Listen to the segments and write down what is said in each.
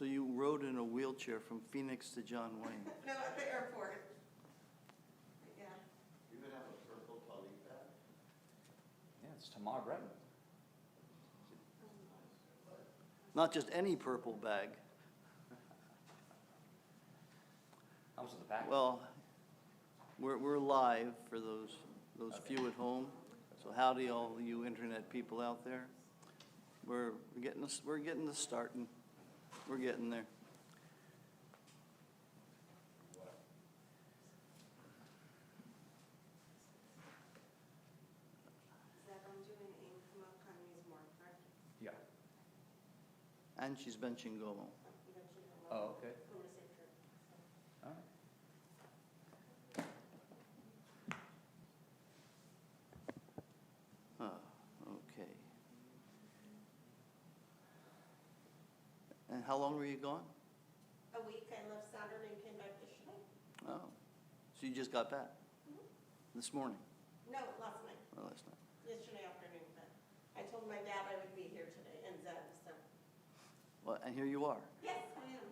So you rode in a wheelchair from Phoenix to John Wayne? No, at the airport. Yeah. You even have a purple poly bag? Yeah, it's Tamar Breton. Not just any purple bag. How much is the package? Well, we're live for those few at home. So howdy, all you internet people out there. We're getting this starting. We're getting there. That I'm doing income economies more, correct? Yeah. And she's benching Gomo. Oh, okay. All right. Okay. And how long were you gone? A week, I left Saturday and came back yesterday. Oh, so you just got back this morning? No, last night, Well, last night. yesterday afternoon, but I told my dad I would be here today and Zed, so. Well, and here you are. Yes, I am,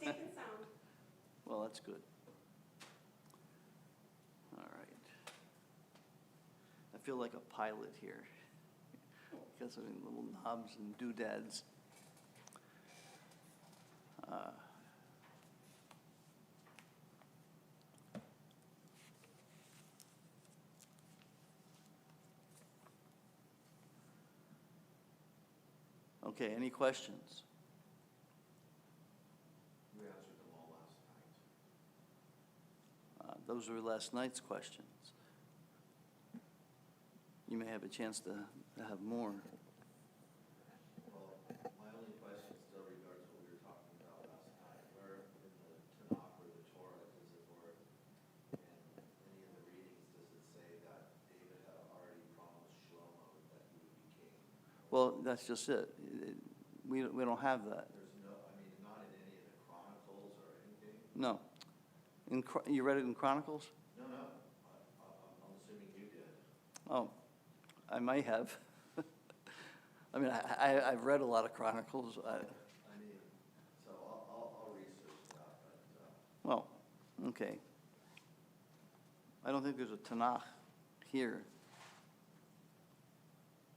safe and sound. Well, that's good. All right. I feel like a pilot here because of the little knobs and doodads. Okay, any questions? We answered them all last night. Those were last night's questions. You may have a chance to have more. Well, my only question still regards what we were talking about last night. Where in the Tanakh or the Torah does it, or in any of the readings, does it say that David had already promised Shlomo that he would be king? Well, that's just it. We don't have that. There's no, I mean, not in any of the Chronicles or anything? No. You read it in Chronicles? No, no, I'm assuming you did. Oh, I might have. I mean, I've read a lot of Chronicles. I mean, so I'll research that, but, Well, okay. I don't think there's a Tanakh here.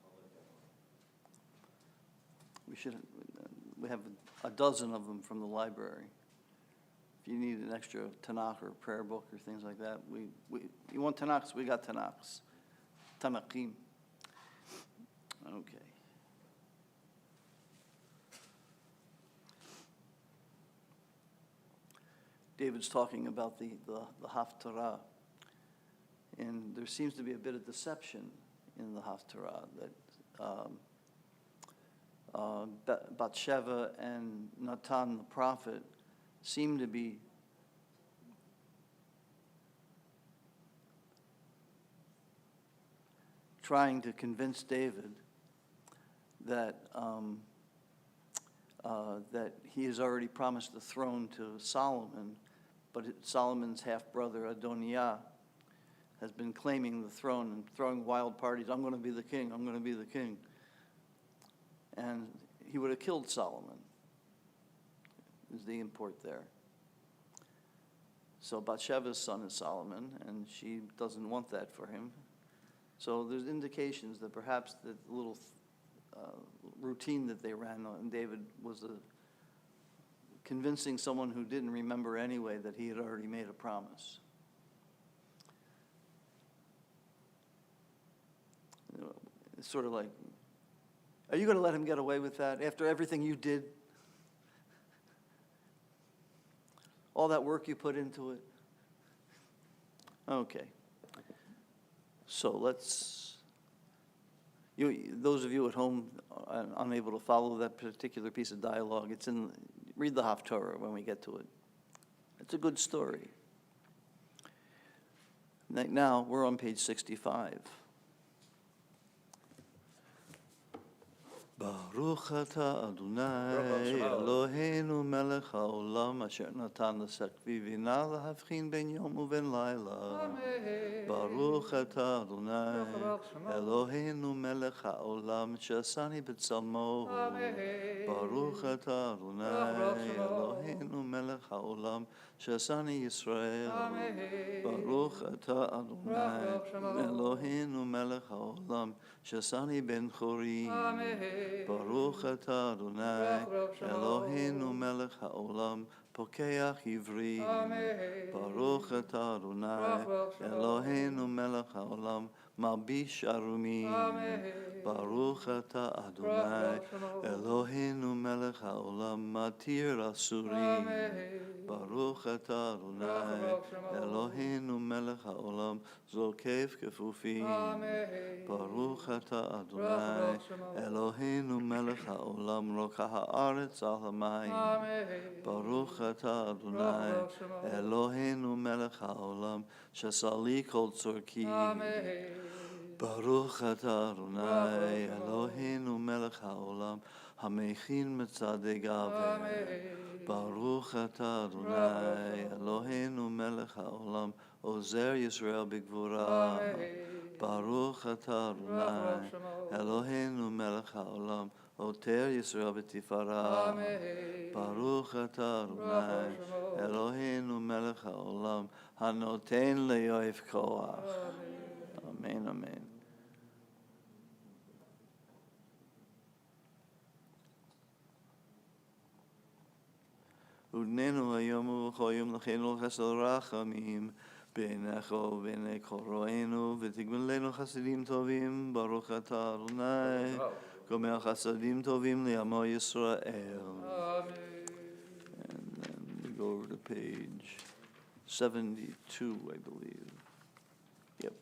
I'll look at one. We have a dozen of them from the library. If you need an extra Tanakh or prayer book or things like that, you want Tanakhs, we got Tanakhs. Tanakhim. Okay. David's talking about the Haftarah, and there seems to be a bit of deception in the Haftarah that Bathsheba and Natan the prophet seem to be trying to convince David that that he has already promised the throne to Solomon, but Solomon's half-brother Adoniah has been claiming the throne and throwing wild parties. I'm going to be the king. I'm going to be the king. And he would have killed Solomon, is the import there. So Bathsheba's son is Solomon, and she doesn't want that for him. So there's indications that perhaps the little routine that they ran on David was convincing someone who didn't remember anyway that he had already made a promise. It's sort of like, are you going to let him get away with that after everything you did? All that work you put into it? Okay. So those of you at home unable to follow that particular piece of dialogue, read the Haftarah when we get to it. It's a good story. Now, we're on page 65. Baruch atah Adonai Eloheinu melech haolam asher natan l'sakvi v'na להבחין בין יום ובין לילה. Baruch atah Adonai Eloheinu melech haolam שעשני בצלמו. Baruch atah Adonai Eloheinu melech haolam שעשני ישראל. Baruch atah Adonai Eloheinu melech haolam שעשני בן חורי. Baruch atah Adonai Eloheinu melech haolam פוקח עברי. Baruch atah Adonai Eloheinu melech haolam מלביש ערומים. Baruch atah Adonai Eloheinu melech haolam מתיר אסורים. Baruch atah Adonai Eloheinu melech haolam זוקף כפופים. Baruch atah Adonai Eloheinu melech haolam רוקח הארץ על המים. Baruch atah Adonai Eloheinu melech haolam שעשה לי כל צורכי. Baruch atah Adonai Eloheinu melech haolam המכין מצעדי גבר. Baruch atah Adonai Eloheinu melech haolam עוזר ישראל בגבורה. Baruch atah Adonai Eloheinu melech haolam עוטר ישראל בתפארה. Baruch atah Adonai Eloheinu melech haolam הנותן לאויב כוח. אמן אמן. ודננו היום ובכל יום לכנו חסד רחמים בעיניך ובעיני כל רואינו ותגמלנו חסדים טובים. ברוך אתה אדוני גומר חסדים טובים לעמו ישראל. And then we go over to page 72, I believe. Yep.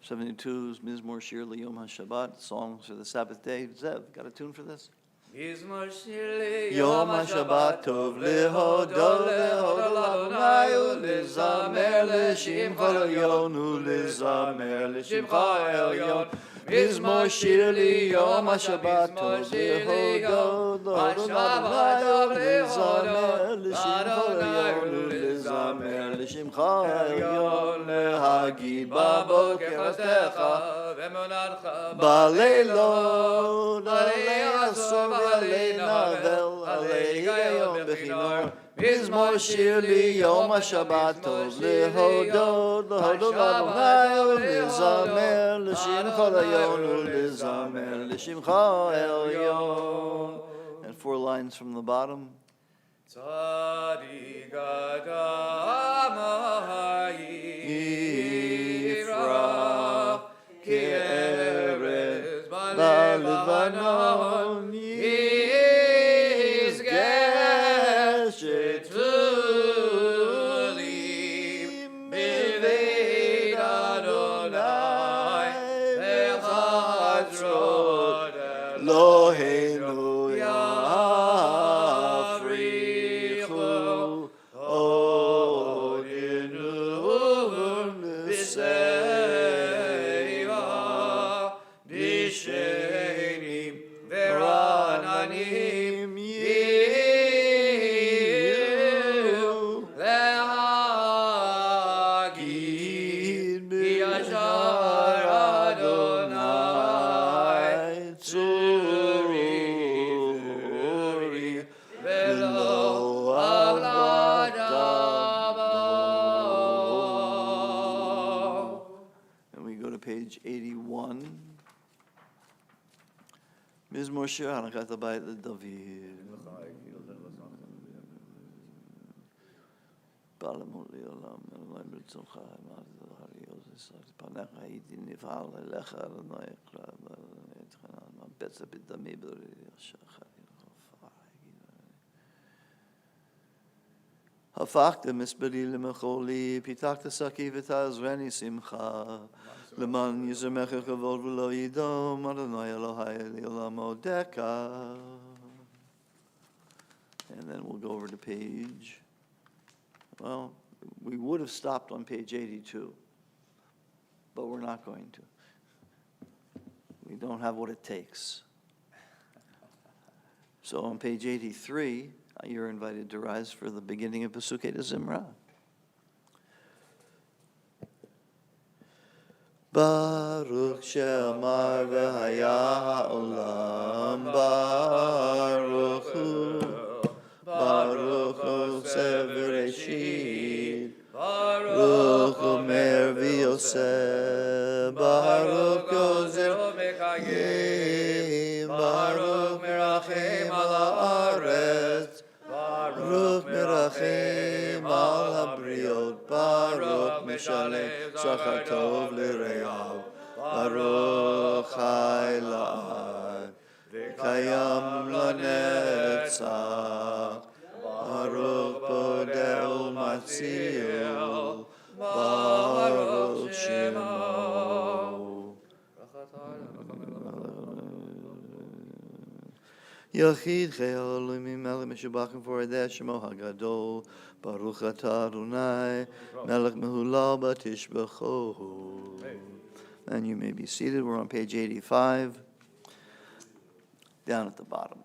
72 is Mizmor Shir L'Yom HaShabbat, songs for the Sabbath day. Zev, got a tune for this? מזמור שיר יום השבת טוב להודות לאדוני ולזמר לשמך עליון ולזמר לשמך עליון. מזמור שיר לי יום השבת טוב להודות לאדוני ולזמר לשמך עליון ולזמר לשמך עליון. להגיד בבוקר חסדך ואמונתך בלילות עלי עשור ועלי נבל עלי היגיון בכינור. מזמור שיר לי יום השבת טוב להודות לאדוני ולזמר לשמך עליון ולזמר לשמך עליון. And 4 lines from the bottom. צדיק אתה יפרח כארץ בלבנון יסגר שתולים בבית אדוני בחצרות אלוהינו יפריחו עוד ינון בשיבה דשנים ורעננים יהיו להגיד בישר אדוני צורי ולא עבלתה בו. And we go to page 81. מזמור שיר הנחת הבית לדוד. בעלמות לעולם, אלוהי ברצונך, אמרת דברי עוז, פניך הייתי נבהל אליך, אדוני אקרא, אתחנן, בצע בדמי ברי ישך. הפכת מספרי למחולי, פיתחת שקי ותעזרני שמחה, למען יזמך כבוד ולא ידום, אדוני אלוהי לעולמותיך. And then we'll go over to page, well, we would have stopped on page 82, but we're not going to. We don't have what it takes. So on page 83, you're invited to rise for the beginning of Pesukei de Zimra. Baruch she'amar v'haya ha'olam, Baruch hu, Baruch hu se'vreshit, Baruch omer v'yoseh, Baruch gozer v'mekayim, Baruch merachem al haaretz, Baruch merachem al habriot, Baruch meshalem zachar tov l'reyav, Baruch chai la'ad, v'kayam lanetzach, Baruch bodeh u'matzil, Baruch shemo. Yachid Che'olim Melech Meshubachim for Edeh Shemo HaGadol, Baruch Atah Adonai Melech Mehulal Batishbecho. And you may be seated. We're on page 85, down at the bottom.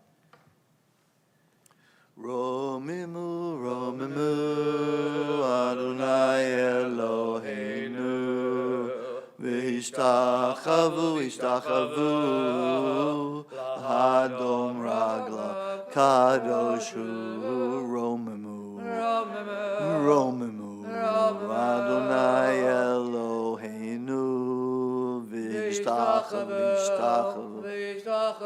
Romimu, Romimu, Adonai Eloheinu, V'ishtachavu, Ishtachavu, Hadom Ragla, Kadoshu, Romimu, Romimu, Adonai Eloheinu, V'ishtachavu,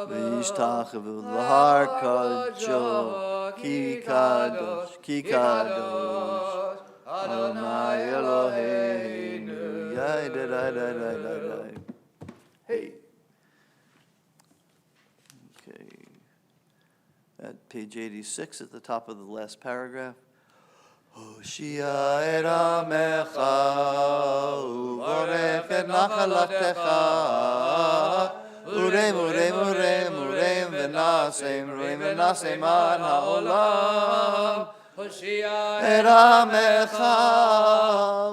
V'ishtachavu, L'har Kadosh, Ki Kadosh, Ki Kadosh, Adonai Eloheinu, Yai da da da da da da. Hey. Okay. At page 86, at the top of the last paragraph. Hoshia et amecha, uvorech et nachalatecha, urem, urem, urem, urem, v'nasem, urem, v'nasem ad ha'olam. Et amecha,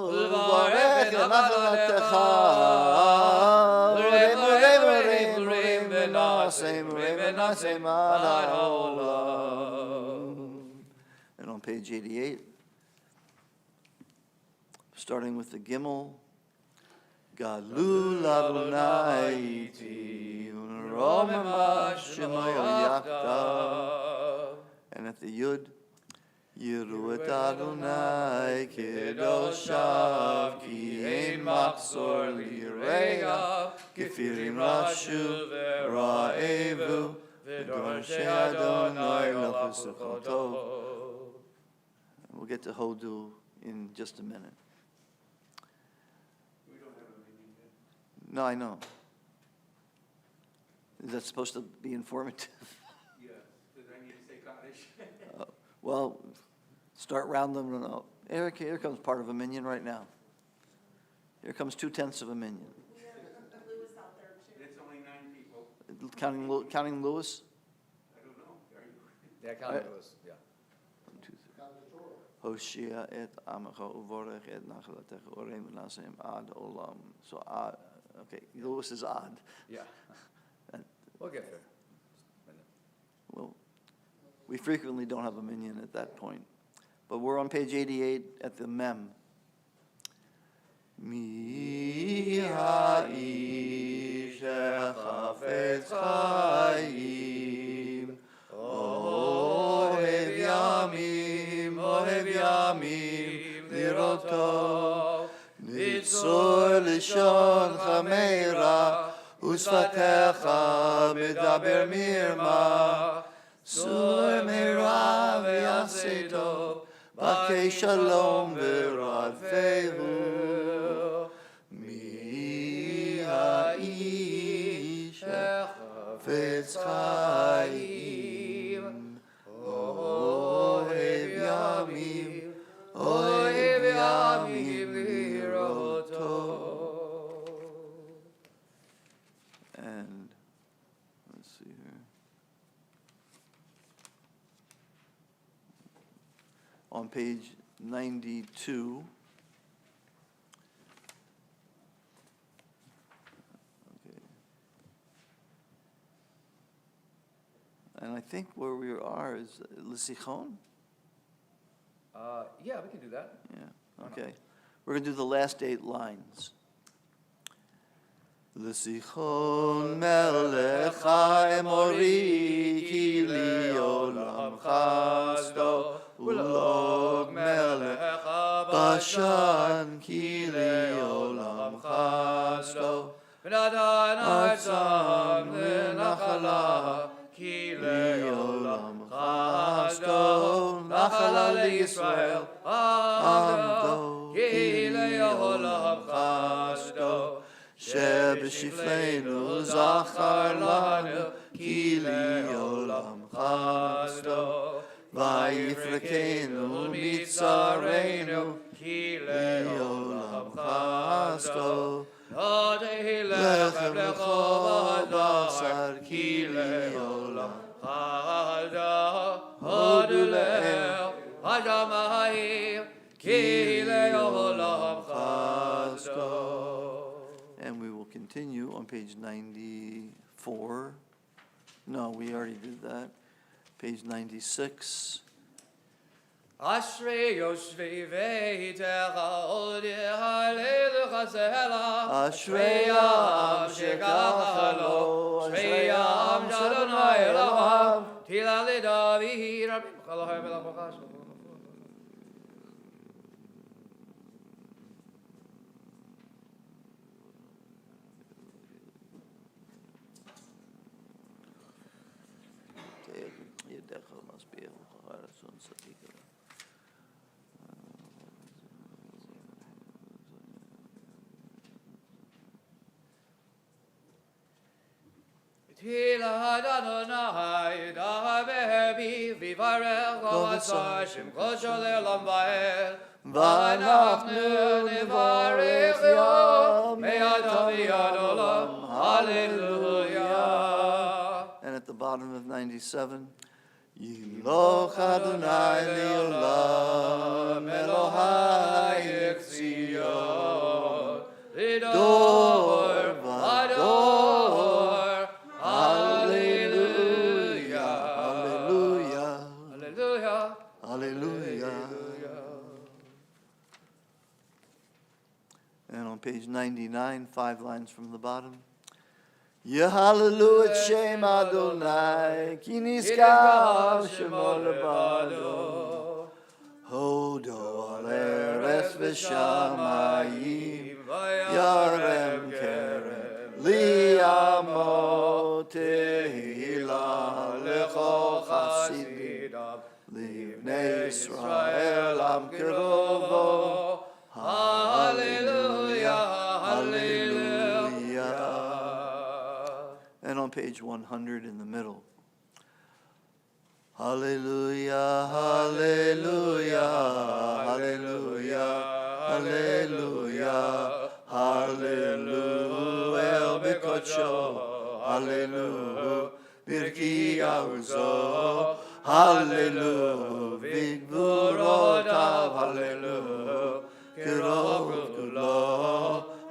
uvorech et nachalatecha, urem, urem, urem, urem, v'nasem, urem, v'nasem ad ha'olam. And on page 88, starting with the Gimel, Galul Adonai iti, Romema Shemoyo Yachdav. And at the Yud, Yiru et Adonai kedoshav, ki ein machzor li'reya, gefirim rashu v'ra'evu, v'dorshei Adonai l'chusukotov. We'll get to Hodu in just a minute. No, I know. Is that supposed to be informative? Yeah, did I need to say Kaddish? Well, start rounding them up. Eric, here comes part of a minion right now. Here comes 2/10 of a minion. We have Lewis out there too. It's only 9 people. Counting Lewis? I don't know. Are you? Yeah, County Lewis, yeah. 1, 2, 3. Hoshia et amecha uvorech et nachalatecha orem v'nasem ad olam. So ad, okay, Lewis is odd. Yeah. We'll get there. Well, we frequently don't have a minion at that point. But we're on page 88 at the mem. Mi ha'ish chafetz chaim, ohev yamim liroto, nitzor lishon chameira, usfatecha medaber mirma, sur meira v'yaseh tov, bakei shalom v'radfehu. Mi ha'ish chafetz chaim, ohev yamim liroto. And let's see here. On page 92, okay. And I think where we are is L'Sichon? Yeah, we can do that. Yeah, okay. We're going to do the last 8 lines. L'Sichon melech ha'emori ki li olam chasdo ulog melech Bashan ki li olam chasdo ונתן ארצם ארצם לנחלה, לנחלה כי לעולם לעולם חסדו, חסדו נחלה לישראל עמדו כי לעולם חסדו שבשפלנו זכר לנו כי לעולם חסדו ויפרקנו מצרינו כי לעולם חסדו נותן לחם לחם לכל לכל בשר בשר כי כי לעולם לעולם חסדו הודו לאל השמיים כי לעולם חסדו. And we will continue on page 94. No, we already did that. Page 96. אשרי יושבי ביתך ולהללך סלע אשרי העם שככה לו, אשרי העם שאדוני אלוהיו. תהילה לדוד רבים חלוהי מלך וחשוב. ידך משביע ולך רצון צדיק. תהילה אדוני דהבה בי ויברך ועשה שמך של עולם ועד ואנחנו נברך יום מיד ויד עולם הללויה. And at the bottom of 97, Yiloch Adonai Leolam Elohai Ktzion Dor Vador Hallelujah, Hallelujah, Hallelujah. Hallelujah. And on page 99, 5 lines from the bottom. Yehalelu et Shem Adonai, ki nizkar shemo levado. Hodo al eretz v'shamayim, yarem kerem, li amo tehila lechol chasidim, livnei Yisrael am kerovo. Hallelujah, Hallelujah. And on page 100 in the middle. Hallelujah, hallelujah, hallelujah, hallelujah, hallelujah, bekodsho, hallelujah, birki auzo, hallelujah, vigvurotav, hallelujah, kirov kulo,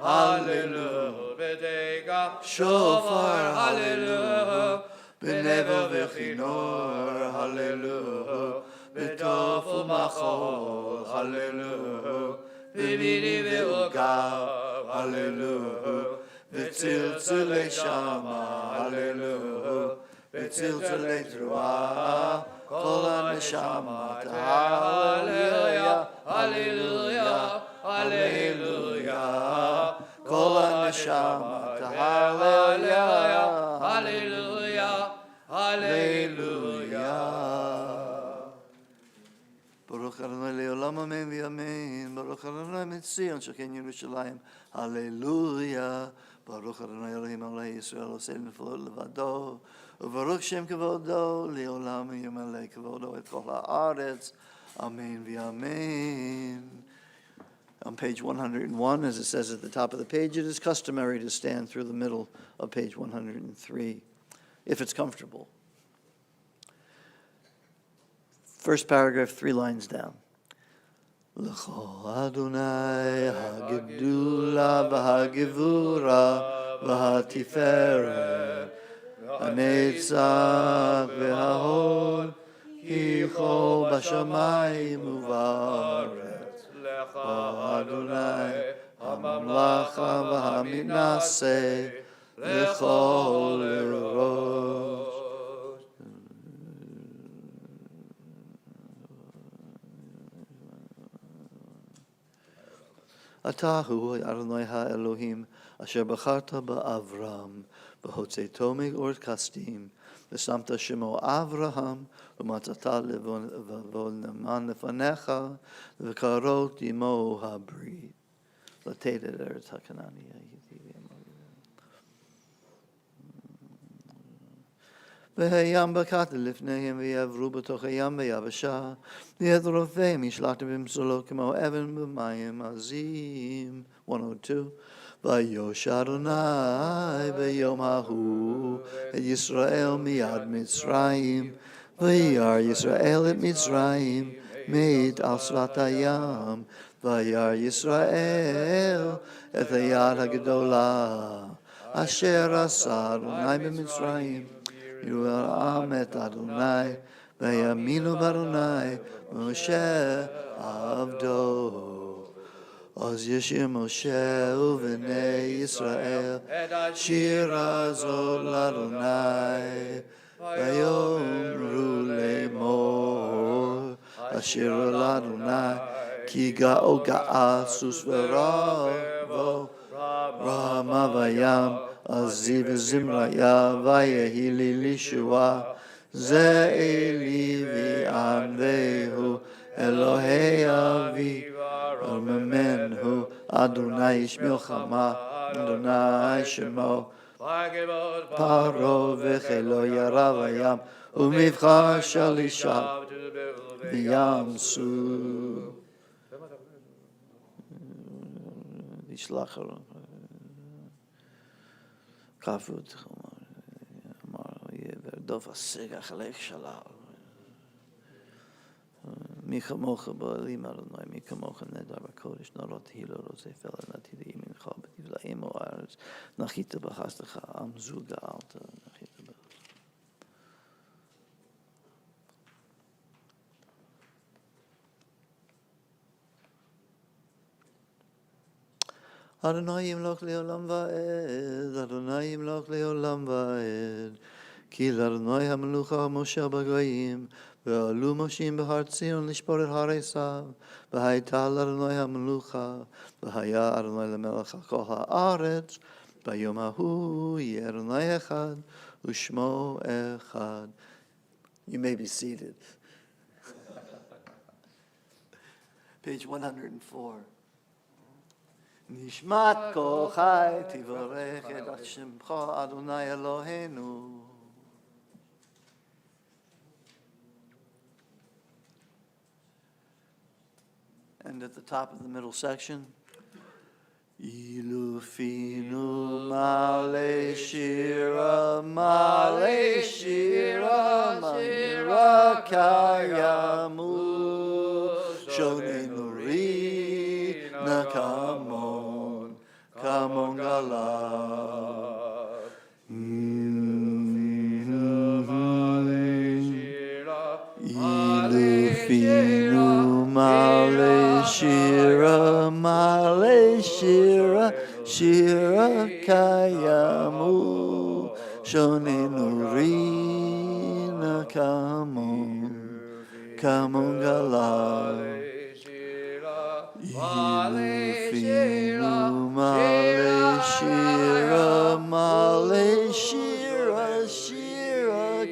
hallelujah, Bedega shofar, hallelujah, Benevel v'chinor, hallelujah, b'tov u'machol, hallelujah, b'mini v'ugav, hallelujah, b'tziltzilei shama, hallelujah, b'tziltzilei truah, kol ha'neshama, hallelujah, hallelujah, hallelujah, kol ha'neshama, hallelujah, hallelujah, hallelujah. Baruch Adonai le'olam amen v'amen. Baruch Adonai mitzion sheken Yerushalayim. Hallelujah. Baruch Adonai Elohim Alei Yisrael oseh neflo levado. Ubaruch Shem kevodo le'olam yimalei kevodo et kol haaretz. Amen v'amen. On page 101, as it says at the top of the page, it is customary to stand through the middle of page 103, if it's comfortable. First paragraph, 3 lines down. L'cho Adonai hagedula v'hagevura v'hatiferet הנצח וההוד, כי כל בשמיים ובארץ. לך אדוני, הממלכה והמנשא לכל ארץ. אתה הוא אדוני האלוהים, אשר בחרת באברהם, והוצאתו מאור כסדים, ושמת שמו אברהם, ומצאת לבו נאמן לפניך, וקראת עמו הברית. לתת את ארץ הכנעני. והים בקעת לפניהם, ויעברו בתוך הים ביבשה, ואת רופאיהם ישלט במסלו כמו אבן במים עזים. 102. ויוש אדוני ביום ההוא את ישראל מיד מצרים, וירא ישראל את מצרים מת על שפת הים, וירא ישראל את היד הגדולה אשר עשה אדוני במצרים. יראו העם את אדוני, ויאמינו באדוני, משה עבדו. אז ישיר משה ובני ישראל שירה זאת לאדוני, ויאמרו לאמור, השירו לאדוני, כי גאו גאה סוס ורבו, רמה בים, עזי וזמריה, ויהי לי לישועה, זה אלי וענווהו, אלוהי אבי, ארממנו, אדוני איש מלחמה, אדוני שמו, פרעה וחילו ירה בים, ומבחר שלישיו בים סוף. ישלח כפות, אמר, ורדוף הסגה חלק שלל. מי כמוך באלים אדוני, מי כמוך נדר בקודש, נורות הילו רוצה פלא נתידי ימינך בתבלעים או ארץ, נחית בחסדך, עם זו גאלת, נחית בחסדך. אדוני ימלוך לעולם ועד, אדוני ימלוך לעולם ועד, כי לאדוני המלוכה המושל בגויים, ועלו מושים בהר ציון לשפור את הר עשיו, והייתה לאדוני המלוכה, והיה אדוני למלך על כל הארץ, ביום ההוא יהיה אדוני אחד, ושמו אחד. You may be seated. Page 104. נשמת כל חי תברך את שמך אדוני אלוהינו. And at the top of the middle section, Ilufinu male shira mira kayamu shonenu ri nakamon kamon gala. Ilufinu male shira kayamu shonenu rina kamon gala. Ilufinu male shira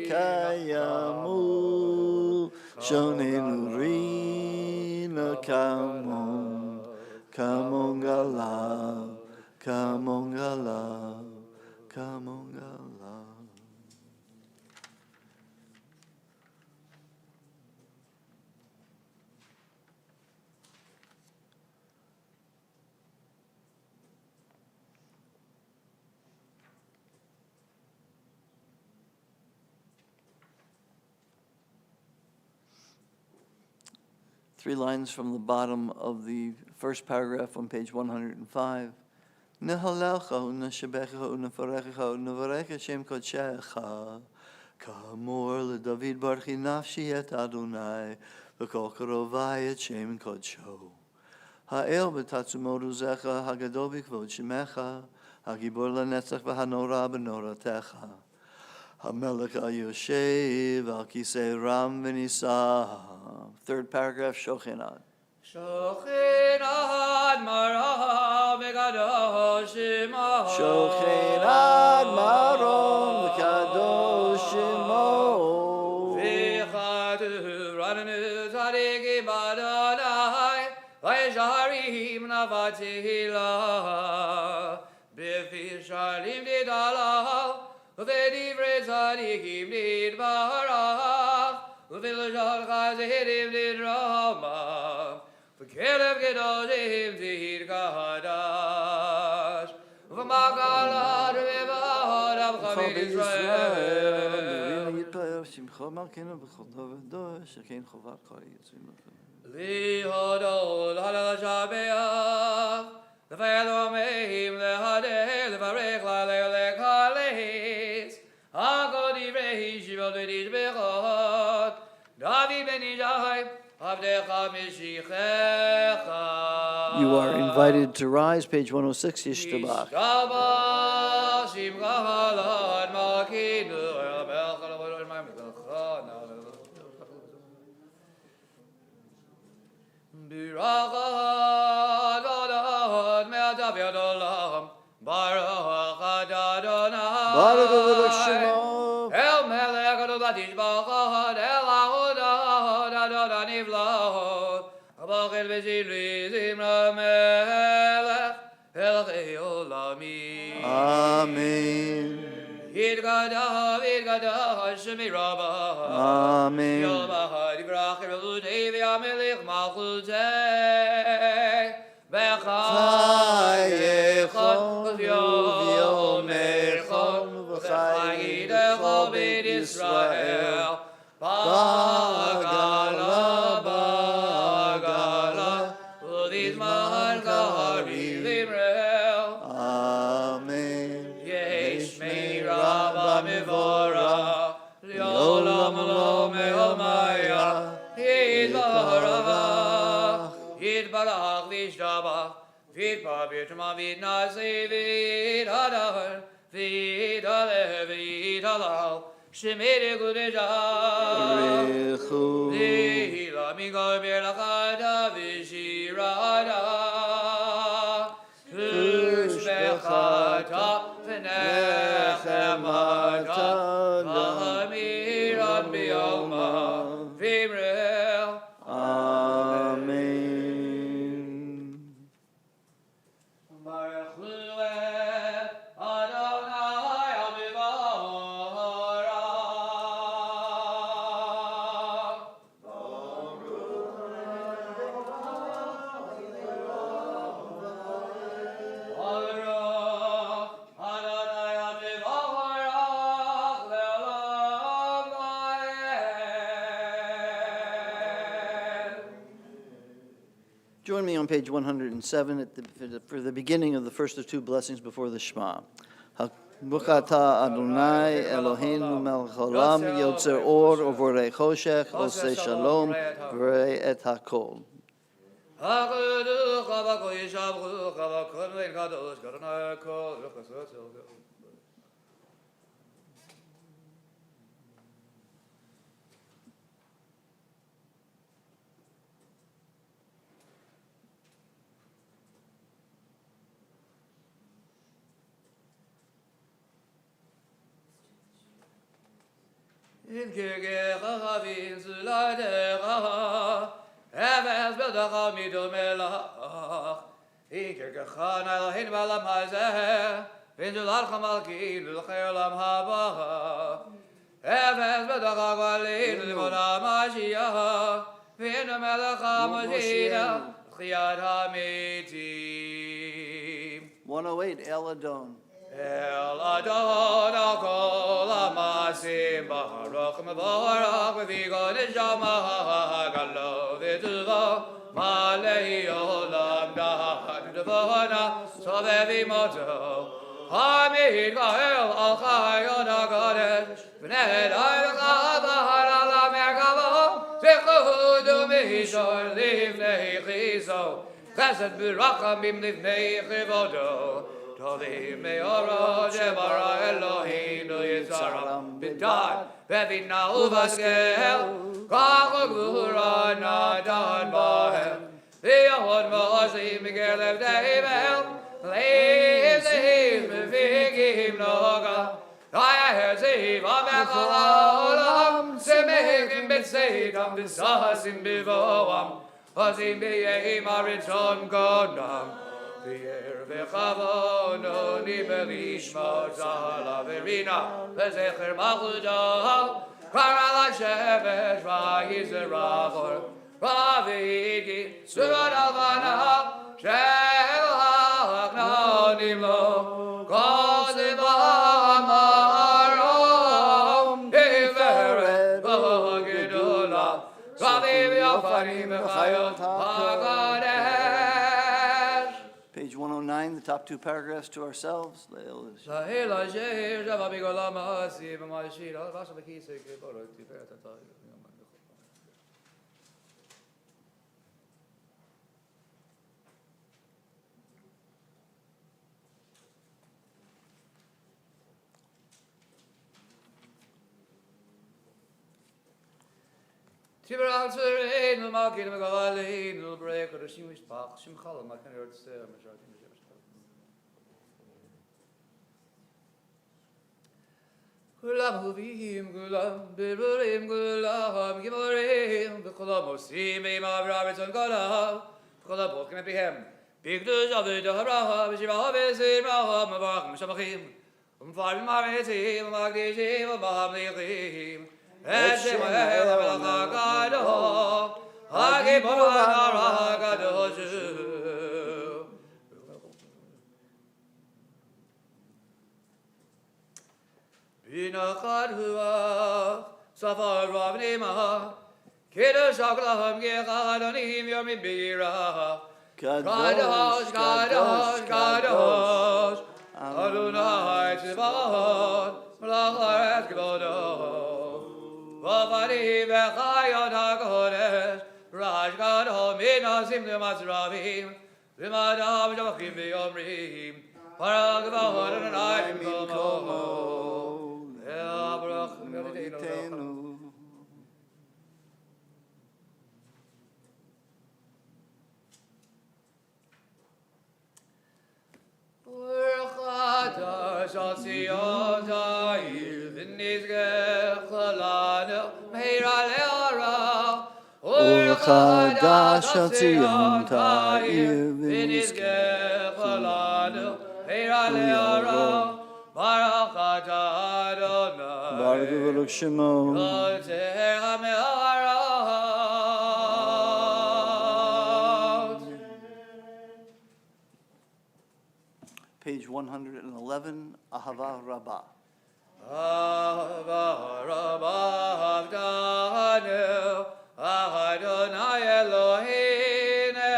kayamu shonenu rina kamon gala. Three lines from the bottom of the first paragraph on page 105. נהללך ונשבחך ונפרחך ונברך את שם קודשך. כאמור לדוד ברכי נפשי את אדוני וכל קרובי את שם קודשו. האל בתעצומות עוזך הגדול בכבוד שמך, הגיבור לנצח והנורא בנורתך. המלך היושב על כיסא רם ונישא. Third paragraph, שוכנעד. שוכנעד מרום וקדוש שמו. שוכנעד מרום וקדוש שמו. וחטורנו צדיקים באדוני, וישרים נפתילה. בפי שרים תתהלל, ובדברי צדיקים תתברך, ובלשון חסידים תתרומם, וכלב קדושים תתקדש, ובמקלות ובבהות עמך בית ישראל. יתפאר שמחו מלכנו בכל דור ודור, שכן חובת כל יצואים לכם. להודות לשבח, לפעמים להלל, לברך להלל לקהלס, הכל דברי שבעות ותשבחות, דוד בן ישי, עבדך משיחך. You are invited to rise, page 106, Yishtabach. ישתבח שמך לעד מלכנו, המלך לבוא מה מלכה. ברכת והודות מעתה ועד עולם, ברוך אתה אדוני. Baruch Baruch Shemo. אל מלך הדודה תשבחות, אל ההודות הדודה נבלעות, הבחל ושברי זמרה מלך, אל חיי עולמי. Amen. יתקדש שמי רבה. Amen. יום יברח אלוהי והמלך מלכותי. בחייכם וביומכם ובחיי כל בית ישראל. בגלה בגלה ובזמן קריב למרל. Amen. יש מירה במבורך, לעולם לא מעלמיה, יתברך, יתברך וישתבח, ויתפאר ויתרומם ויתנשא ויתהדר, ויתהלל ויתהלל, שמי לקודשה. Rechu. לילה מכל ברכתה ושירתה. ושבחתה ונחמתה ואמירת ביומה ואמרל. Amen. ברכו את אדוני המבורך. Join me on page 107 for the beginning of the first of two blessings before the Shema. Bukata Adonai Eloheinu melech haolam yotzer or uvorei choshech osei shalom v'rei et hakol. In kirkecha v'inzulatecha, Eves bedacha midomelach. In kirkecha na'eloheinu ba'olam hazeh, v'inzulatcha malkeinu l'chei olam haba. Eves bedacha galeinu l'mod ha'mashiach, v'inu melech ha'mashiach, l'chiyat ha'metim. 108 El Adon. El Adon Kol Amasim Baruch Mevorach V'Vigon Neshama Galo V'Tuva Malei Olam Dad Devona Sovevi Moto Hamid Gael Al Chayon HaKodesh V'nei Chavad Ala Merkavo Zechudu Mishor Livnei Chiso Chesed B'Rachamim Livnei Chivodo Tovim Me'oro Shebara Eloheinu Yitzaram B'Dad V'Vina Uvaskel Kach Gvura Nadan Bahem V'Yahod Ma'osim Migerlev Devel Leim Zehim V'Vigim Noga Kaya Herziv Amechal Ha'olam Semehim B'Tzeidam V'Sahasim B'Voam Hazim B'Yehim Aritzon Godam V'yer V'Chavono Nibelishma Zala Verina V'Zecher Machuda Karal HaShemesh V'Yizerachor V'Vigi Surat Alvana Shel HaKnonim Lo Kozim Ha'amarom Tiveret V'Gedula V'Aviv Yafarim V'Chayot HaKodesh. Page 109, the top two paragraphs to ourselves. Lahel Asher Java B'Golam Ha'asi V'Ma'ashir Al Vasha B'Kisei K'Borot Tiferet HaTayim. Tiberal Tzerein L'Makin M'Gavalein L'Brek Rishim Mishpach Shimchal M'Makin Yertzeh M'Shartim M'Shartim Kulam Huvim Kulam Biburim Kulam Giborim B'Kulam Osim B'Im Avravitzon Kolam B'Kulam Bochim Epihem B'Gdush Avidah Abraham B'Shivah B'Zim Raham M'Varach M'Shamachim M'Farim M'Aretzim M'Magdishim M'Maham Lichim Hashem Elakado, Hagibonarakado. Binakadua, Safar Ravnima, Kiddush Aklaham Gechadonim Yomibira, Kadosh, Kadosh, Kadosh, Adonai Tzivot, Malachar Kvodo. V'Vani V'Chayot HaKodesh Raj Gadol Minasim L'Mazravim V'Madam Javachim V'Yomrim Parag V'Hod Adonai B'Komo El Baruch V'Yoditeinu Urchadash Al Sion Ta'ir V'Nizgech L'Lanu Meira Le'ara Urchadash Al Sion Ta'ir V'Nizgech L'Lanu Meira Le'ara Baruch Atah Adonai Baruch Baruch Shemo. Yotzer HaMe'arot. Page 111, Ahava Rabbah. Ahava Rabbah Avdanu Adonai Eloheinu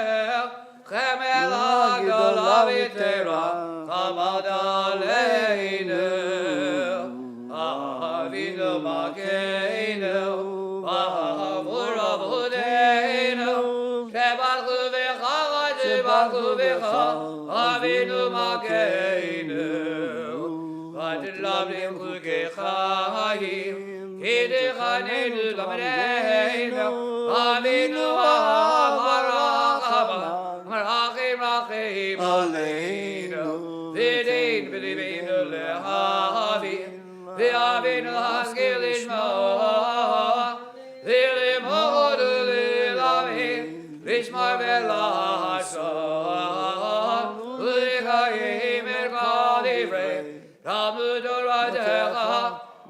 Chemel Hagdol Avitera Chamad Aleinu Avinu Makeinu V'Havur Avudeinu Shebalchu V'cha Shebalchu V'cha Avinu Makeinu V'Adlam Chukei Chayim Kidechanenu Lamedeinu Avinu Avarachama Marachim Rachim Aleinu V'Dein V'Livenu Lehavim V'Avinu Haskil Lishma V'Limod U'Lilavim Lishma V'Lashon V'Chayim Erkal Divrei Talmud Toratecha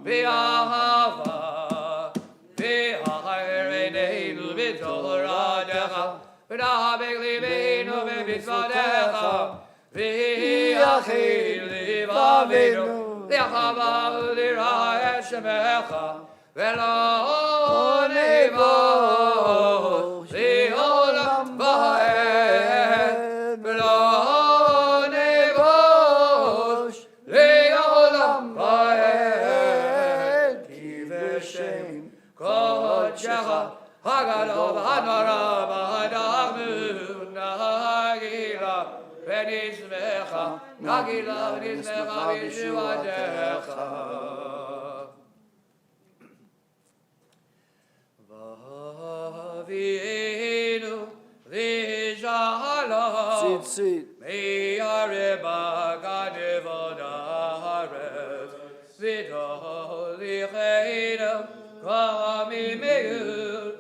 V'Ahava V'Achareneinu V'Toratecha V'Na'abek Liveinu V'Mitzvotecha V'Yachil לבבינו, לחבר ליראה שמך, ולא נבוש לעולם ועד, ולא נבוש לעולם ועד, כי בשם קודשך הגדול והנורא ואנחנו נגילה ונשמחה, נגילה ונשמחה בישועתך. ואבינו ושלום מהרבה כנבון הארץ ותוליכנו כמימיון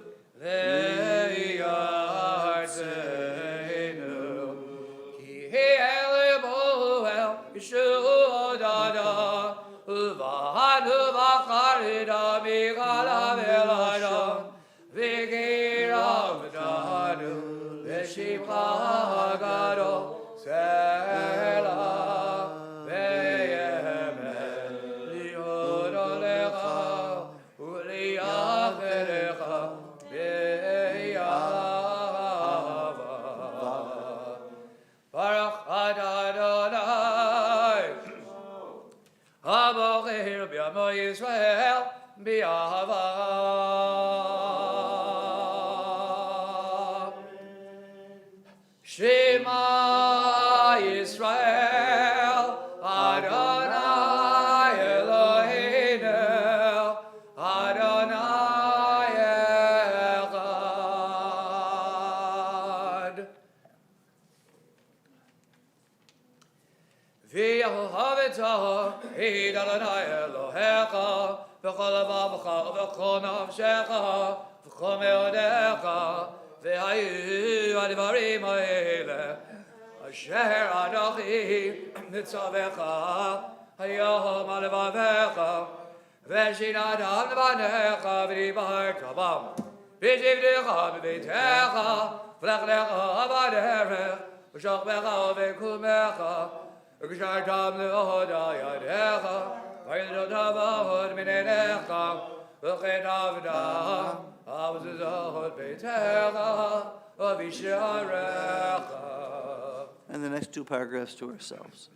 לארצנו כי אל בואל ישועתנו ובנו בחרדה מגלה ולעולם וגירבנו בשמך הגדול סלע ואמת להודות לך ולאחריך באהבה. ברוך אתה אדוני הבוחר בעמו ישראל באהבה. Shema Yisrael, Adonai Eloheinu, Adonai Echad. V'yehovah Ed Adonai Elohecha, v'chol levavecha, v'chol nafshecha, v'chol meodecha, והיו הדברים האלה אשר אנוכי מצווך היום על לבביך ושינתם לבניך ודיברת בם ושבתך בביתך ולכלך בדרך ושוכבך ובקומך וקשרתם להודע ידיך וילדות אבות מן עיניך וכן עבדה עבדות ביתך ובשעריך. And the next two paragraphs to ourselves.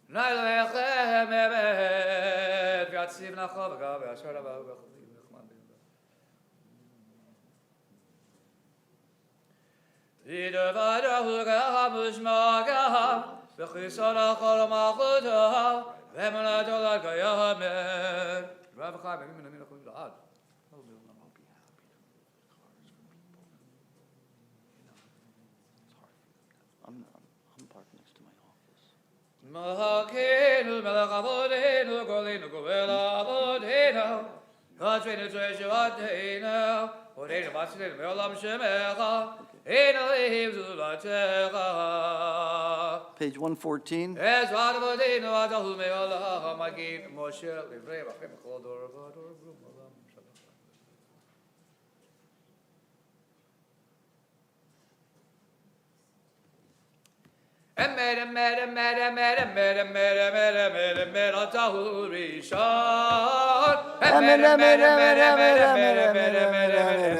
נעליכם אמת ויציב נחובך ואשר הבא ובחולים נחמן בנבא וידברו כמושמע וכיסון הכל ומלכותו ואמונתו לקיימת רב חיים בימים מן החולים לעד. I'm parked next to my office. Mahakenu melachavotenu golenu govela avotenu Hatvenu treshuatenu Odenu vatzilenu me'olam shemecha Enu lehim zulatecha Page 114. Ezrat avotenu atahu me'olam Magid Moshe livrei v'chem chodor v'ador v'rum olam shalom. Emet, emet, emet, emet, emet, emet, emet, emet, emet, atahu rishon. Emet, emet, emet, emet, emet, emet, emet, emet,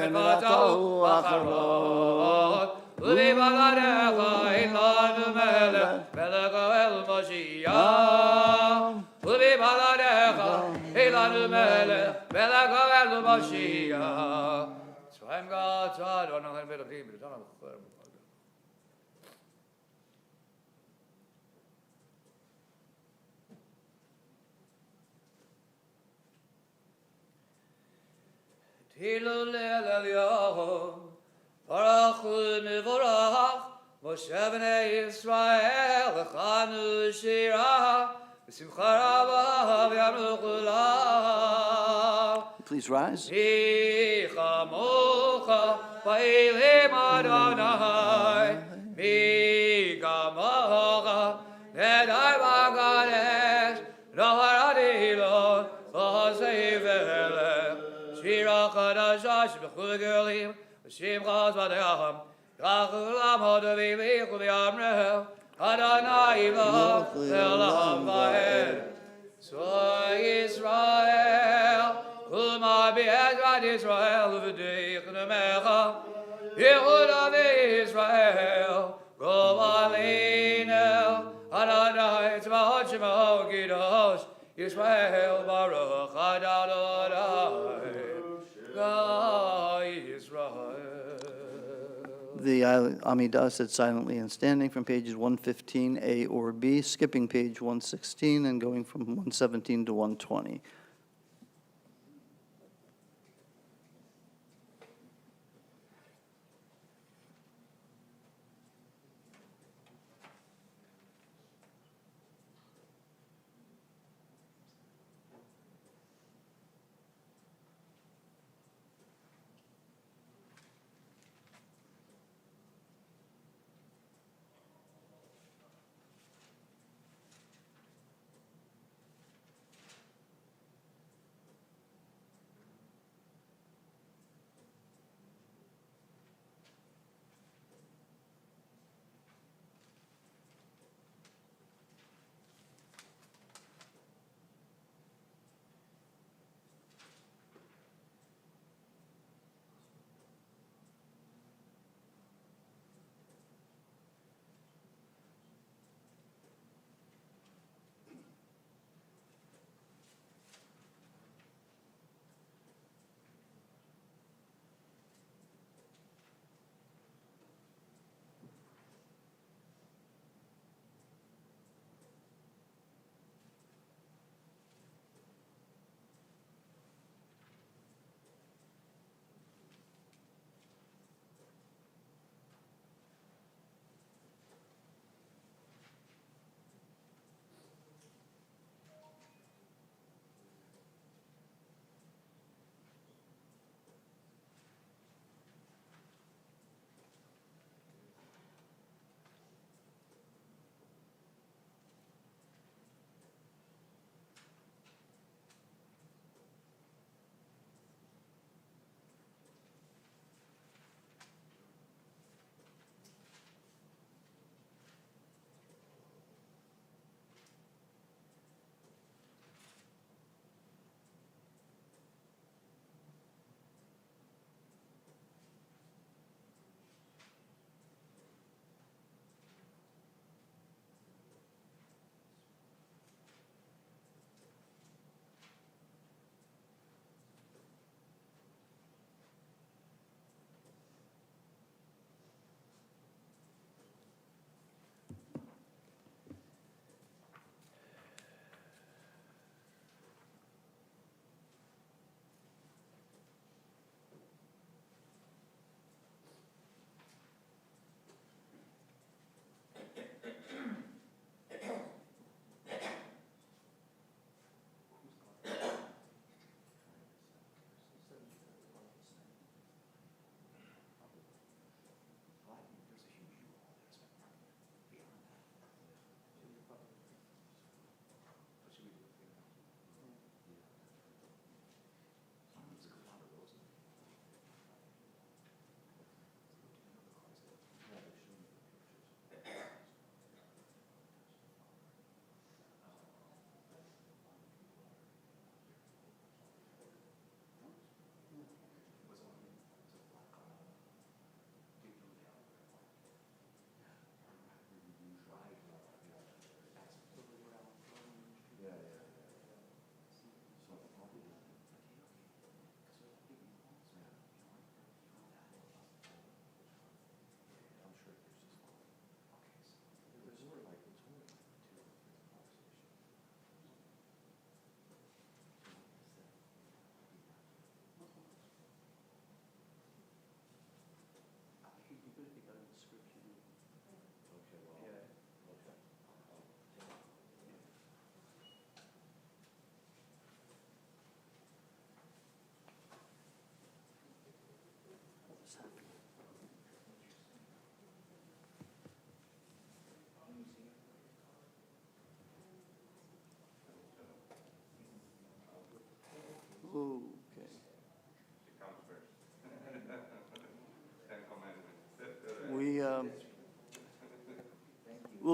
emet, atahu acharon. Ubi baladecha ilanu melech melech el Mashiach. Ubi baladecha ilanu melech melech el Mashiach. Zwem God, I don't know how to be the son of the Tilu le'el Baruch Mevorach, Moshe b'nei Yisrael, Echanu Shirah, B'simcha Rabba v'yamnu kulam. Please rise. Mi chamocha ba'ilim Adonai, mi chamocha nedai b'gadesh, nohar adilon, v'hasei v'elech, Shira chadasha sheb'chul gerim, Shim chaz v'de'acham, Yachulam hodavilich v'yamreh, Adonai lo le'olam va'ed. So Israel, Kulma be'ezrat Israel v'deich nemecha, Yehuda v'Israel, Go aleinu, Adonai tzvahot shemo kidosh, Yisrael baruch Adonai, God Israel. The Amidah said silently and standing from pages 115, A or B, skipping page 116 and going from 117 to 120.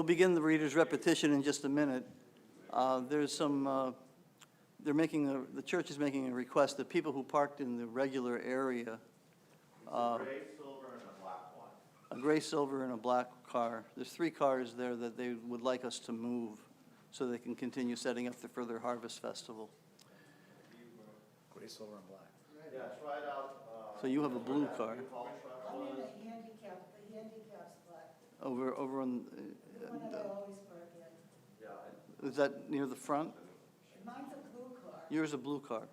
begin the reader's repetition in just a minute. There's some, the church is making a request that people who parked in the regular area, Gray, silver, and a black one. a gray, silver, and a black car, there's 3 cars there that they would like us to move so they can continue setting up the further Harvest Festival. Gray, silver, and black. Yeah, it's right out. So you have a blue car I'm in the handicap spot, over on, the one that I always park in. Yeah, is that near the front? Mine's a blue car. Yours a blue car.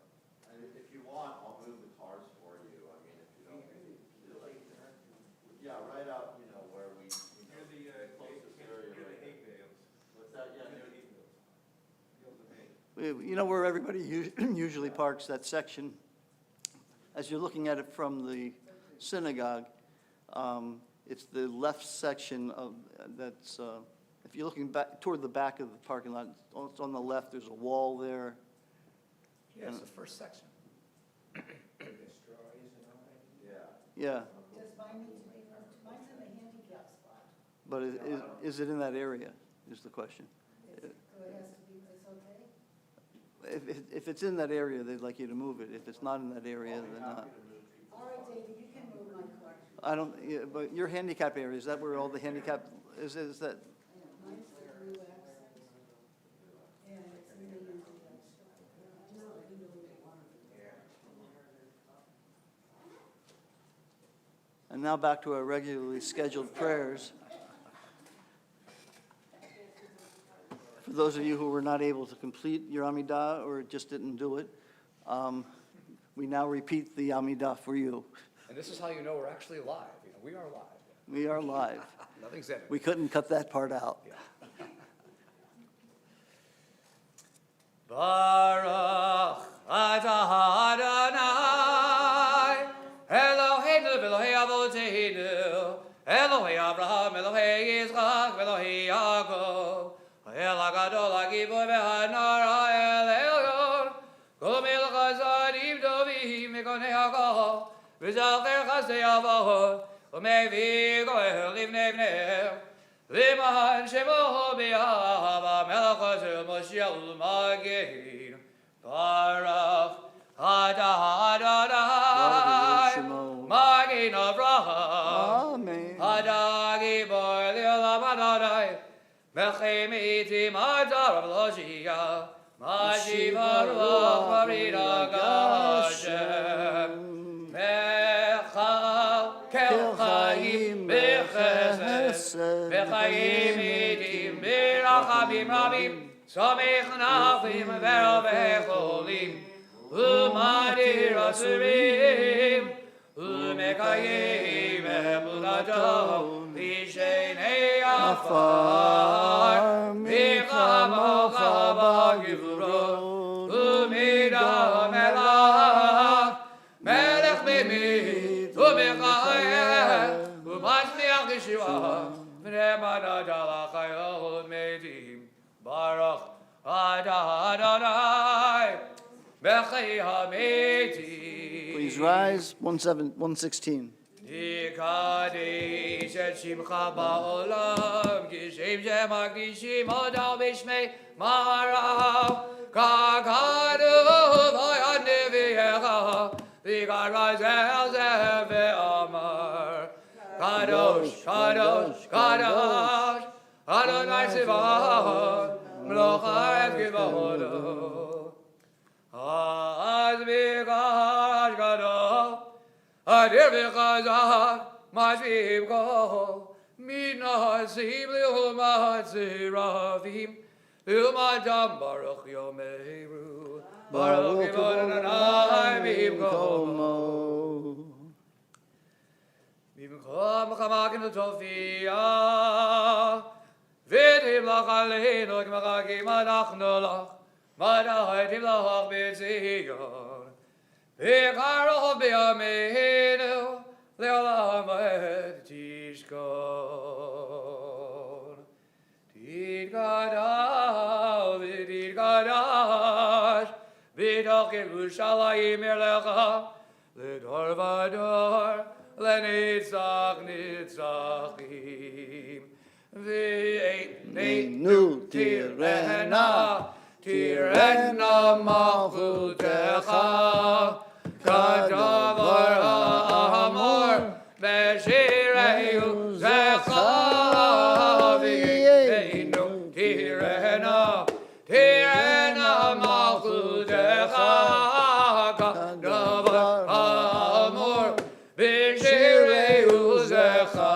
and if you want, I'll move the cars for you, I mean, if you don't. Yeah, right out, you know, where we, Near the, closest area near the right hay bales. what's that, yeah, Near near the hay bales. Bales of hay. You know where everybody usually parks, that section? As you're looking at it from the synagogue, it's the left section of, that's, if you're looking back, toward the back of the parking lot, it's on the left, there's a wall there. Yeah, it's the first section. Yeah. Yeah, Does mine need to be moved? Mine's in the handicap spot, but is it in that area, is the question. so it has to be, it's okay? If it's in that area, they'd like you to move it. If it's not in that area, then not. All right, David, you can move my car. I don't, yeah, but your handicap area, is that where all the handicap, is that, Mine's the blue X, and it's in the handicap spot. and now back to our regularly scheduled prayers. For those of you who were not able to complete your Amidah or just didn't do it, we now repeat the Amidah for you. And this is how you know we're actually live. You know, we are live. We are live. Nothing's edited. We couldn't cut that part out. Baruch atah Adonai, Eloheinu v'Elohei avoteinu, Elohei Abraham, Elohei Yitzchak, Elohei Yaakov, El HaGadol HaGiboy v'Hanor HaEl Elyon, Kol Melech HaZadim Tovim Mekonei HaKol, V'Zacher Chasdei Avot, U'Mevi Goel Livnei Bnei, L'man Shemo B'Yahava Melech HaZel Moshiach U'Magen, Baruch atah Adonai, Shemo. Magen Avraham, Amen. Adagi Boy Leolam Adonai, Melchem Itim Adar Avloshia, Mashiva Ruach Marina Gashem, Mechal Kel Chaim Bechesed, Bechayim Itim Birachamim Rabim, Samech Nachim Verovecholim, Umadir Asurim, Umekayim Emudato, Vishenei Afar, Michamocha Bagivuro, Umida Melach, Melech Bimit, Umechayim, Umashmiach Yeshua, V'nemana Dalachayot Medim, Baruch atah Adonai, Bechei HaMetim. Please rise, 116. Ikadesh et Shimcha ba'olam, Kishem shemakdishim odal b'shmei marav, Kakadu v'yad neviecha, V'gad razel zeh ve'amar, Kadosh, Kadosh, Kadosh, Adonai Tzivaot, Mlocha et Givaodo. Az b'kadosh gadol, Adir b'chazak, Mashvim kol, Minasim l'umatzirafim, L'umadam Baruch Yomeru, Baruch Yivon Adonai b'imkomo. B'imkom chamakim l'tofiyah, V'tim lach aleinu, K'machakim anachnu lach, Madahaitim lach b'tzion, V'karoch b'yameinu, Le'olam et tishkon. Tidgadash, v'tidgadash, V'toch Yerushalayim Erlecha, L'dor v'dor, L'nitzach nitzachim, V'einu tirena, tirena malchutecha, kadavar ha'amor, b'shirei zecha. V'einu tirena, tirena malchutecha, kadavar ha'amor, b'shirei zecha.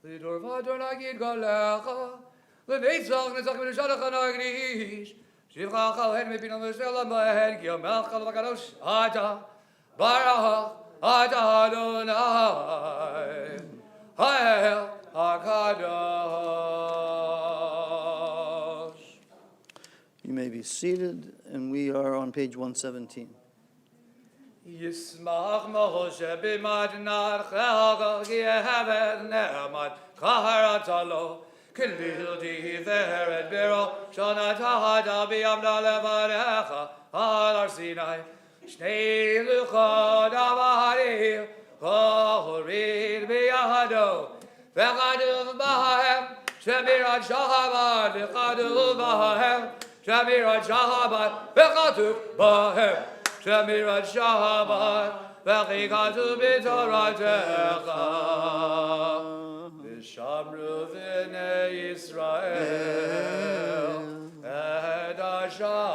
Lidorvador nagid galecha, lenetzach netzach v'neshadach anagnish. Shivcha chalhen mepin al-meshelam b'hen, ki yomelch kal v'kadosh ata, barach ata Adonai, ha'el ha'kadosh. You may be seated, and we are on page 117. Yismach Moshe b'madnar chelga ki hevet ne'amat kaharatalo Kelil diveret biro shana tahada b'yamda levarecha al Har Sinai Shnei luchot avarim horid b'yado v'chaduv b'hem shemirat shahabat v'chaduv b'hem shemirat shahabat v'chaduv b'hem Shemirat Shabbat, v'chikatu b'toratecha, v'shamru v'nei Yisrael, et ha-Shabbat,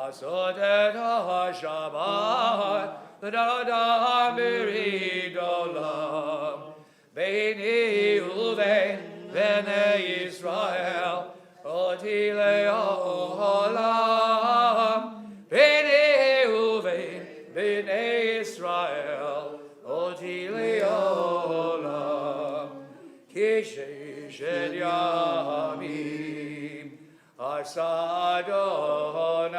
לעשות את השבת לדרדה ברית עולם ביני ובין בני ישראל אותי לעולם ביני ובין בני ישראל אותי לעולם כי ששת ימים עשה אדוני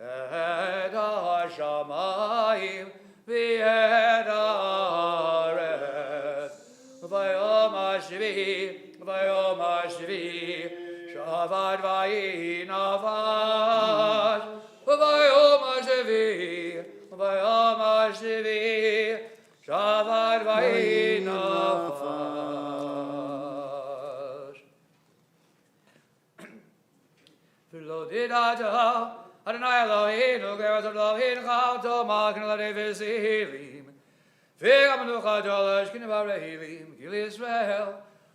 את השמיים ואת הארץ ביום השביעי שבת ויהי נפש ביום השביעי שבת ויהי נפש. Lo didata Adonai Eloheinu Geras Elohim Chavto Malkin Ladevis Elim Figam Nucha Dolash Kinabar Elim Gil Israel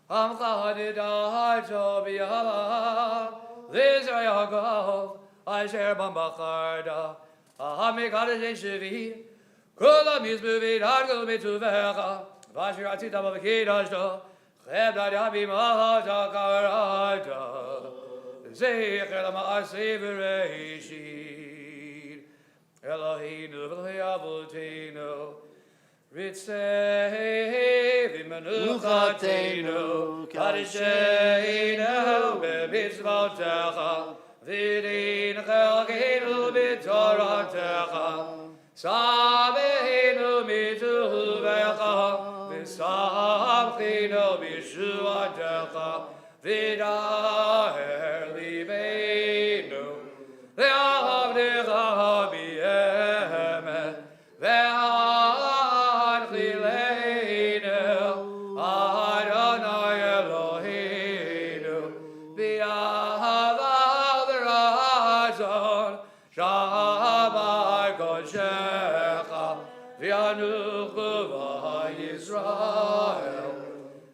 Amcha Hadidato Biyah Lizra Yaakov Asher Bambacharda Ahamik Hadash Shevi Kula Mizbuvit Adgul Mituvecha Vashir Atita Bavakidashto Cheb Dadabi Mahata Karata Zecher l'ma'aseh v'reishit Eloheinu v'le'avoteinu Ritzei v'menuchateinu Kadesheinu b'mitzvotecha V'din chelkeinu b'toratecha Sameinu mituvecha V'samchinu b'shuatecha V'daher libeinu Ve'avdecha b'emet Ve'anchileinu Adonai Eloheinu B'yahava v'razon Shabbat Kodeshecha V'yanuchu v'Yisrael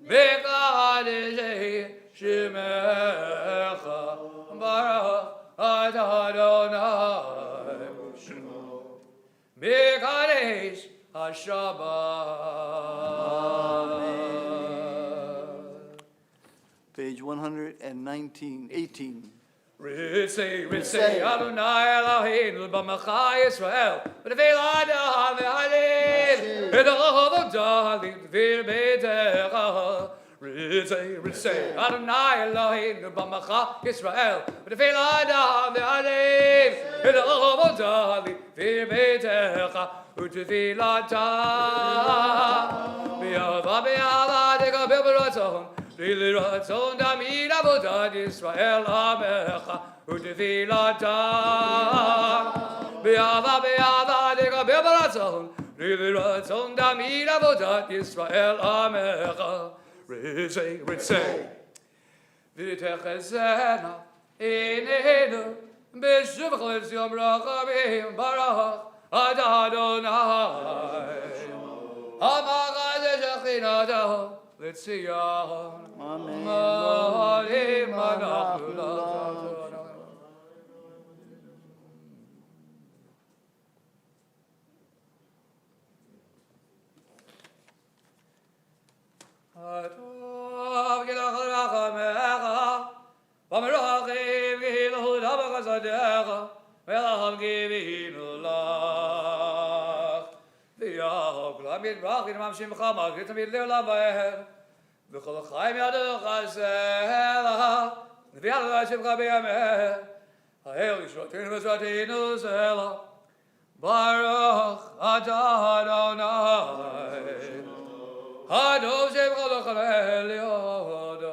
V'kadeshei Shemecha Baruch Adonai Mekadesh HaShabbat. Page 119, 18. Ritzay, Adonai Eloheinu b'Macha Yisrael, v'tefillah da'al v'halil, v'da'al v'da'al v'beitecha. Ritzay, Adonai Eloheinu b'Macha Yisrael, v'tefillah da'al v'halil, v'da'al v'da'al v'beitecha. V'tefillah da'al v'yava dega b'beratzon. Ratzon damid avodat Yisrael amecha u'tefilata be'ava dega b'beratzon ratzon damid avodat Yisrael amecha ritzei v'techezena einenu b'shuvach yom rachamim barach ad Adonai amachad shechinatahu L'tzion. Amen. Amen. Manachnu Atov gilach rachamecha v'merachim gilu d'abchasadecha v'lacham givinu lach v'yachok l'amid brachin mamshimcha magrit amid le'olam v'chol chaim yadocha zela v'yallah shivcha b'yameh ha'el yishroteinu v'zrateinu zela Baruch atah Adonai Adov shivcha l'chalel yodon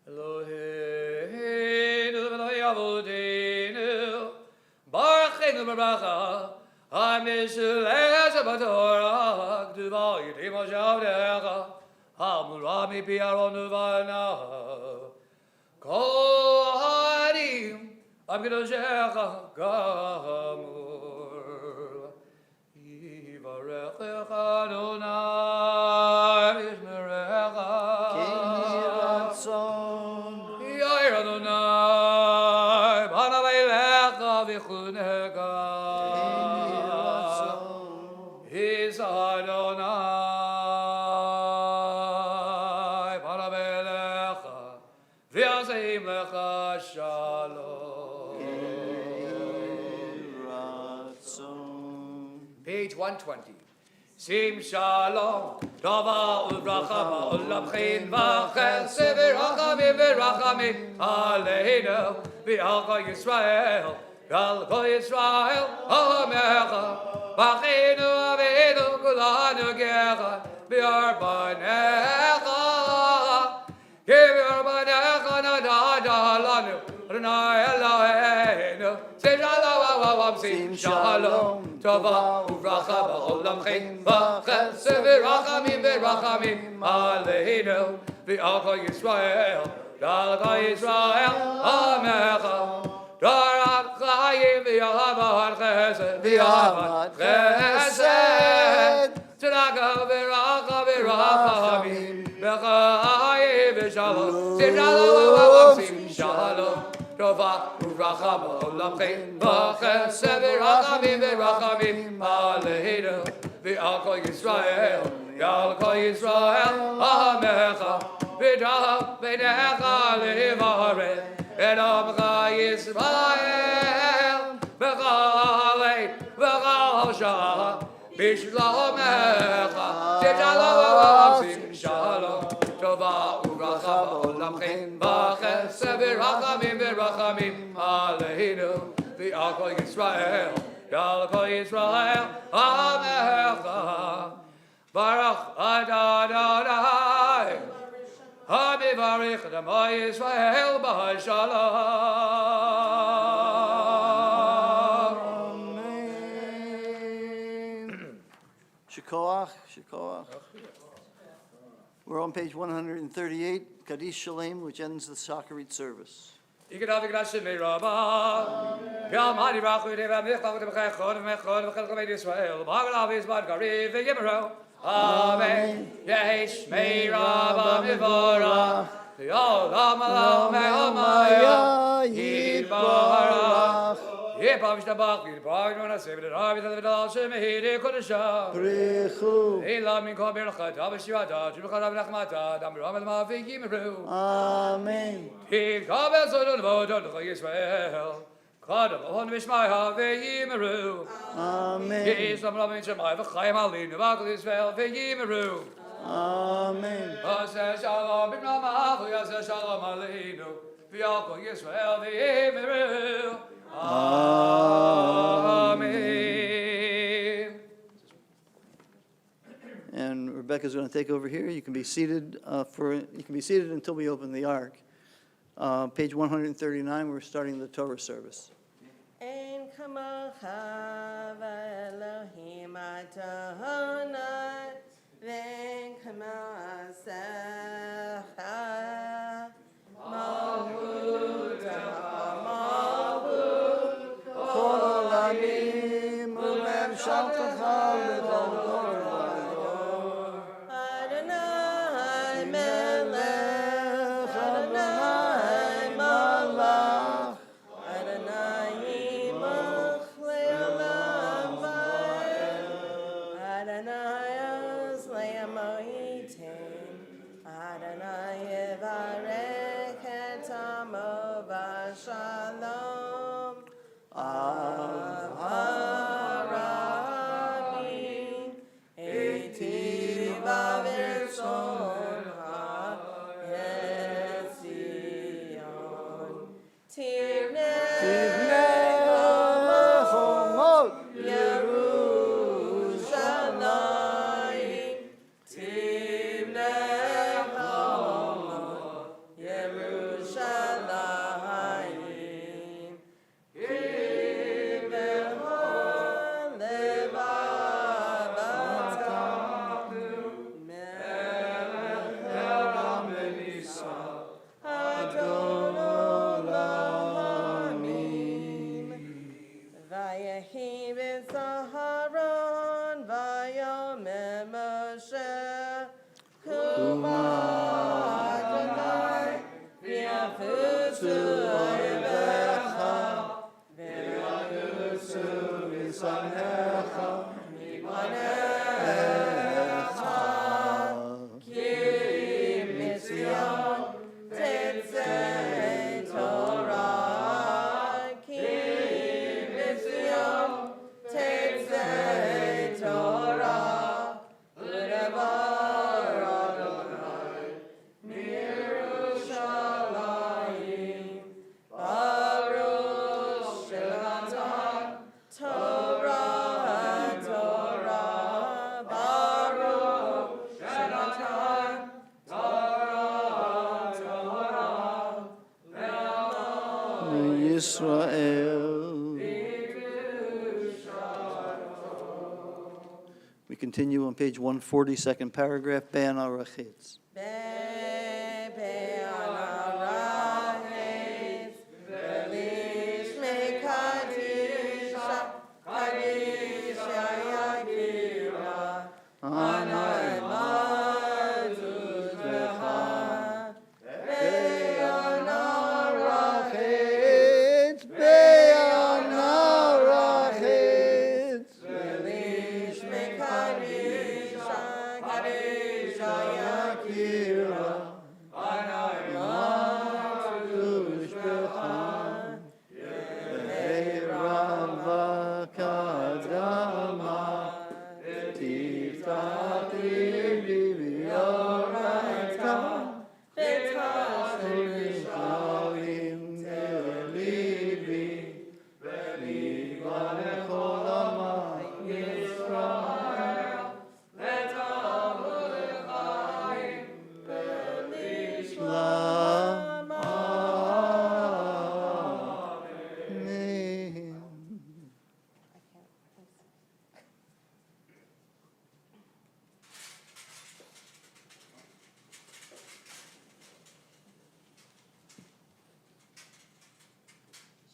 Eloheinu v'loi avodeinu Barucheinu b'bracha HaMishulech b'Torah K'tuva yitim Moshavdecha HaMurah mipi Aaron u'banav Kol ha'adim HaMkedoshecha Gamur Yivarechecha Adonai V'yishmerecha Kehi ratzon. Yair Adonai B'naveilecha v'chunecha His Adonai Parabelecha V'yazim lecha shalom. Ratzon. Page 120. Sim shalom, tova uvracha ba'olamchin v'chesed v'rachamim aleinu v'al kol Yisrael v'al kol Yisrael ha'amecha v'achinu avinu kulanu gecha v'arbanecha give v'arbanecha nadadalanu Adonai Eloheinu Sim shalom, sim shalom Tova uvracha ba'olamchin v'chesed v'rachamim aleinu v'al kol Yisrael v'al kol Yisrael ha'amecha Darat chayim v'yahavat chesed v'yahavat chesed tzedakah v'racha v'rachamim v'chayim v'shalom sim shalom, sim shalom Tova uvracha ba'olamchin v'chesed v'rachamim aleinu v'al kol Yisrael v'al kol Yisrael ha'amecha v'dav v'necha livaret v'namcha Yisrael v'chalei v'chal shah b'shlomecha sim shalom Tova uvracha ba'olamchin v'chesed v'rachamim aleinu v'al kol Yisrael v'al kol Yisrael ha'amecha Baruch Adonai HaMivarich Adamo Yisrael b'shalom. Amen. Shikoach, Shikoach. We're on page 138, Kaddish Shalem, which ends the Shacharit service. Ikadav Ikdashim Meirabah Yalmadi Rachu Deva Michtav B'chechod V'mechod V'chelko Beit Yisrael B'agalav Yisbad Gariv V'yimero Amen Yesh Meirabah Mivorah Yodam Alam Me'omaya Yitbarach Ye pavish da bach, vi pavish na save the ravi da vidal shem hede kodesha. Brechu. Ela min ko berachat, avshivata, jubkhala brachmata, dam ramad ma fi yimru. Amen. He kabel zolun vodon Yisrael. Kadam on vishmai ve yimru. Amen. He some loving shemai v'chaim alin v'akol Yisrael ve yimru. Amen. Aseh shalom b'namachu, aseh shalom aleinu, v'yakol Yisrael ve yimru. Amen. And Rebecca's going to take over here. You can be seated until we open the ark. Page 139, we're starting the Torah service. Ein kamocha v'Elohim Adonai, v'ein kamosecha, malchut ha'malchut, Kol olamim u'memshaltecha b'chol dor v'dor. Adonai melech, Adonai malach, Adonai yimach le'olam va'ed, Adonai oz le'amohitim, Adonai yevarech et amo v'shalom. Avarami, eitiv averson ha'etzion, tivnei Chomot Yerushalayim, tivnei chomot Yerushalayim, kibelhon levavata, melech elam v'nisa, Adon olamim. Vayehi b'Zaharon, vayomer Moshe, Kuma Adonai, v'yafusu oivecha, v'yafusu v'sanecha, mipanecha, ki Misyon tetzei Torah, ki Misyon tetzei Torah, u'devar Adonai miYerushalayim, Baruch shenatan Torah, Torah, Baruch shenatan Torah, Torah, Yisrael. We continue on page 140, second paragraph, Be'an Arachitz. Be'anarachis, Belish Mekadisha, Kadisha Yakira, Anai Maduzrecha, Be'anarachis, Be'anarachitz. Belish Mekadisha, Kadisha Yakira, Anai Maduzrecha, Be'ravakadama, Tiftach libi v'yoraita, V'tashlim libi, V'livanech olamai Yisrael, Shalom. Amen.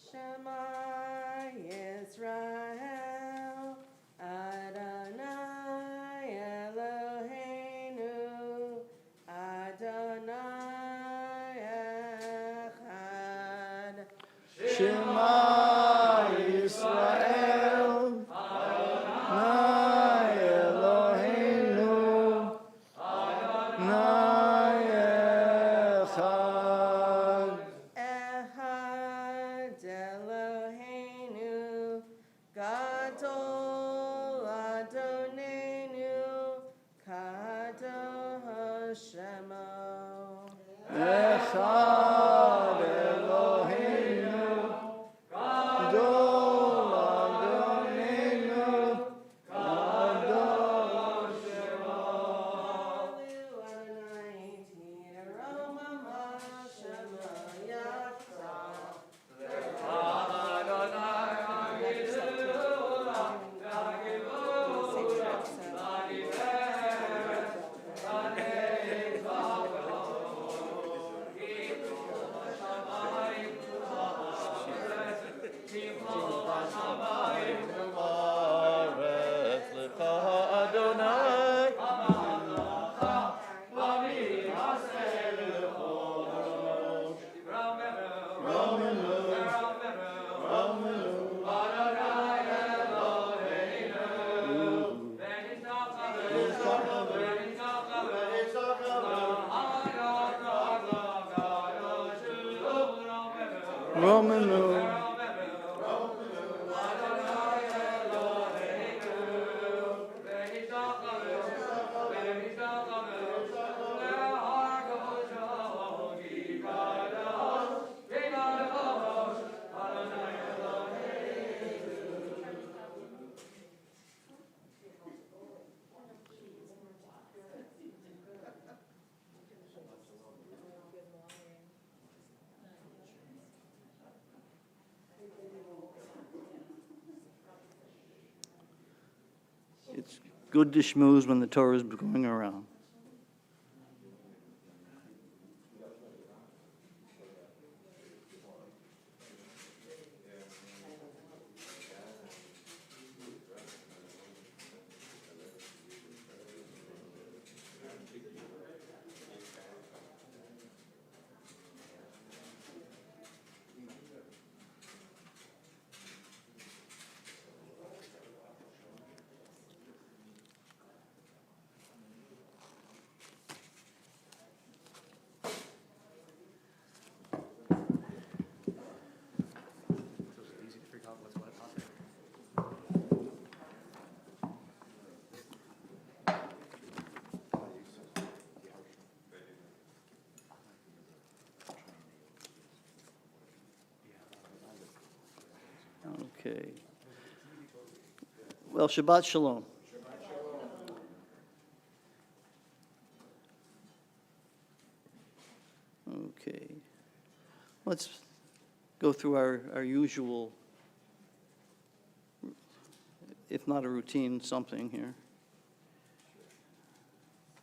Shema Yisrael, Adonai Eloheinu, Adonai Echad. Shema It's good to schmooze when the Torah is going around. Easy to figure out what's what topic. Okay. Well, Shabbat Shalom. Okay. Let's go through our usual, if not a routine, something here.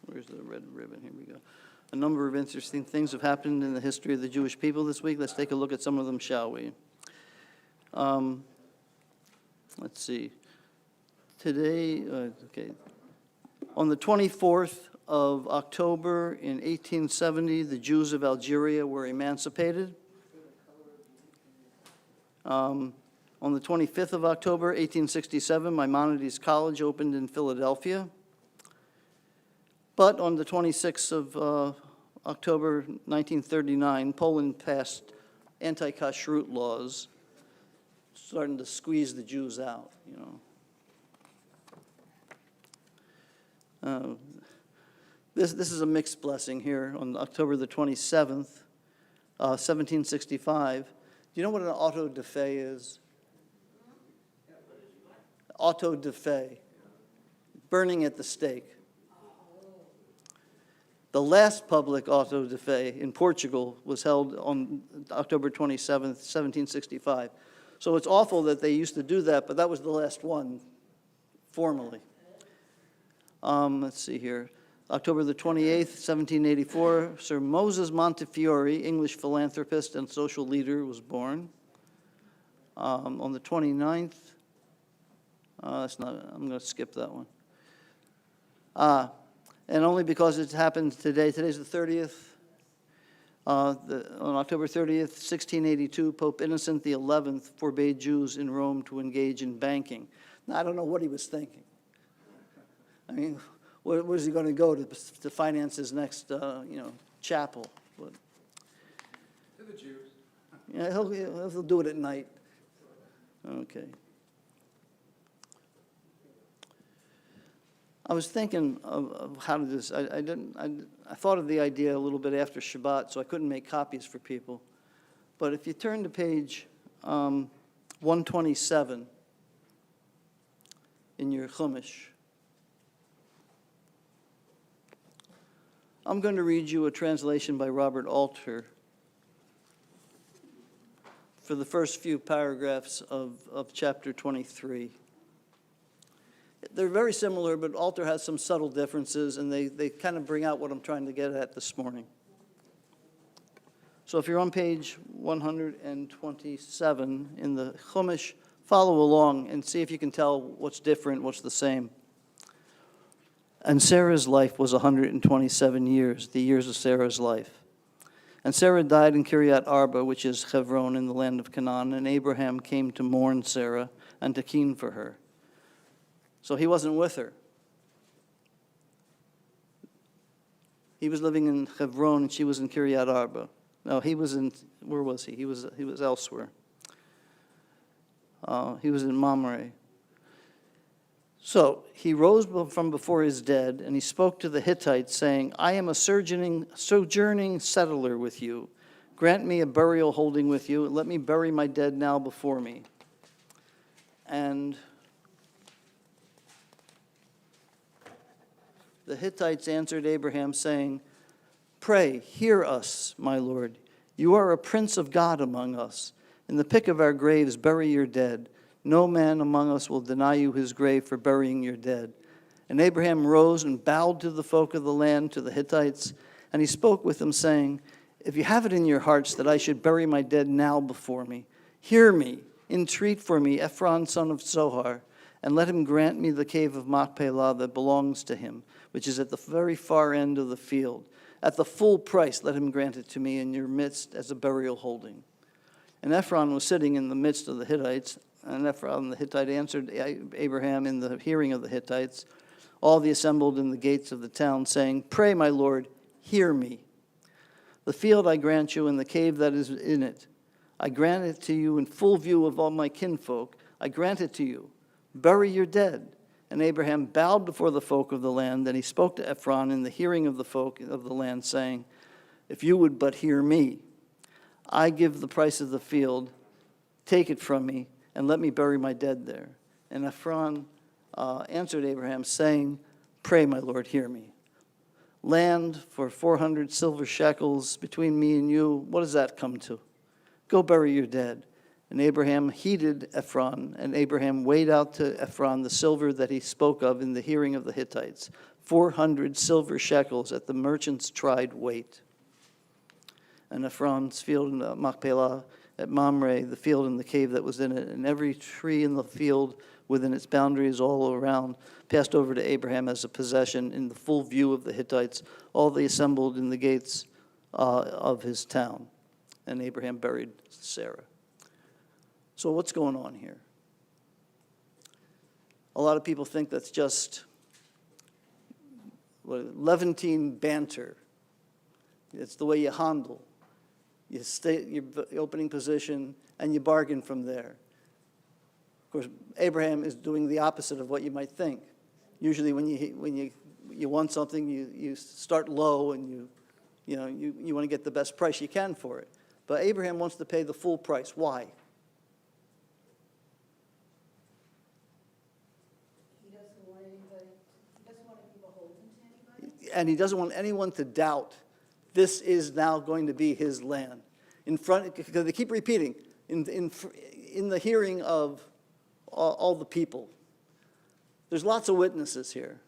Where's the red ribbon? Here we go. A number of interesting things have happened in the history of the Jewish people this week. Let's take a look at some of them, shall we? Let's see. Today, okay. On the 24th of October in 1870, the Jews of Algeria were emancipated. On the 25th of October, 1867, Maimonides College opened in Philadelphia. But on the 26th of October 1939, Poland passed anti-kashrut laws, starting to squeeze the Jews out, you know. This is a mixed blessing here on October the 27th, 1765. Do you know what an auto da fe is? Auto da fe, burning at the stake. The last public auto da fe in Portugal was held on October 27th, 1765. So it's awful that they used to do that, but that was the last one, formally. Let's see here. October the 28th, 1784, Sir Moses Montefiore, English philanthropist and social leader, was born. On the 29th, I'm going to skip that one. And only because it happened today, today's the 30th, on October 30th, 1682, Pope Innocent XI forbade Jews in Rome to engage in banking. Now, I don't know what he was thinking. I mean, where was he going to go to finance his next, chapel? But, To the Jews. yeah, he'll do it at night. Okay. I was thinking of how to do this. I thought of the idea a little bit after Shabbat, so I couldn't make copies for people. But if you turn to page 127 in your Chumash, I'm going to read you a translation by Robert Alter for the first few paragraphs of chapter 23. They're very similar, but Alter has some subtle differences, and they kind of bring out what I'm trying to get at this morning. So if you're on page 127 in the Chumash, follow along and see if you can tell what's different, what's the same. And Sarah's life was 127 years, the years of Sarah's life. And Sarah died in Kiryat Arba, which is Hebron in the land of Canaan, and Abraham came to mourn Sarah and to keen for her. So he wasn't with her. He was living in Hebron, and she was in Kiryat Arba. No, he was in, where was he? He was elsewhere. He was in Mamre. So he rose from before his dead, and he spoke to the Hittites, saying, I am a sojourning settler with you. Grant me a burial holding with you, and let me bury my dead now before me. And the Hittites answered Abraham, saying, Pray, hear us, my Lord. You are a prince of God among us. In the pick of our graves bury your dead. No man among us will deny you his grave for burying your dead. And Abraham rose and bowed to the folk of the land, to the Hittites, and he spoke with them, saying, if you have it in your hearts that I should bury my dead now before me, hear me, entreat for me Ephron son of Zohar, and let him grant me the cave of Machpelah that belongs to him, which is at the very far end of the field. At the full price let him grant it to me in your midst as a burial holding. And Ephron was sitting in the midst of the Hittites, and Ephron the Hittite answered Abraham in the hearing of the Hittites, all the assembled in the gates of the town, saying, pray, my lord, hear me. The field I grant you and the cave that is in it, I grant it to you in full view of all my kinfolk. I grant it to you. Bury your dead. And Abraham bowed before the folk of the land. Then he spoke to Ephron in the hearing of the folk of the land, saying, if you would but hear me, I give the price of the field, take it from me, and let me bury my dead there. And Ephron answered Abraham, saying, pray, my lord, hear me. Land for 400 silver shekels between me and you, what does that come to? Go bury your dead. And Abraham heeded Ephron, and Abraham weighed out to Ephron the silver that he spoke of in the hearing of the Hittites, 400 silver shekels at the merchant's tried weight. And Ephron's field in Machpelah at Mamre, the field and the cave that was in it, and every tree in the field within its boundaries all around, passed over to Abraham as a possession in the full view of the Hittites, all they assembled in the gates of his town. And Abraham buried Sarah. So what's going on here? A lot of people think that's just Levantine banter. It's the way you handle. You stay at your opening position and you bargain from there. Of course, Abraham is doing the opposite of what you might think. Usually when you want something, you start low and you want to get the best price you can for it. But Abraham wants to pay the full price. Why? He doesn't want to be beholden to anybody? And he doesn't want anyone to doubt this is now going to be his land. In front, because they keep repeating, in the hearing of all the people. There's lots of witnesses here.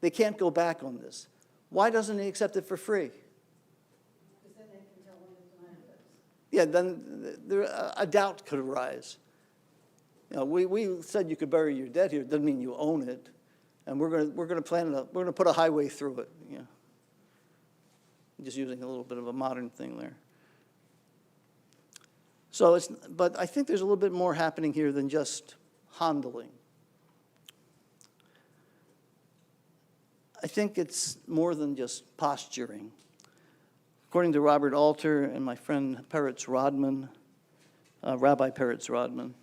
They can't go back on this. Why doesn't he accept it for free? Because then they can tell when it's land is. Yeah, then a doubt could arise. You know, we said you could bury your dead here. Doesn't mean you own it, and we're going to put a highway through it. You know. Just using a little bit of a modern thing there. So but I think there's a little bit more happening here than just handling. I think it's more than just posturing. According to Robert Alter and my friend Peretz Rodman, Rabbi Peretz Rodman,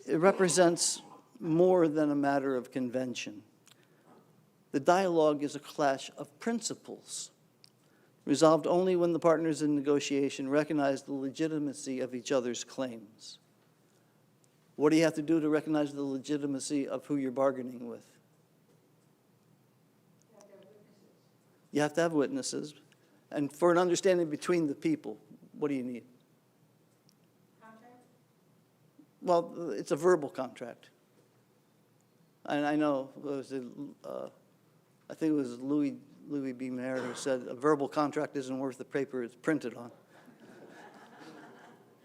it represents more than a matter of convention. The dialogue is a clash of principles, resolved only when the partners in negotiation recognize the legitimacy of each other's claims. What do you have to do to recognize the legitimacy of who you're bargaining with? You have to have witnesses. And for an understanding between the people, what do you need? Contract? Well, it's a verbal contract. And I know, I think it was Louis B. Mayer who said a verbal contract isn't worth the paper it's printed on.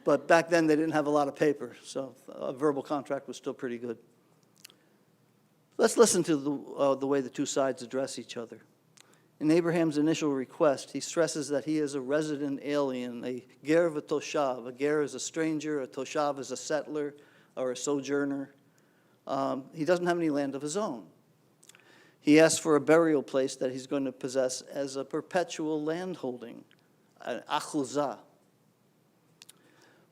But back then they didn't have a lot of paper, so a verbal contract was still pretty good. Let's listen to the way the two sides address each other. In Abraham's initial request, he stresses that he is a resident alien, a ger v'toshav. A ger is a stranger, a toshav is a settler or a sojourner. He doesn't have any land of his own. He asks for a burial place that he's going to possess as a perpetual landholding, an achuzah.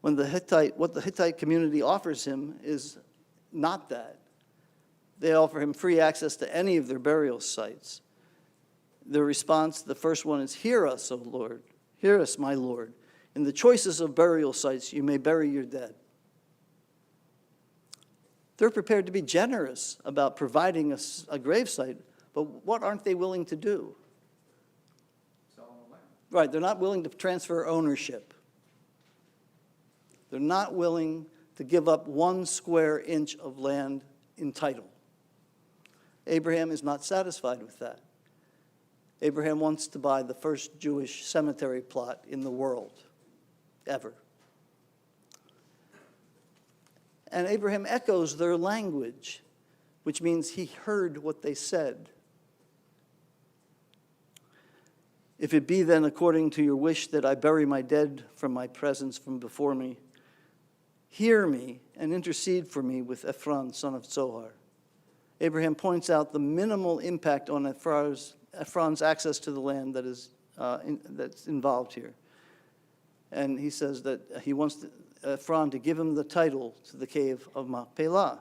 What the Hittite community offers him is not that. They offer him free access to any of their burial sites. Their response, the first one is, hear us, O Lord. Hear us, my Lord. In the choices of burial sites, you may bury your dead. They're prepared to be generous about providing a gravesite, but what aren't they willing to do? Sell them the land. Right, they're not willing to transfer ownership. They're not willing to give up 1 square inch of land in title. Abraham is not satisfied with that. Abraham wants to buy the first Jewish cemetery plot in the world, ever. And Abraham echoes their language, which means he heard what they said. If it be then according to your wish that I bury my dead from my presence from before me, hear me and intercede for me with Ephron, son of Zohar. Abraham points out the minimal impact on Ephron's access to the land that's involved here. And he says that he wants Ephron to give him the title to the cave of Machpelah.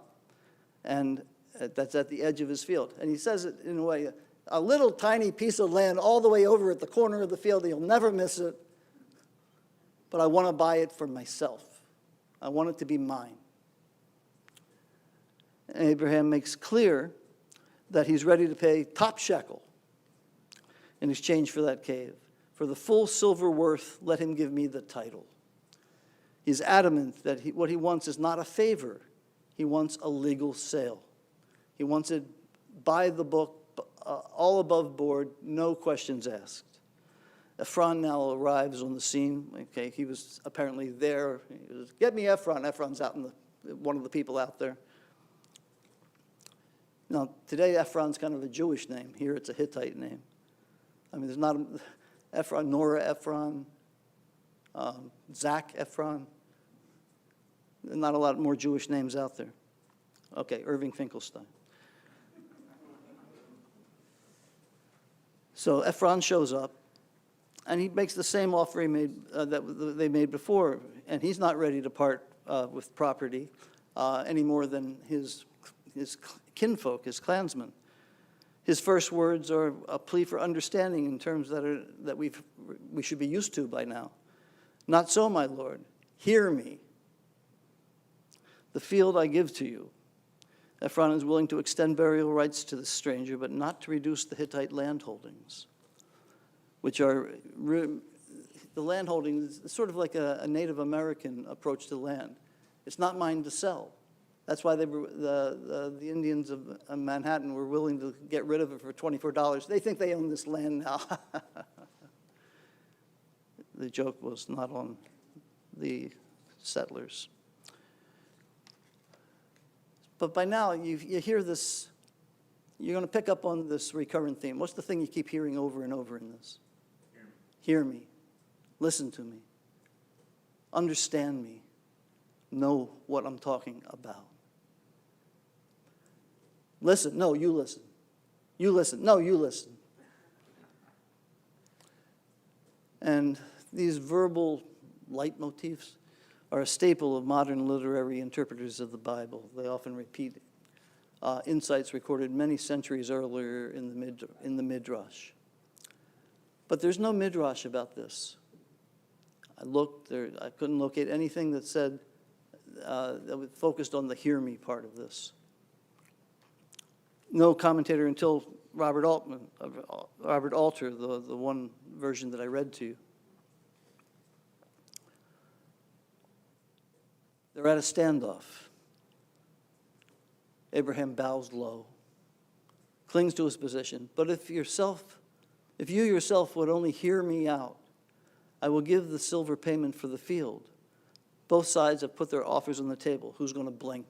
And that's at the edge of his field. And he says it in a way, a little tiny piece of land all the way over at the corner of the field. You'll never miss it. But I want to buy it for myself. I want it to be mine. And Abraham makes clear that he's ready to pay top shekel in exchange for that cave. For the full silver worth, let him give me the title. He's adamant that what he wants is not a favor. He wants a legal sale. He wants it by the book, all above board, no questions asked. Ephron now arrives on the scene. Okay, he was apparently there. He was, get me Ephron. Ephron's out in one of the people out there. Now, today Ephron's kind of a Jewish name. Here it's a Hittite name. I mean, there's not Ephron, Nora Ephron, Zach Ephron. There's not a lot more Jewish names out there. Okay, Irving Finkelstein. So Ephron shows up, and he makes the same offer he made, that they made before, and he's not ready to part with property any more than his kinfolk, his clansmen. His first words are a plea for understanding in terms that we should be used to by now. Not so, my lord. Hear me. The field I give to you. Ephron is willing to extend burial rights to the stranger, but not to reduce the Hittite landholdings, which are, the landholdings is sort of like a Native American approach to land. It's not mine to sell. That's why the Indians of Manhattan were willing to get rid of it for $24. They think they own this land now. The joke was not on the settlers. But by now, you hear this, you're going to pick up on this recurrent theme. What's the thing you keep hearing over and over in this? Hear me. Listen to me. Understand me. Know what I'm talking about. Listen. No, you listen. You listen. No, you listen. And these verbal leitmotifs are a staple of modern literary interpreters of the Bible. They often repeat insights recorded many centuries earlier in the Midrash. But there's no Midrash about this. I looked there, I couldn't locate anything that said, that was focused on the hear me part of this. No commentator until Robert Alter, the one version that I read to you. They're at a standoff. Abraham bows low, clings to his position. But if you yourself would only hear me out, I will give the silver payment for the field. Both sides have put their offers on the table. Who's going to blink?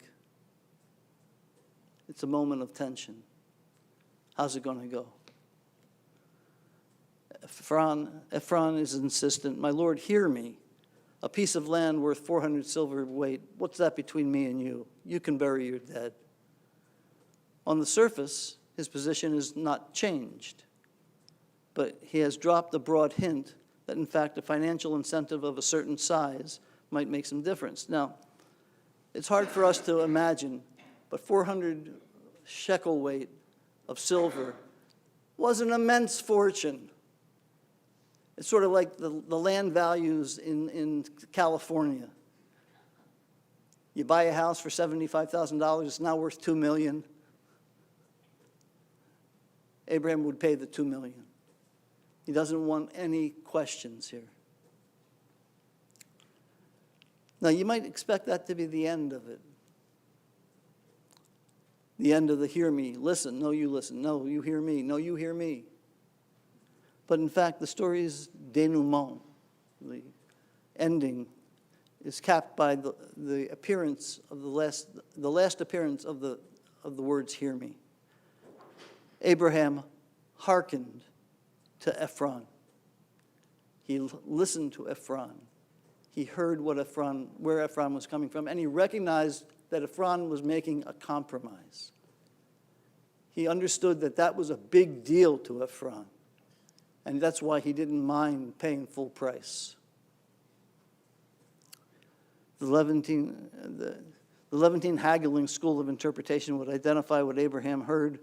It's a moment of tension. How's it going to go? Ephron is insistent. My lord, hear me. A piece of land worth 400 silver weight. What's that between me and you? You can bury your dead. On the surface, his position is not changed. But he has dropped a broad hint that, in fact, a financial incentive of a certain size might make some difference. Now, it's hard for us to imagine, but 400 shekel weight of silver was an immense fortune. It's sort of like the land values in California. You buy a house for $75,000, it's now worth $2 million. Abraham would pay the $2 million. He doesn't want any questions here. Now, you might expect that to be the end of it. the end of the hear me, listen, no, you listen, no, you hear me, no, you hear me. But in fact, the story's denouement, the ending, is capped by the appearance of the last appearance of the words "hear me." Abraham hearkened to Ephron. He listened to Ephron. He heard where Ephron was coming from, and he recognized that Ephron was making a compromise. He understood that that was a big deal to Ephron, and that's why he didn't mind paying full price. The Levantine haggling school of interpretation would identify what Abraham heard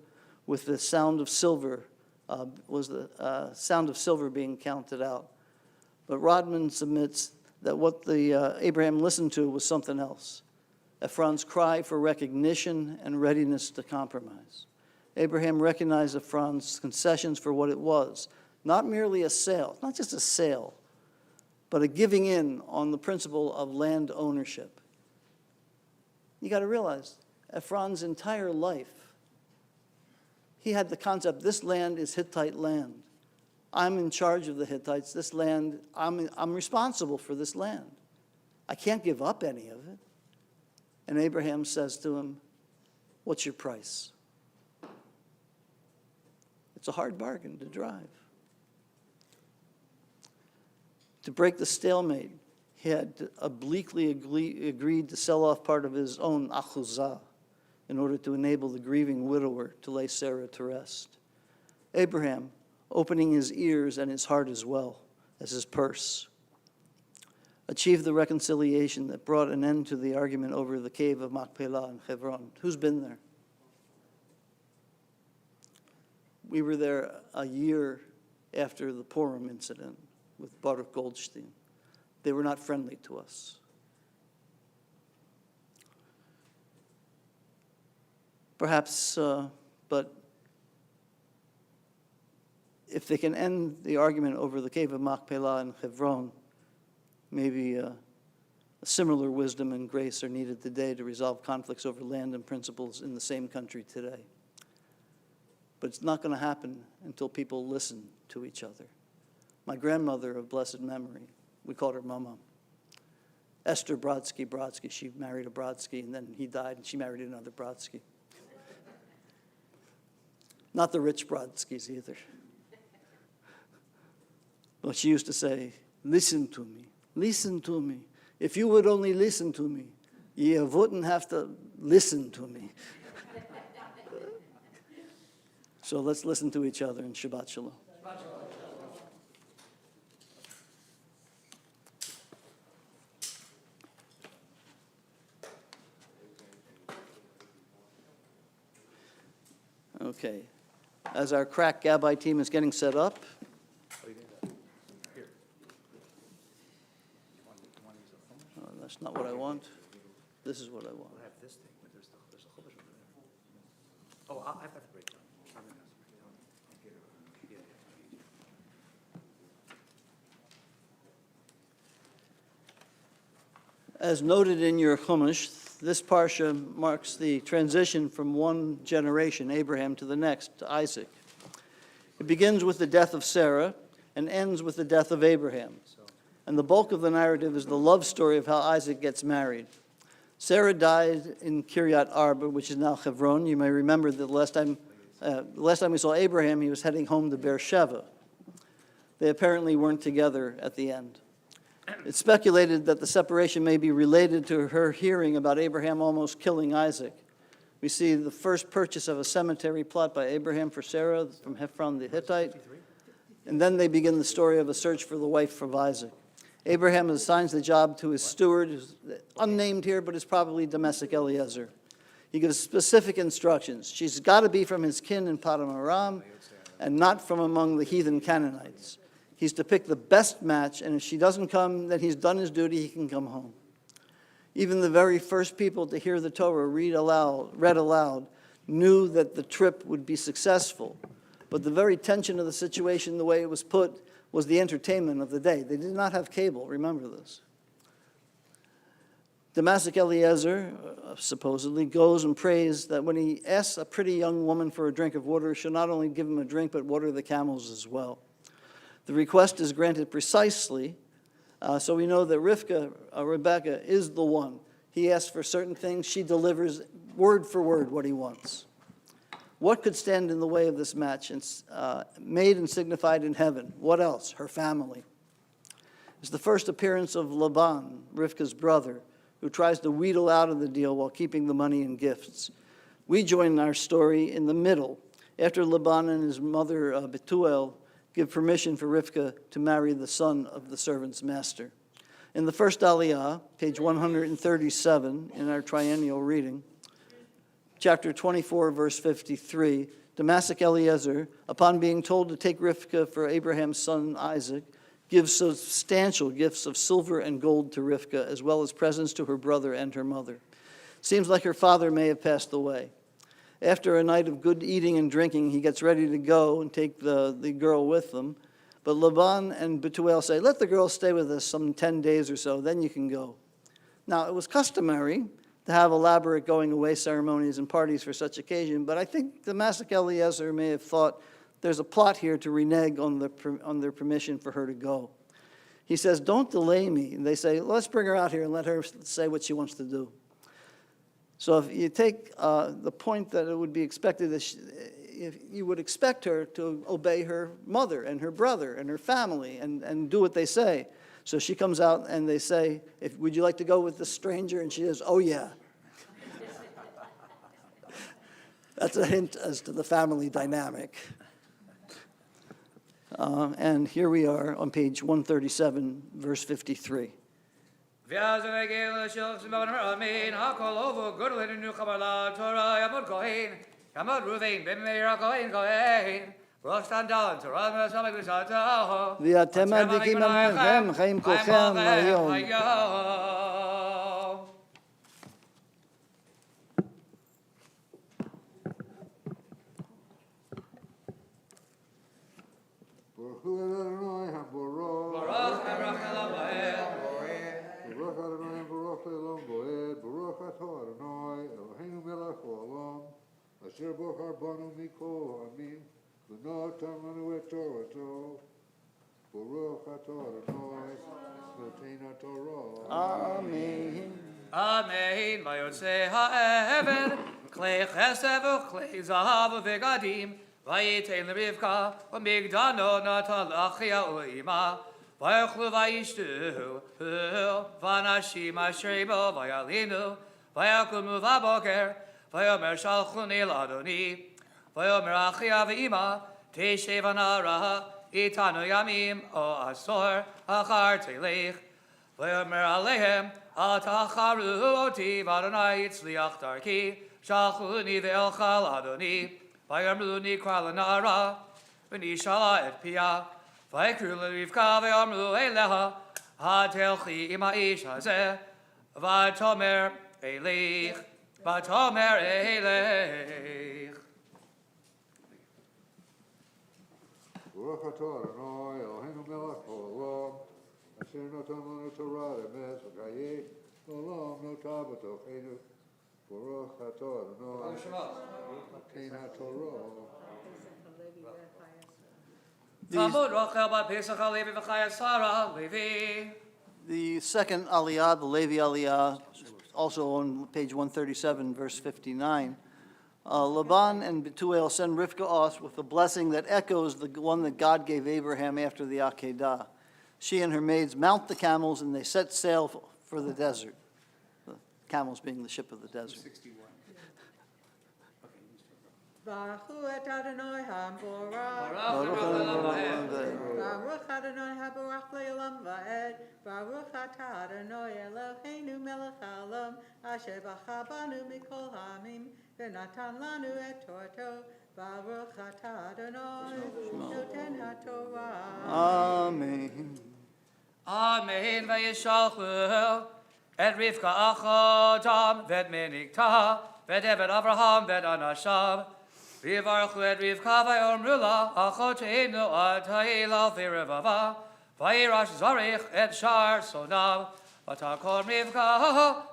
with the sound of silver, was the sound of silver being counted out. But Rodman submits that what Abraham listened to was something else. Ephron's cry for recognition and readiness to compromise. Abraham recognized Ephron's concessions for what it was, not merely a sale, not just a sale, but a giving in on the principle of land ownership. You got to realize, Ephron's entire life, he had the concept, this land is Hittite land. I'm in charge of the Hittites. This land, I'm responsible for this land. I can't give up any of it. And Abraham says to him, what's your price? It's a hard bargain to drive. To break the stalemate, he had obliquely agreed to sell off part of his own achuzah in order to enable the grieving widower to lay Sarah to rest. Abraham, opening his ears and his heart as well as his purse, achieved the reconciliation that brought an end to the argument over the cave of Machpelah in Hebron. Who's been there? We were there a year after the Purim incident with Baruch Goldstein. They were not friendly to us. Perhaps, but if they can end the argument over the cave of Machpelah and Hebron, maybe a similar wisdom and grace are needed today to resolve conflicts over land and principles in the same country today. But it's not going to happen until people listen to each other. My grandmother of blessed memory, we called her Mama, Esther Brodsky, she married a Brodsky, and then he died, and she married another Brodsky. Not the rich Brodskys either. But she used to say, listen to me, listen to me. If you would only listen to me, you wouldn't have to listen to me. So let's listen to each other in Shabbat Shalom. Okay. As our crack Gabbai team is getting set up, that's not what I want. This is what I want. I have this thing, but there's a whole bunch over there. Oh, I have to break down. As noted in your Chumash, this parsha marks the transition from one generation, Abraham, to the next, to Isaac. It begins with the death of Sarah and ends with the death of Abraham. And the bulk of the narrative is the love story of how Isaac gets married. Sarah died in Kiryat Arba, which is now Hebron. You may remember that the last time we saw Abraham, he was heading home to Beersheba. They apparently weren't together at the end. It's speculated that the separation may be related to her hearing about Abraham almost killing Isaac. We see the first purchase of a cemetery plot by Abraham for Sarah from Ephron the Hittite, and then they begin the story of a search for the wife of Isaac. Abraham assigns the job to his steward, who's unnamed here, but is probably domestic Eliezer. He gives specific instructions. She's got to be from his kin in Padam Aram and not from among the heathen Canaanites. He's to pick the best match, and if she doesn't come, then he's done his duty, he can come home. Even the very first people to hear the Torah read aloud, knew that the trip would be successful. But the very tension of the situation, the way it was put, was the entertainment of the day. They did not have cable, remember this. Damascus Eliezer supposedly goes and prays that when he asks a pretty young woman for a drink of water, she'll not only give him a drink, but water the camels as well. The request is granted precisely, so we know that Rebecca is the one. He asks for certain things, she delivers word for word what he wants. What could stand in the way of this match, made and signified in heaven? What else? Her family. It's the first appearance of Laban, Rivka's brother, who tries to wheedle out of the deal while keeping the money and gifts. We join our story in the middle, after Laban and his mother Bethuel give permission for Rivka to marry the son of the servant's master. In the first Aliyah, page 137 in our triennial reading, chapter 24, verse 53, Damascus Eliezer, upon being told to take Rivka for Abraham's son Isaac, gives substantial gifts of silver and gold to Rivka, as well as presents to her brother and her mother. Seems like her father may have passed away. After a night of good eating and drinking, he gets ready to go and take the girl with them. But Laban and Bethuel say, let the girl stay with us some 10 days or so, then you can go. Now, it was customary to have elaborate going away ceremonies and parties for such occasion, but I think Damascus Eliezer may have thought there's a plot here to renege on their permission for her to go. He says, don't delay me. And they say, let's bring her out here and let her say what she wants to do. So if you take the point that it would be expected that if you would expect her to obey her mother and her brother and her family and do what they say. So she comes out and they say, would you like to go with this stranger? And she says, oh yeah. That's a hint as to the family dynamic. And here we are on page 137, verse 53. ואתם מדליקים עמכם חיים כולכם היום. Baruch Adonai HaBorach. Baruch Elam Ba'ed. Baruch Adonai Baruch Elam Ba'ed. Baruch Atah Adonai Eloheinu melech haolam. Asher bochar banu mikol ha'amim. V'natan lanu et Torato. Baruch Atah Adonai Noten HaTorah. Amen. Amen. Vayotze ha'ever, klei chesed v'klei zahav v'gadim, vayitein l'Rivka, v'migdano natan l'achia u'ima, vayachlu vayishtu, v'anashim asher bo vayalinu, vayakumu v'aboker, vayomer shalchuni l'Adoni, vayomer achia v'ima, teshev anara, itanu yamim, o asor, achar telech, vayomer alehem, Al tacharu oti v'Adonai yitzliach darki, shalchuni ve'elchal Adoni, v'yamruni kra l'nara, v'nishala et pia, v'ykru l'Rivka v'yamru eleha, ha'telchi im ha'ish hazeh, v'tomer elech, v'tomer elech. Baruch Atah Adonai Eloheinu melech haolam. Asher natan lanu Torah emes v'chayei olam notah b'tocheinu. Baruch Atah Adonai Noten HaTorah. Talmud Rachel bat Pesach HaLevi v'chayas Sarah Levi. The second Aliyah, the Levi Aliyah, also on page 137, verse 59. Laban and Bethuel send Rivka off with a blessing that echoes the one that God gave Abraham after the Akedah. She and her maids mount the camels and they set sail for the desert. The camels being the ship of the desert. 61. Baruch Adonai HaBorach. Baruch Adonai HaBorach Le'olam Va'ed. Baruch Atah Adonai Eloheinu melech haolam. Asher b'cha banu mikol ha'amim. V'natan lanu et Torto. Baruch Atah Adonai Noten HaTorah. Amen. Amen. Vayishalchu et Rivka achotam vet menikta vet evet Avraham vet anashav v'yivarchu et Rivka vayomru la achoteinu atayila v'revava vayirash zarich et shar sonav ותקום רבקה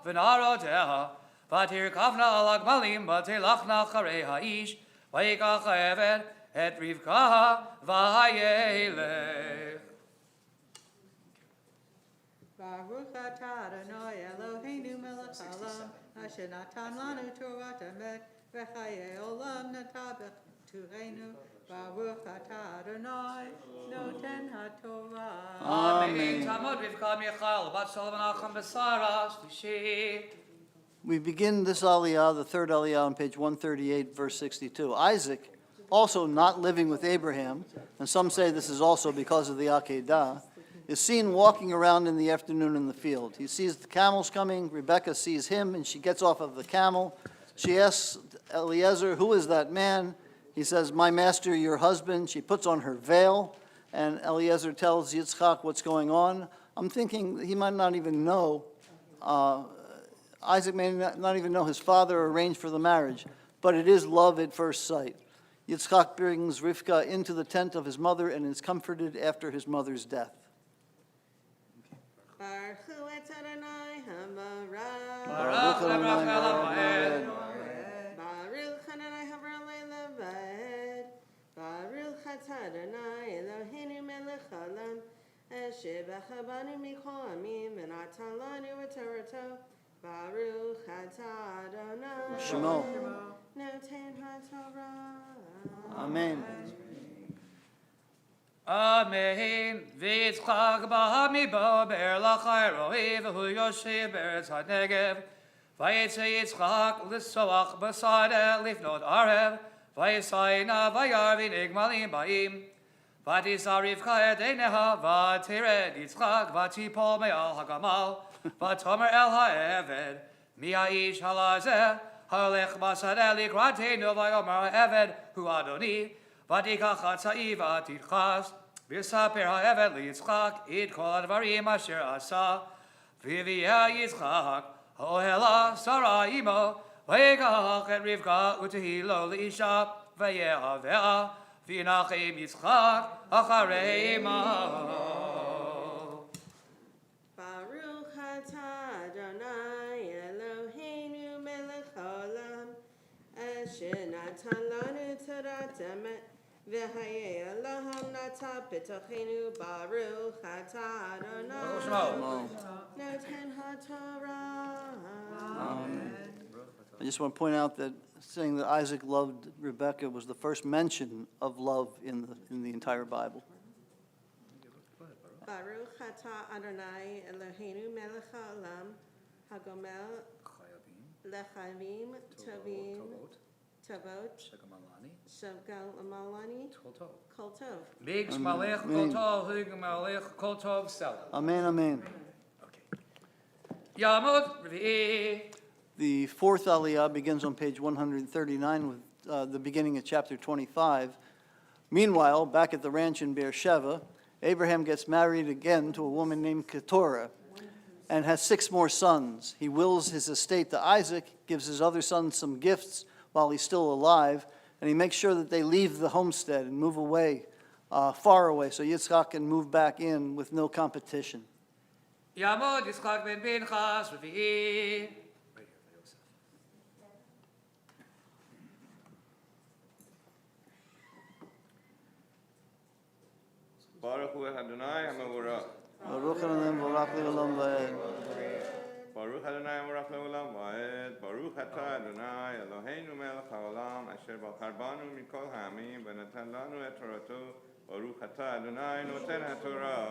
ונערותיה, ותרכבנה על הגמלים, ותלכנה אחרי האיש, ויקח העבד את רבקה וילך. Baruch atah Adonai Eloheinu melech haolam, asher natan lanu Torah emet, v'chayei olam natan b'tureinu. Baruch atah Adonai noten haTorah. Amen. Tamod Rivka Michal, Bat Solomon Acham Besaras, Shlishi. We begin this aliyah, the third aliyah, on page 138, verse 62. Isaac, also not living with Abraham, and some say this is also because of the Akedah, is seen walking around in the afternoon in the field. He sees the camels coming. Rebekah sees him, and she gets off of the camel. She asks Eliezer, "Who is that man?" He says, "My master, your husband." She puts on her veil, and Eliezer tells Yitzchak what's going on. I'm thinking he might not even know, Isaac may not even know his father arranged for the marriage, but it is love at first sight. Yitzchak brings Rivka into the tent of his mother and is comforted after his mother's death. Baruch hu et Adonai hamarah. Baruch Lebrach Elam Baruch Adonai hamarah levaed. Baruch atah Adonai Eloheinu melech haolam, asher b'chabanu mikol amim v'natan lanu et Torah. Baruch atah Adonai Shemo. noten haTorah. Amen. Amen. V'yitzchak b'hami bo be'er lachai ro'i v'hu yoshe be'eretz ha'negev. V'yitze Yitzchak l'soach b'sadeh lifnot arev. V'yisayna v'yar v'nigmalim ba'im. V'tisa Rivka et eineha v'tired Yitzchak v'tipol me'al hagamal. V'tomer el ha'eved mi ha'ish halazeh ha'olech b'sadeh likratenu v'yomer ha'eved hu Adoni. ותיקח הצעי ותדחס, ויספר העבד ליצחק את כל הדברים אשר עשה, והביאה יצחק האוהלה שרה עמו, ויקח את רבקה ותהי לו לאישה, ויאהביה, וינחם יצחק אחרי עמו. Baruch atah Adonai Eloheinu melech haolam, asher natan lanu Torah emet, v'chayei olam natan b'tochenu. Baruch atah Adonai noten haTorah. I just want to point out that saying that Isaac loved Rebekah was the first mention of love in the entire Bible. Baruch atah Adonai Eloheinu melech haolam, hagomel lechavim tovim tovot shagal amalani kol tov. Big Malech Kol Tov, Hug Malech Kol Tov Selah. Amen, amen. Yamud Revi'i. The fourth aliyah begins on page 139 with the beginning of chapter 25. Meanwhile, back at the ranch in Beersheba, Abraham gets married again to a woman named Keturah and has 6 more sons. He wills his estate to Isaac, gives his other sons some gifts while he's still alive, and he makes sure that they leave the homestead and move away, far away, so Yitzchak can move back in with no competition. Yamud Yitzchak ben Pinchas Revi'i. Baruch hu Adonai HaMevorach. Baruch Adonai Baruch Le'olam Va'ed. Baruch Adonai HaMevorach Le'olam Va'ed. Baruch atah Adonai Eloheinu melech haolam, asher bachar banu mikol ha'amim v'natan lanu et Torato. Baruch atah Adonai noten haTorah.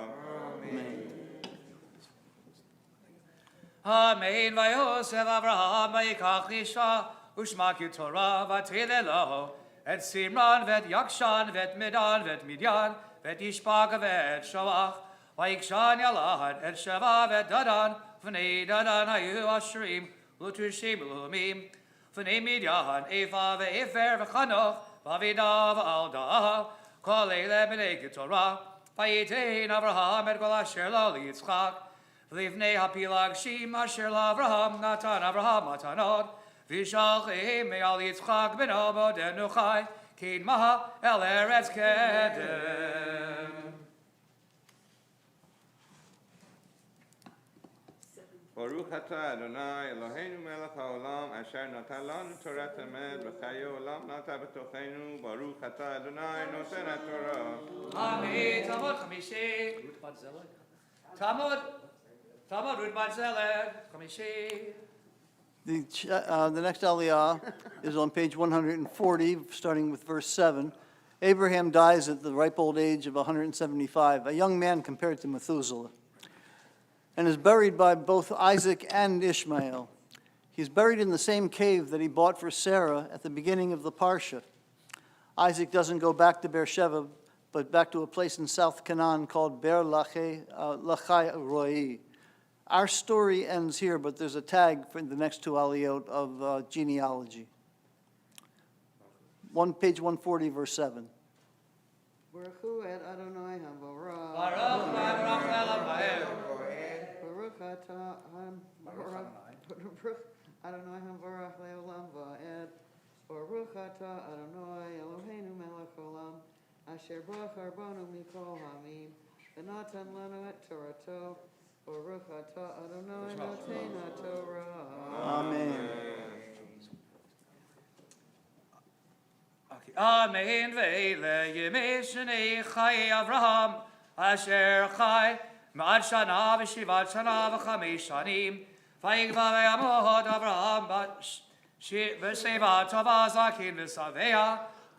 Amen. Vayosef Avraham vayikach isha ushma Keturah vatile lo et Simran vet Yakshan vet Medan vet Midian vet Ishbak vet Shavach vayikshan Yalad et Sheva vet Dadan v'nei Dadan hayu Ashrim u'tushim l'umim v'nei Midian Ephah ve'Efer v'Chanoch v'Avidah v'Aldah kol eile b'nei Keturah vayitein Avraham et kol asher lo liyitzchak V'livnei hapilag shim asher l'Avraham natan Avraham matanot v'shalchim me'al Yitzchak b'no bodenu chai kidma el eretz kedem. Baruch atah Adonai Eloheinu melech haolam asher natan lanu Torah emet v'chaye olam nata b'tochenu. Baruch atah Adonai noten haTorah. Amen. Talmud Chamishi. Talmud Ruth Batzelek. Chamishi. The next aliyah is on page 140, starting with verse 7. Abraham dies at the ripe old age of 175, a young man compared to Methuselah, and is buried by both Isaac and Ishmael. He's buried in the same cave that he bought for Sarah at the beginning of the Parsha. Isaac doesn't go back to Beersheba, but back to a place in South Canaan called Ber Lachai Roi. Our story ends here, but there's a tag for the next two aliyot of genealogy. Page 140, verse 7. Baruch hu et Adonai haborah. Baruch Baruch Elam Ba'er. Baruch atah Baruch Adonai haborah le'olam va'ed. Baruch atah Adonai Eloheinu melech olam. Asher brach arbanu mikol hamim. V'natan lanu et Torato. Baruch atah Adonai noten haTorah. Amen. Amen. Ve'ele yemei shnei chai Avraham asher chai ma'ad shana v'shivat shana v'chamesh shanim v'yigva ve'amod Avraham v'sheva tova zakin v'saveya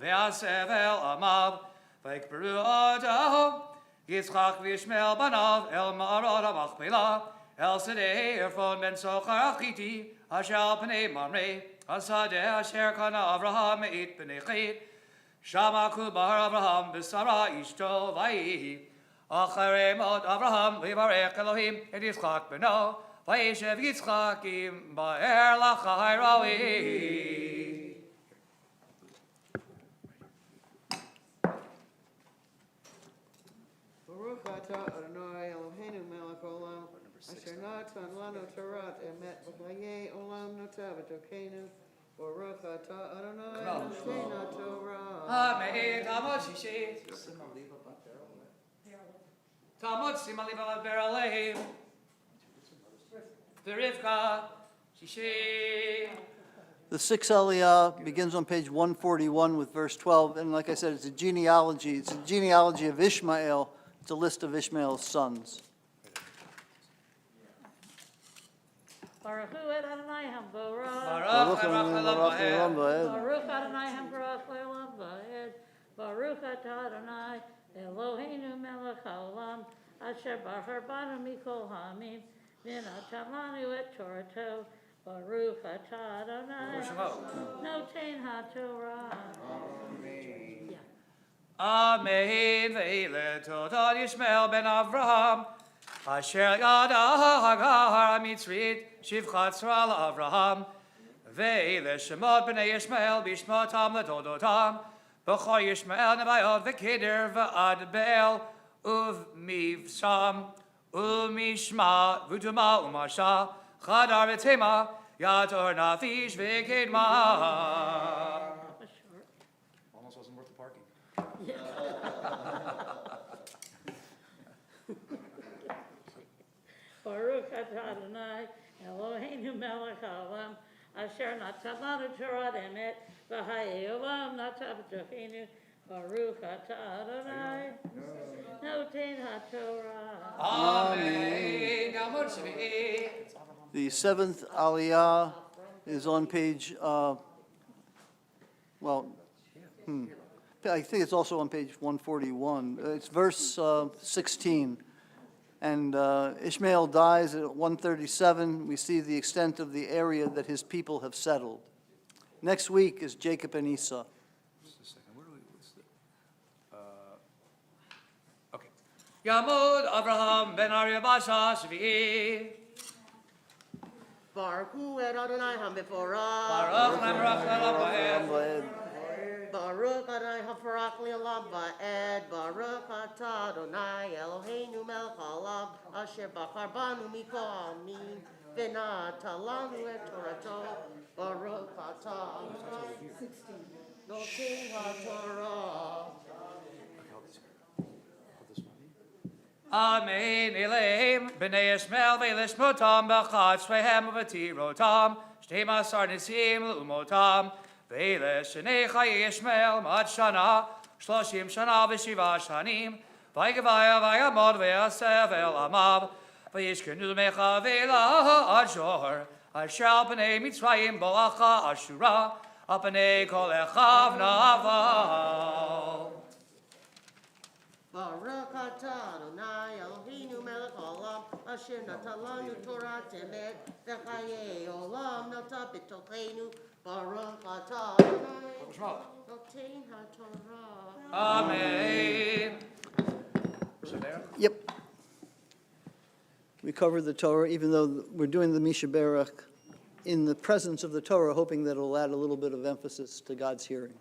ve'asev el amav v'yikberu odaho Yitzchak v'Yishmael banav el ma'arod ha'machpelah el sedei erfon ben sochar achiti asher al pnei mamre Asadeh asher kana Avraham me'it b'nei chet Shama kubar Avraham b'sara ishto v'yihi Acharei mod Avraham v'yivarech Elohim et Yitzchak b'no v'yishev Yitzchak im ba'er lachai rawi Baruch atah Adonai Eloheinu melech olam asher natan lanu Torah emet v'chaye olam nota b'tokeinu. Baruch atah Adonai noten haTorah. Amen. Talmud Shishi Talmud Simaliva Beraleim Berivka Shishi The sixth aliyah begins on page 141 with verse 12, and like I said, it's a genealogy. It's a genealogy of Ishmael. It's a list of Ishmael's sons. Baruch hu et Adonai haborah. Baruch Baruch Elam Ba'er. Baruch Adonai haborach le'olam va'ed. Baruch atah Adonai Eloheinu melech haolam asher bachar banu mikol hamim v'natan lanu et Torato. Baruch atah Adonai noten haTorah. Amen. Ve'ele todad Yishmael ben Avraham asher yada Hagar hamitzrit shivchat tzra Avraham ve'ele shemot b'nei Yishmael b'shmotam l'todotam b'chor Yishmael nebayot v'keder v'ad be'el uv'mivsham u'mishma v'duma u'masha chadar v'tema yator nafish v'kedma. Almost wasn't worth the parking. Baruch atah Adonai Eloheinu melech haolam asher natan lanu Torah emet v'chaye olam nata b'tokeinu. Baruch atah Adonai noten haTorah. Amen. Talmud Shvi'i. The seventh aliyah is on page, I think it's also on page 141. It's verse 16. And Ishmael dies at 137. We see the extent of the area that his people have settled. Next week is Jacob and Esau. Just a second. Where do we? Okay. Yamud Avraham ben Arya Basha Shvi'i. Baruch hu et Adonai haborah. Baruch Baruch Elam Ba'er. Baruch Adonai hafarach le'olam va'ed. Baruch atah Adonai Eloheinu melech haolam asher bachar banu mikol hamim v'natan lanu et Torato. Baruch atah Adonai noten haTorah. Amen. Elaim. B'nei Yishmael ve'lishmotam b'chad shvehem v'tirotam. Shtema sarnisim l'umotam. Ve'lesh shenei chayi Yishmael mad shana. Shloshim shana v'shiva shanim. V'yigvaya v'yamod v'yasef el amav. V'yishkenu mecha ve'la ashor. Asher b'nei Mitzrayim bo'acha ashura. Apnei kol echav naval. Baruch atah Adonai Eloheinu melech haolam asher natan lanu Torah temet v'chayei olam natan b'tolteinu. Baruch atah Adonai noten haTorah. Amen. Is it there? Yep. We covered the Torah, even though we're doing the Misha Berach in the presence of the Torah, hoping that it'll add a little bit of emphasis to God's hearing.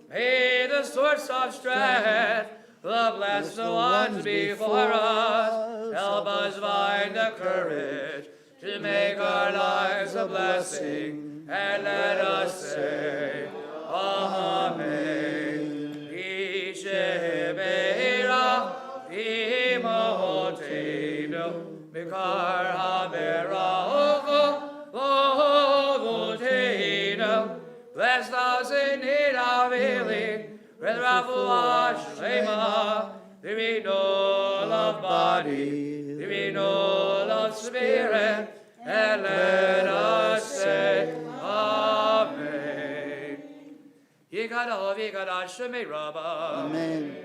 May the source of strength, the blessed ones before us, help us find the courage to make our lives a blessing, and let us say, Amen. Ishebeira imotenu, mikar haberach lovotenu. Bless us in need of healing, with Rafuah Shlema. There be no love body, there be no love spirit, and let us say, Amen. Yikadav Yikadav Shemei Rabbah. Amen.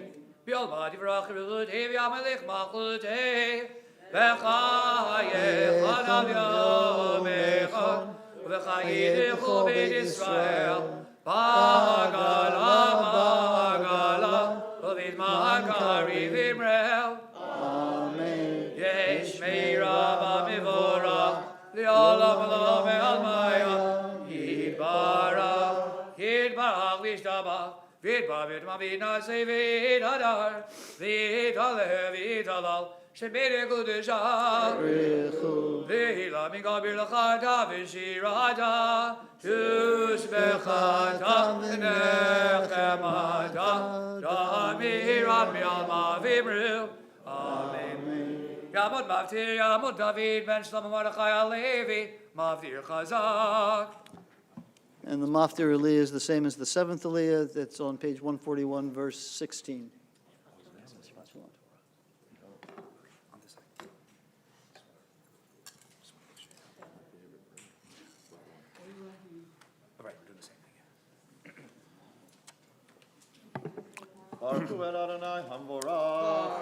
Bialma Divrach Rulute V'Yamelech Machlute V'Chaye Chanav Yamecha V'Chayidechu B'It Yisrael Ba'agala Ba'agala V'Vidmakari V'Imrel. Amen. Yesh Mei Rabbah Mivorach Li'olam Olam Me'almaya Yidbarach Yidbarach V'Yishtabach V'Yidbar V'Yidma V'Yidnasei V'Yidadar V'Yidaleh V'Yidalal Shemere Kudeshah V'Hila Mingabir L'chata V'Shirata Tushbechata V'Nechemata Damirat Mi'alma V'Imru. Amen. Yamod Mavtir Yamod David Ben Shlomo Mordechai Alevi Mavtir Chazak. And the Maftir Aliyah is the same as the seventh Aliyah. That's on page 141, verse 16. Baruch Hu et Adonai Hamvorach.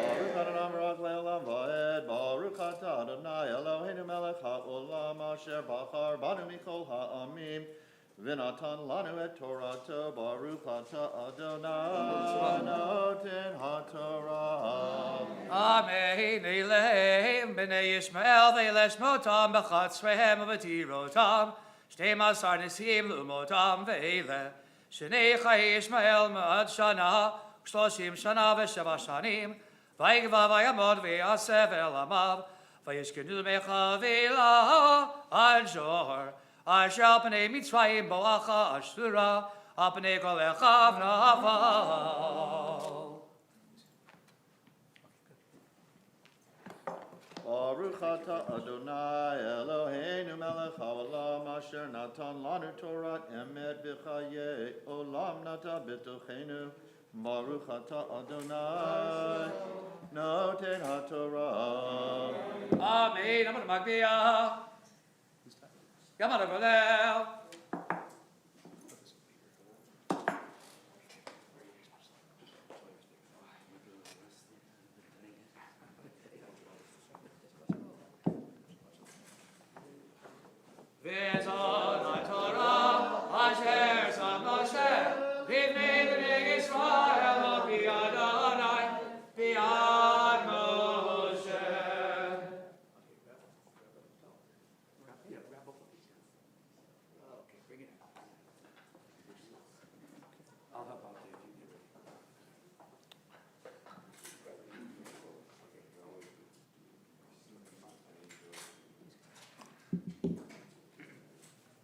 Baruch Adonai Baruch Le'olam Va'ed. Baruch Atah Adonai Eloheinu melech ha'olam asher bachar banu mikol ha'amim v'natan lanu et Torato. Baruch Atah Adonai noten haTorah. Amen. Eleim b'nei Yishmael ve'leshmotam b'chatzrehem v'tirotam shtema sarnisim l'umotam ve'eleh shenei chayi Yishmael ma'ad shana shloshim shana v'sheva shanim v'yigva v'yamod v'yasef el amav v'yishkenu mecha ve'la ashor asher p'nei Mitzrayim bo'acha ashura apnei kol echav naval. Baruch atah Adonai Eloheinu melech haolam asher natan lanu Torah emet v'chayei olam natan b'tochenu. Baruch atah Adonai noten haTorah. Amen. I'm going to Magdia. Come on over there. V'ezon ha'Torah asher sam Moshe v'ivnei b'nei Yisrael v'yad Adonai v'yad Moshe.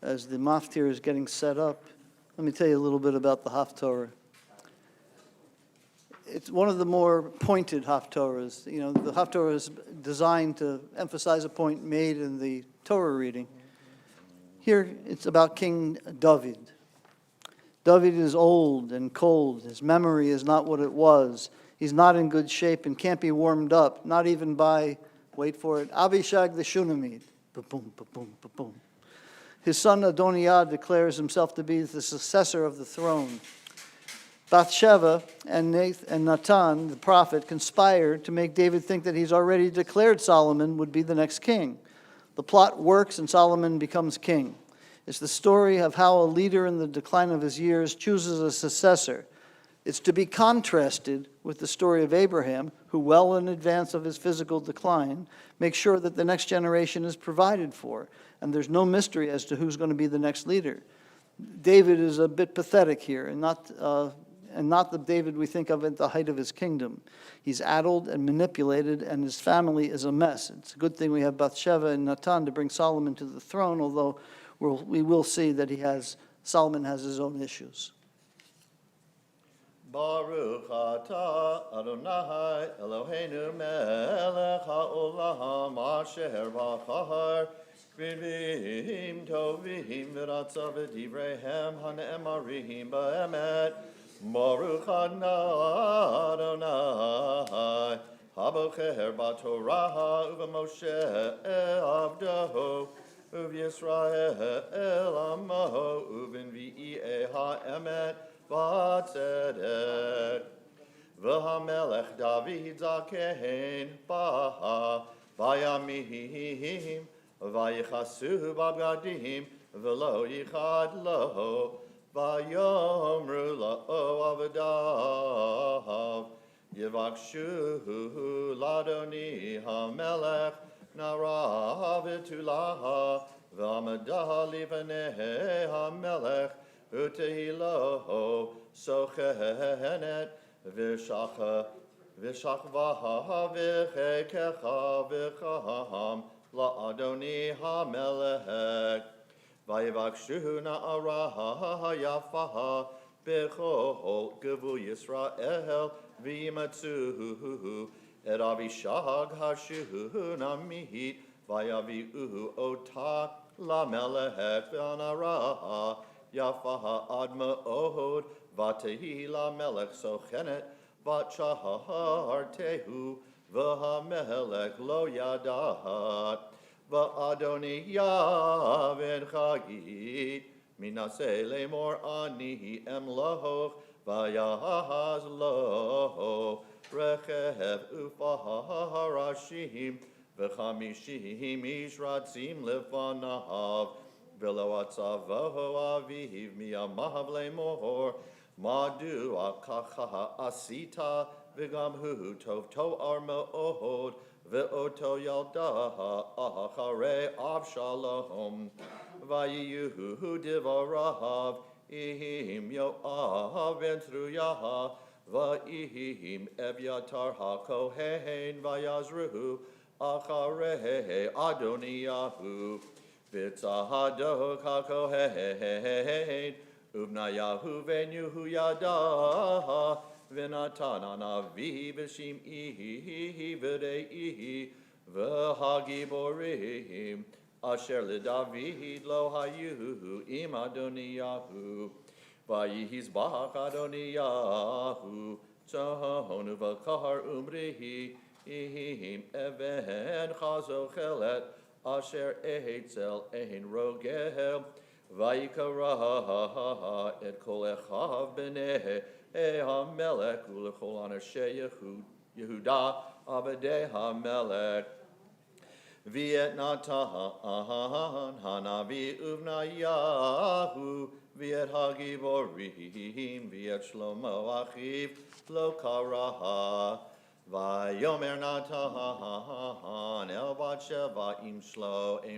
as the maftir is getting set up, let me tell you a little bit about the Haftorah. It's one of the more pointed Haftorahs. You know, the Haftorah is designed to emphasize a point made in the Torah reading. Here, it's about King David. David is old and cold. His memory is not what it was. He's not in good shape and can't be warmed up, not even by, wait for it, Abishag the Shunammite. Ba-boom, ba-boom, ba-boom. His son Adoniah declares himself to be the successor of the throne. Bathsheba and Natan, the prophet, conspired to make David think that he's already declared Solomon would be the next king. The plot works and Solomon becomes king. It's the story of how a leader in the decline of his years chooses a successor. It's to be contrasted with the story of Abraham, who well in advance of his physical decline makes sure that the next generation is provided for, and there's no mystery as to who's going to be the next leader. David is a bit pathetic here, and not the David we think of at the height of his kingdom. He's addled and manipulated, and his family is a mess. It's a good thing we have Bathsheba and Natan to bring Solomon to the throne, although we will see that Solomon has his own issues. Baruch atah Adonai Eloheinu melech haolam asher bachar b'nvim tovim v'ratzav v'divreihem hane'emarim b'emet Baruch Adonai habocher b'torah u'v'moshe avdaho u'v'Yisrael amaho u'v'nvi'eh ha'emet v'tzedek v'hamelech David zaken baha v'yamim v'yichasu b'bgadim v'lo yichad lo v'yomru lo avadav yivakshu ladoni hamelech nara v'tulaha v'amadah livaneh hamelech Utehilo sochenet v'shachva v'chekecha v'chaham la'adoni hamelech v'yivakshu na'ara yafaha b'chol gevu Yisrael v'yimatzuhu et Avishag hashunamit v'yavi'uhu otah lamelech v'anara Yafaha adma ohod vatehi la melech sochenet vachahar tehu v'hamelech lo yadat v'adoni yaven chagit minase lemor ani emloch v'yahaz lo rechev ufaharashim v'chamishim ishratzim lefanav V'lo atzavoho aviv miyamav lemor madu akacha asita v'gam hu tov to'ar me'od v'oto yalda acharei Avshalom v'yiyu divarav ihim yoav ben Tzruyaha v'ihim Evyatar hakohen v'yazruhu acharei Adoniyahu V'tzahado kakohen, ubnayahu venyuhu yada, v'natan anavi v'shim'ihi v'reihi, v'hagiborim, asher leDavid lo hayu im Adoniyahu, v'yihizbach Adoniyahu, tzahonu v'kahar umrihi, ihim even chazochelet, Asher eitzel ein rogel, vayikara et kol echav b'nei hamelech ulechol anashei Yehuda avdei hamelech. V'et Natan hanavi uvnayahu v'et hagiborim v'et Shlomo achiv lo karaha. Vayomer Natan el Bathsheba im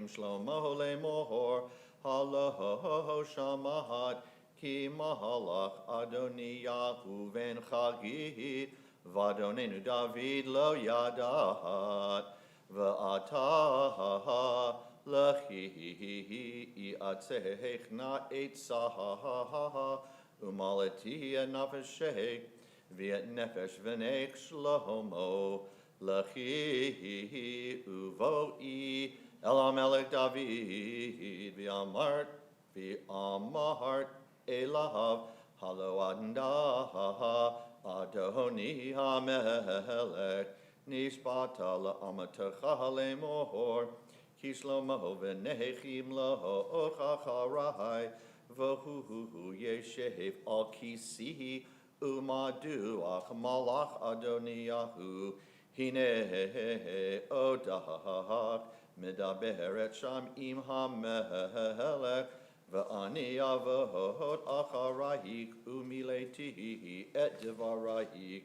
Shlomo lemor halo shamahat ki mahalach Adoniyahu ben Chagit v'Adonenu David lo yadat v'ata L'chi atzech na etzaha umalati nafeshek v'et nefesh v'nech shlomo l'chi uvoi el amelech David v'amart elav halo anda Adoni hamelech nishbata la'amatecha lemor Kishlomo v'nechim lo'ochacharai v'hu yeshev al kisihi umaduach malach Adoniyahu hine odach medaberet sham im hamelech v'ani avot acharayik umiletihi et devarayik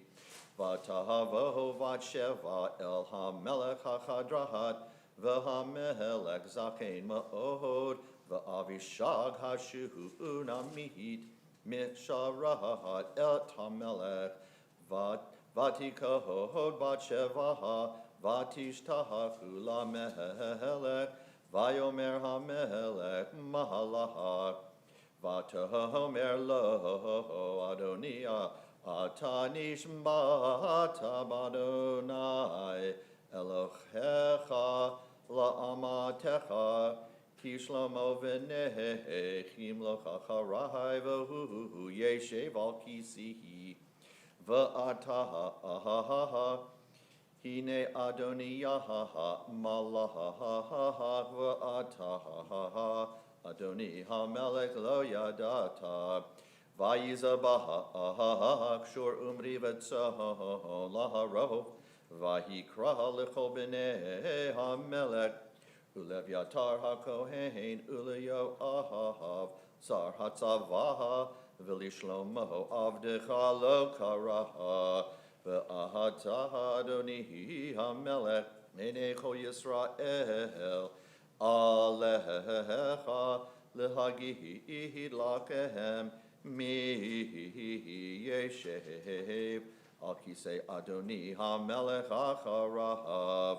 v'tahavo v'sheva el hamelech hachadrahat v'hamelech zakein ma'od v'avishag hashuhu unamit misharat et hamelech v'tikohod v'sheva v'tishtahachu lamelech v'yomer hamelech mahalach v'tohomer lo Adonia atanish bata badonai Elohecha la'amatecha kishlomo v'nechim lochacharai v'hu yeshev al kisihi v'ataha hine Adoniyaha malaha v'ataha Adoni hamelech lo yadata v'yizabah shor umri v'tzoh laharov Vayikra lechol b'nei hamelech uleviatar hakohen uleyo ahav zar hatzavaha v'lishlomo avdecha lo karaha v'ahata Adoni hamelech enecho Yisrael alecha lehagid lakehem mi yeshev Al kisei Adoni hamelech acharav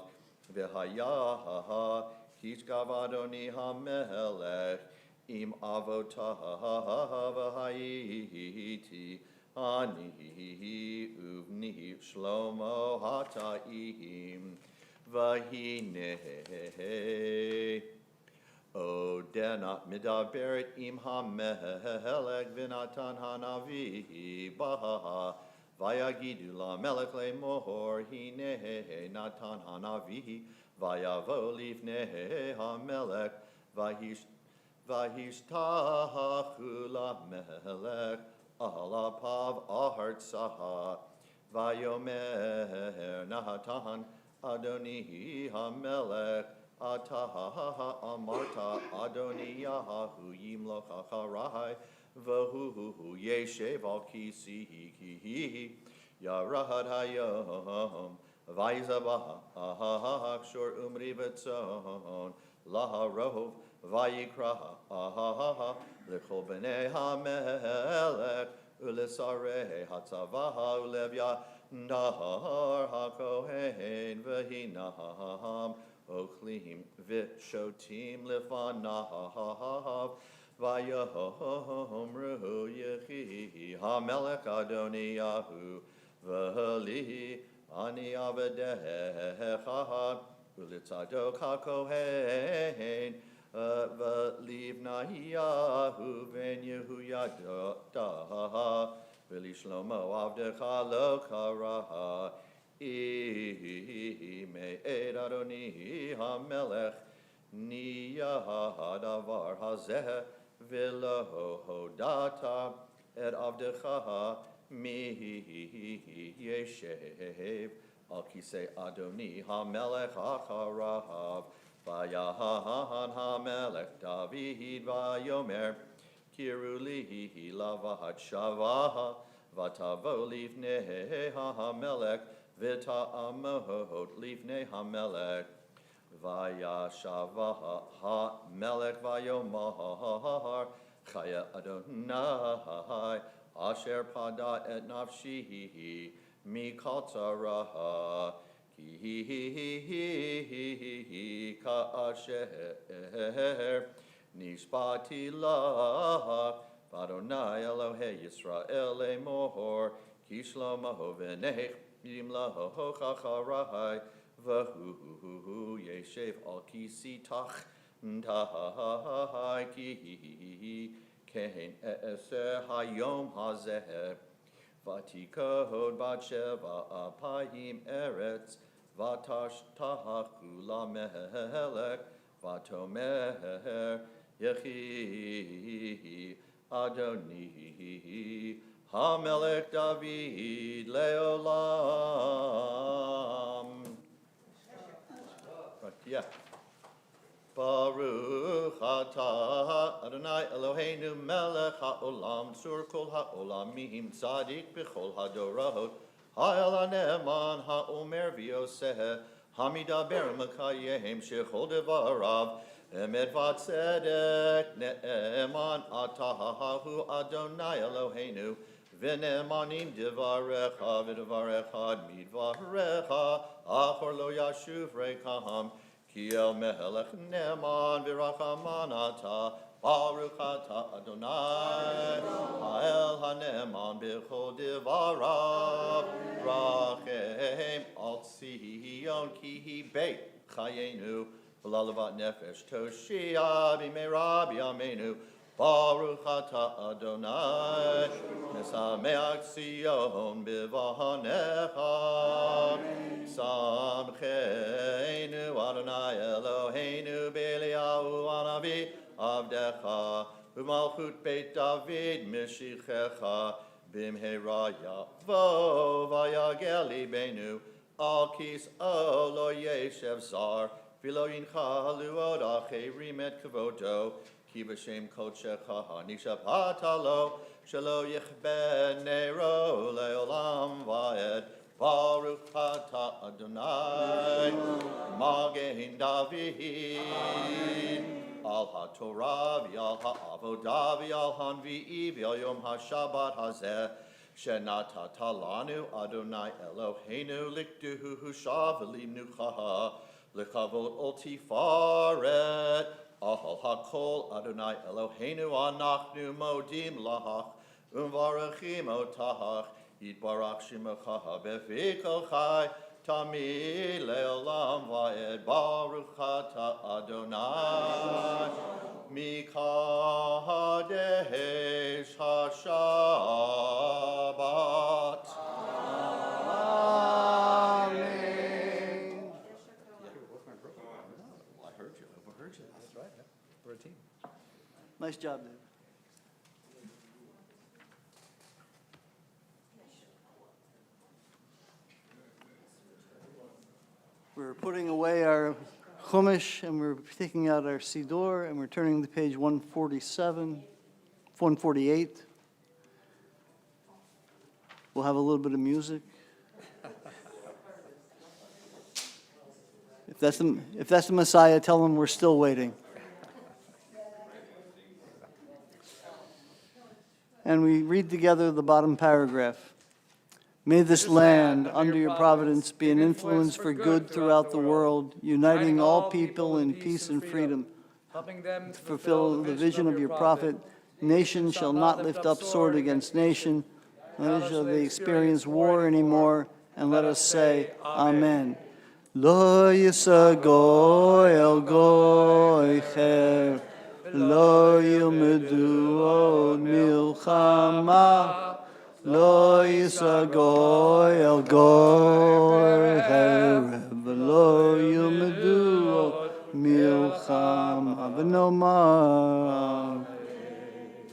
v'hayaha kishkav Adoni hamelech im avotav v'hayiti ani uvni shlomo hataim v'hine Odena midaberet im hamelech v'natan hanavi baha Vayagidu lamelech lemor hine natan hanavi vayavo lifnei hamelech vahishtahachu lamelech alapav ahartsaha vayomer natan Adoni hamelech ataha amarta Adoniyahu yimloch acharai V'hu yeshev al kisihi yarahad hayom v'yizabah shor umri v'tzon laharov v'yikra l'chol b'nei hamelech u'lesarei hatzavaha u'levya nahar hakohen v'hinaham ochlim v'shotim lefanahav Vayomru yechi hamelech Adoniyahu v'li ani avedecha ulitzadok hakohen v'livnahiyahu v'en Yehuyada v'lishlomo avdecha lo karaha me'ed Adoni hamelech niyah davar hazeh V'lo hodata et avdecha mi yeshev al kisei Adoni hamelech acharav vayahan hamelech David vayomer kiruli lavahat shavaha vatavo lifnei hamelech v'ta'amot lifnei hamelech Vayashava ha-melech vayomar chaya Adonai asher pada et nafshi mikol tzaraha Ki ka'asher nishbati lach Adonai Elohei Yisrael Emor Ki shlomo v'nech yim laho chacharai V'hu yeshev al kisitach Tahai ki Kein eser hayom hazeh Vatikod bat sheva apayim eretz Vatash tahachu lamelech Vatomer yechi Adoni Hamelech David leolam. Right, yeah. Baruch atah Adonai Eloheinu melech haolam sur kol haolamim tzadik b'chol hadorot ha'el hane'eman ha'omer v'yoseh hamidaber mekayehem shechol devarav emet v'tzedek ne'eman atahahu Adonai Eloheinu v'ne'emanim devarecha v'devarecha midvarecha achor lo yashuv rekaham Ki el melech ne'eman v'rachaman ata Baruch ata Adonai ha'el hane'eman b'chol devarav rachem al Tzion ki hi beit chayenu v'lalavat nefesh toshia b'meira b'yameinu Baruch ata Adonai mesameach Tzion b'vahanecha Samcheinu Adonai Eloheinu b'eliyahu anavi avdecha u'malchut beit David mishichecha b'mheira yavo vayagel libenu al kis'o lo yeshev zar v'lo yincha luod acherim et kavodo ki b'shem kodshecha hanishapata lo shelo yichben neiro leolam va'ed Baruch ata Adonai Magen David Al HaTorah v'al HaAvodah v'al Hanvi'i v'al Yom HaShabbat hazeh Shenatata lanu Adonai Eloheinu likduhu hushav v'limnucha l'chavod ol tifaret Al HaKol Adonai Eloheinu anachnu modim lahach Umvarachim otahach Yitbarach Shemecha b'fikol chai Tamid le'olam va'ed Baruch ata Adonai Mikadesh HaShabbat Amen. I heard you, overheard you. That's right, yeah. We're a team. Nice job, Dave. We're putting away our Chumash, and we're taking out our Siddur, and we're turning to page 147, 148. We'll have a little bit of music. If that's the Messiah, tell them we're still waiting. And we read together the bottom paragraph. May this land, under your providence, be an influence for good throughout the world, uniting all people in peace and freedom. Helping them To fulfill the vision of your prophet, nation shall not lift up sword against nation, neither shall they experience war anymore, and let us say, Amen. Lo yisa goy el goy cher, lo yilmedu od milchama, Lo yisa goy el goy cher, lo yilmedu od milchama v'nomar.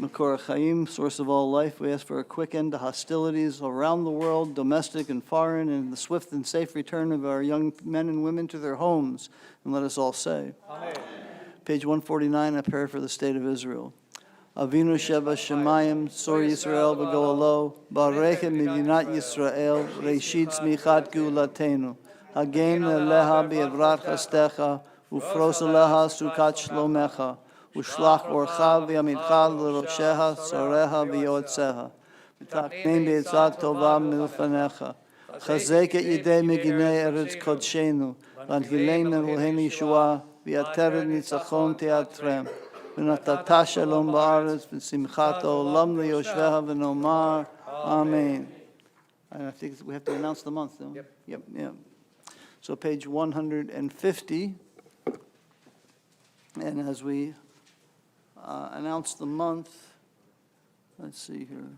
Makor Chaim, source of all life, we ask for a quick end to hostilities around the world, domestic and foreign, and the swift and safe return of our young men and women to their homes. And let us all say, Amen. Page 149, a prayer for the state of Israel. Avinu Sheva Shemayim, Sor Yisrael v'Go'alo, Barechet Medinat Yisrael, Reshit Tzmichat Geulatenu, Hagen Leha Be'evrat Chastecha, Ufros Leha Sukat Shlomecha, Ushlach Orcha V'Yamidcha L'Rosheha, Soreha V'Yoetzeha, V'Taknein Be'etzat Tova Milfanecha, חזק את ידי מגיני ארץ קודשנו, להנחילנו אלוהינו ישועה, ויעטרת ניצחון תיעטרם. ונתת שלום בארץ ושמחת העולם ליושביה ונאמר Amen. And I think we have to announce the month, don't we? Yep. So page 150. And as we announce the month, let's see here.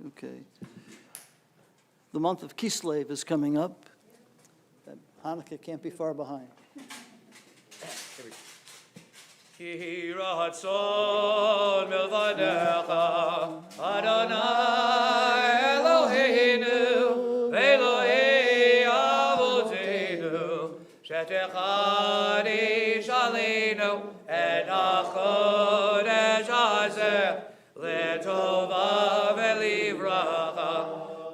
Okay. The month of Kislev is coming up. Hanukkah can't be far behind. Ki ratzon milvadecha Adonai Eloheinu Eloi Avotenu Shetechadi Shalinu Et HaChodesh Hazeh Letova Velivracha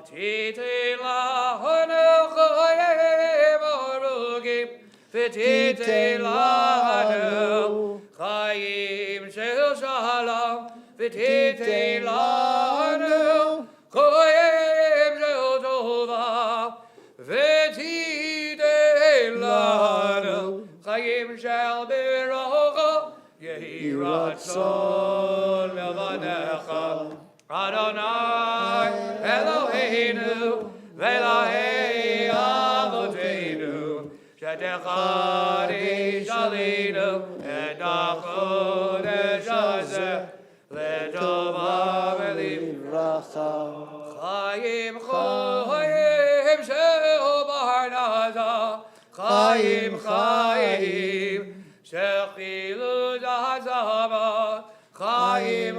Titei Lahanu Chayim Arugim V'titei Lahanu Chayim Shel Shalom V'titei Lahanu Chayim Shel Tova V'titei Lahanu Chayim Shel Beracha Yehi Ratzon Milvanecha Adonai Eloheinu V'Elahei Avotenu Shetechadi Shalinu Et HaChodesh Hazeh Letova Velivracha Chayim Chayim Shel Barnaza Chayim Shel Chilud HaZama Chayim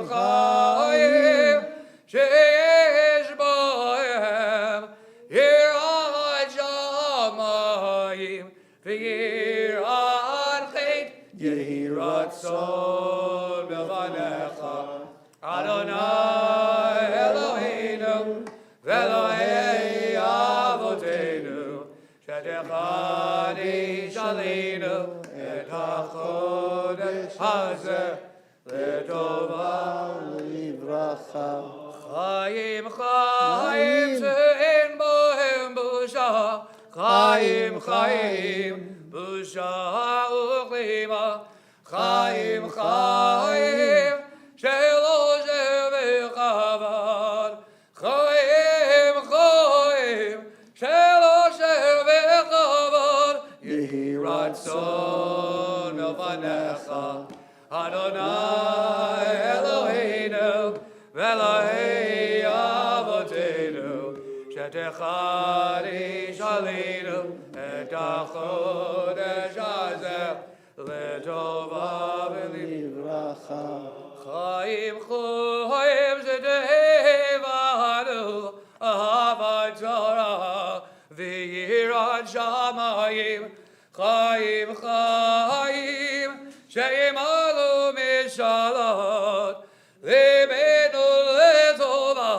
Sheyesh Bohem Yirat Shamayim V'yirat Chet Yehi Ratzon Milvanecha Adonai Eloheinu V'Elahei Avotenu Shetechadi Shalinu Et HaChodesh Hazeh Letova Livracha Chayim She'en Bohem Busha Chayim Busha Uchlima Chayim She'lo Shevechavod Chayim She'lo Shevechavod Yehi Ratzon Milvanecha Adonai Eloheinu V'Elahei Avotenu Shetechadi Shalinu Et HaChodesh Hazeh Letova Velivracha Chayim Shedevanu Ahavat Torah V'yirat Shamayim Chayim She'imalu Mishalot Libenu Letova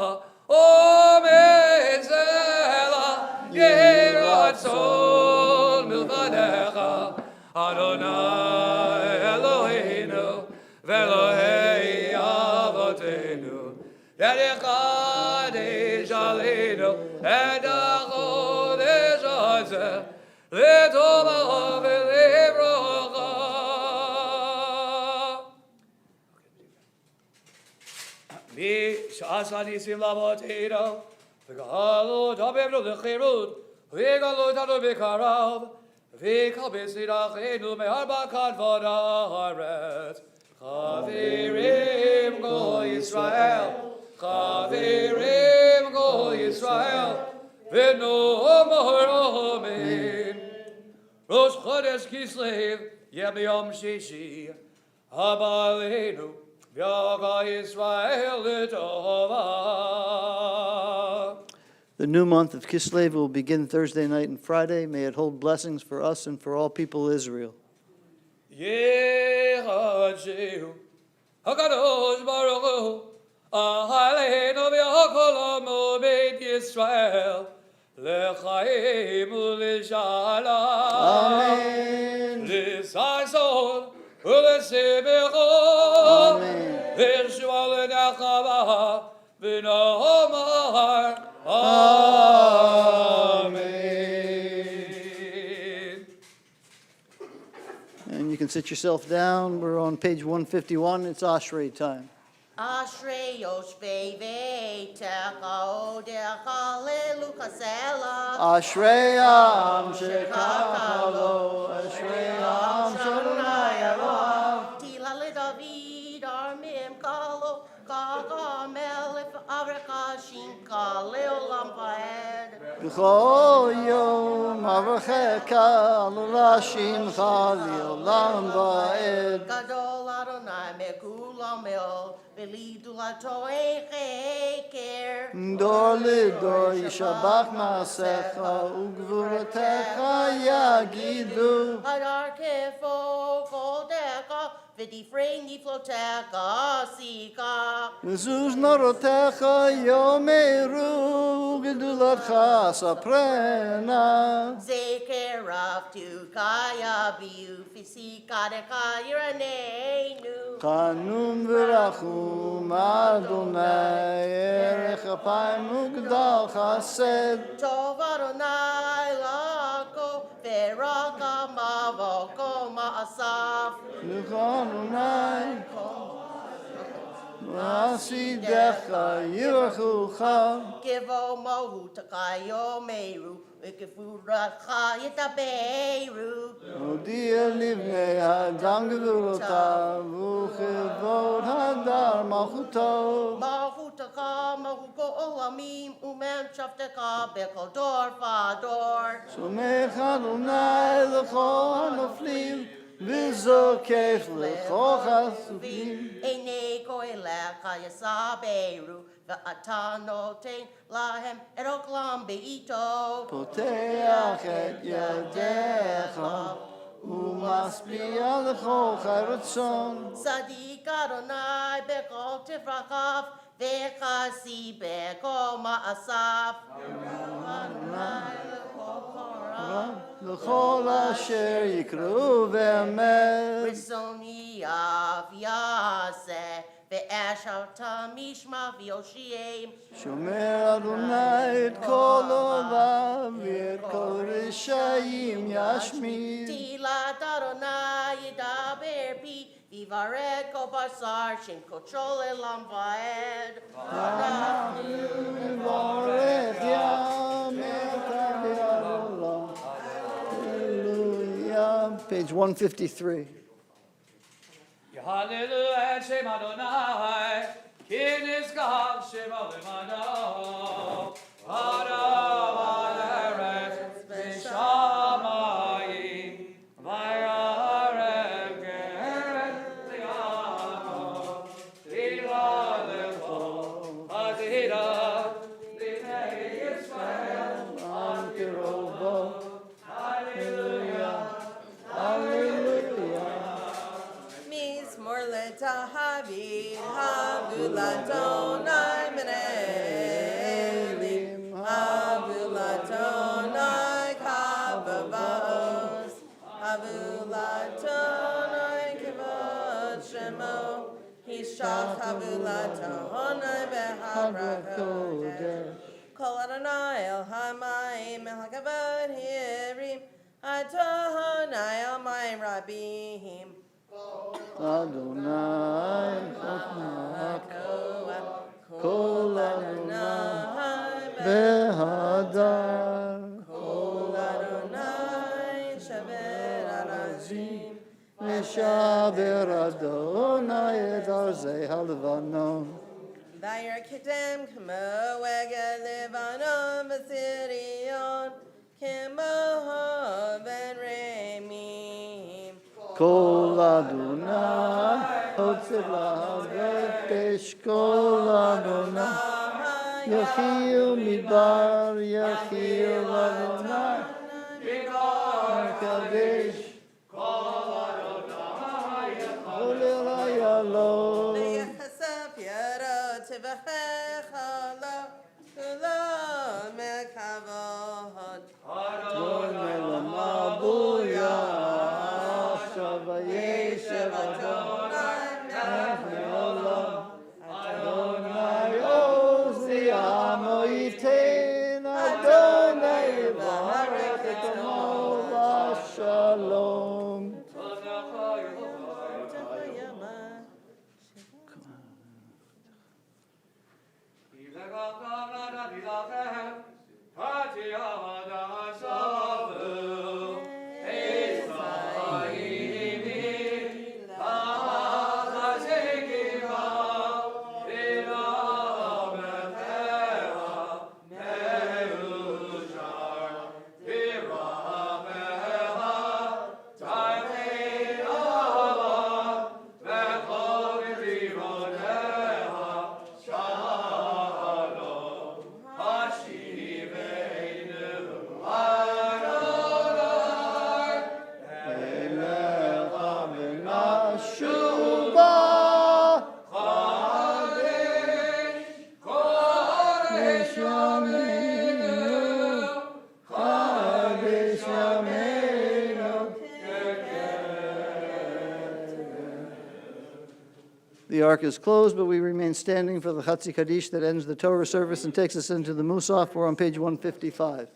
Omen Zela Yeratzon Milvanecha Adonai Eloheinu V'Elahei Avotenu Shetechadi Shalinu Et HaChodesh Hazeh Letova Velivracha Mi Shasanisim Lavotino V'Galo Tabevno L'Chirut V'Galo Tano B'Karav V'Kal B'Sidachenu Me'arba Kadvod Haaretz Chavirim Go Yisrael Chavirim Go Yisrael V'Nomar Amen Rosh Chodesh Kislev Yem Yom Shishi Haba Aleinu V'Yaga Yisrael L'Tova. The new month of Kislev will begin Thursday night and Friday. May it hold blessings for us and for all people of Israel. Yehadshehu HaKadosh Baruch Hu Aleinu V'Yakol Amo Beit Yisrael L'chaim u'lishalom Amen. L'sason ולשמחו, Amen. וישוע לנחמה, ונאמר Amen. And you can sit yourself down. We're on page 151. It's Ashrei time. Ashrei Yoshvei Veitecha Odecha Lelukasela. Ashrei Am Shekachalo, Ashrei Am Shadonai Elohav. Tila LeDavid Armim Kalo Gaga Melech Avrekashim Kaleolam Vaed. B'chol yom avrachecha al rashimcha li'olam va'ed. Gadol Adonai Mekulam El Velidulato Echer. Dor lidor yishabach ma'asecha ugvuratecha yagidu. Hadar Kefo Kodecha Vidifrei Niflotecha Sika. Zuz norotecha yomeru gedulatcha saprena. Zekerav tu Kaya Biu Fisikadeka Yiraneinu. Chanun v'rachum Adonai erech apayim ugdal chesed. Tov Adonai Lako Veraka Mavoko Ma'asaf. L'chonunai v'asidecha yirchucha. Kivo Mohu Takayo Meru Ikifuracha Yitabeiru. Odia livnei hadam gevurotav u'chevod hadar malchuto. Mahutaka Mahuko Olamim Umen Shafteka Bekodor Fador. Somech Adonai l'chol hanoflim v'zokech l'chol chasufim. Ene Koeleka Yasaberu V'atanoten Lahem Eroklam Beito. Poteach et yadecha u'masbiya l'chol charatzon. Sadik Adonai Bekol Tifrakav Vechasi Bekol Ma'asaf. Adonai Lekol Korah. L'chol asher yikru v'emet. Risoni Av Yaseh Ve'asher Tamishma V'Yoshiem. Shomer Adonai et kol ovav v'et kol rishayim yashmid. Tilat Adonai Yidaber Pi Vivaret Kol Basar Shem Kochol Elam Vaed. V'orech yamet ha'olam. Hallelujah. Page 153. Hallelujah, Shem Adonai, King is God, Shem Adonai, Hadav Haaretz v'shamayim, v'yarem geret li'amo, tila lecho, hatira, l'nei Yisrael, Am kirovo. Hallelujah. Hallelujah. Mizmor letahavid havulatonai menelim havulatonai kavavos havulatonai kavod shemo hishach havulatonai beharakodesh Kol Adonai el hamayim el hakavod hirim Adonai el mayim rabihim Adonai Kol Adonai Behadar. Kol Adonai shaver arazim Meshaber Adonai et arzei halvanon. Vayir kedem kamo eged levanon v'sirion kamo ben remim Kol Adonai Hotzev lahavet Kol Adonai Yechiel midbar Yechiel Adonai Kadesh Kol Yalo V'yechasap yaro tivachecha lo kulo mekavod Adonai Lamabuya Shavayeshev The ark is closed, but we remain standing for the Chatzi Kaddish that ends the Torah service and takes us into the Musaf. We're on page 155.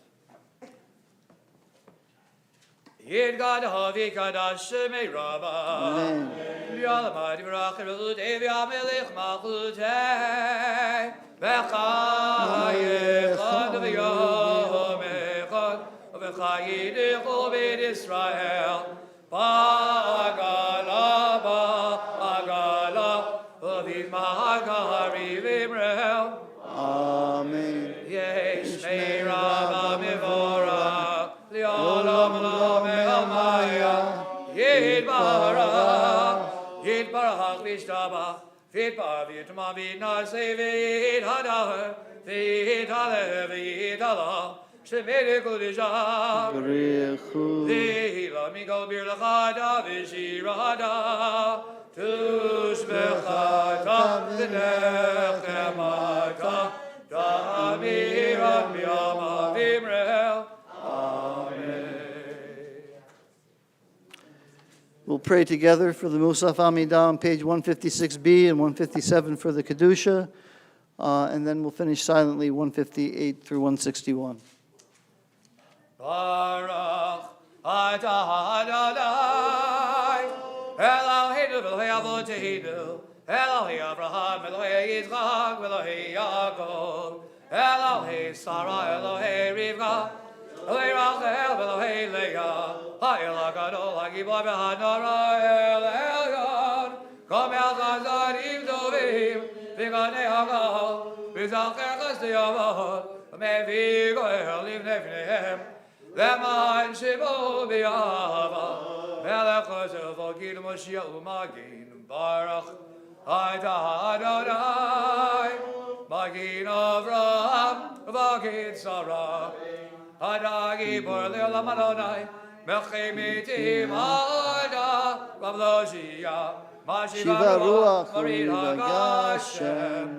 Yid God Havi Kadash Meirava. Amen. Yalmad Vrachel Devi Amelech Machute. Vechayechad v'yomechad. V'chayidich obed Israel. Bagala Bagala. Aviv Mahagari Vimrel. Amen. Yesh Meirava Mivora. Li'olam Maya. Yid Barach Vishtabach. Vit Bar Vitma Vidna Sevit Hadar. Vit Halev Vit Allah. Shemere Kodishah. Brechu. Vihila Mikol Bir Lachada Vishirada. Tush Bechata V'nechemata. Damiran B'yama Vimrel. We'll pray together for the Musaf Amidah on page 156b and 157 for the Kedusha, and then we'll finish silently 158 through 161. Baruch atah Adonai Eloheinu v'Elokei Avoteinu Elokei Avraham Elokei Yitzchak v'Elokei Yaakov Elokei Sarah Elokei Rivka Elokei Rachel v'Elokei Leah Ha'el HaGadol HaGibor v'Hanara El Elyon Kom El Chazarim Tovim V'Ganei HaGal V'Zacher Chesdei Avot V'Mevi Goel Livnei Pneihem Leman Shemo B'Yava Melech Chosel V'Gid Moshiach U'Magin Baruch Atah Adonai Magin Avraham V'Gid Sarah Atah Gibor Le'olam Adonai Melchei Mitim Ha'ada Rav Loshia Shiva Ruach Marid HaGashem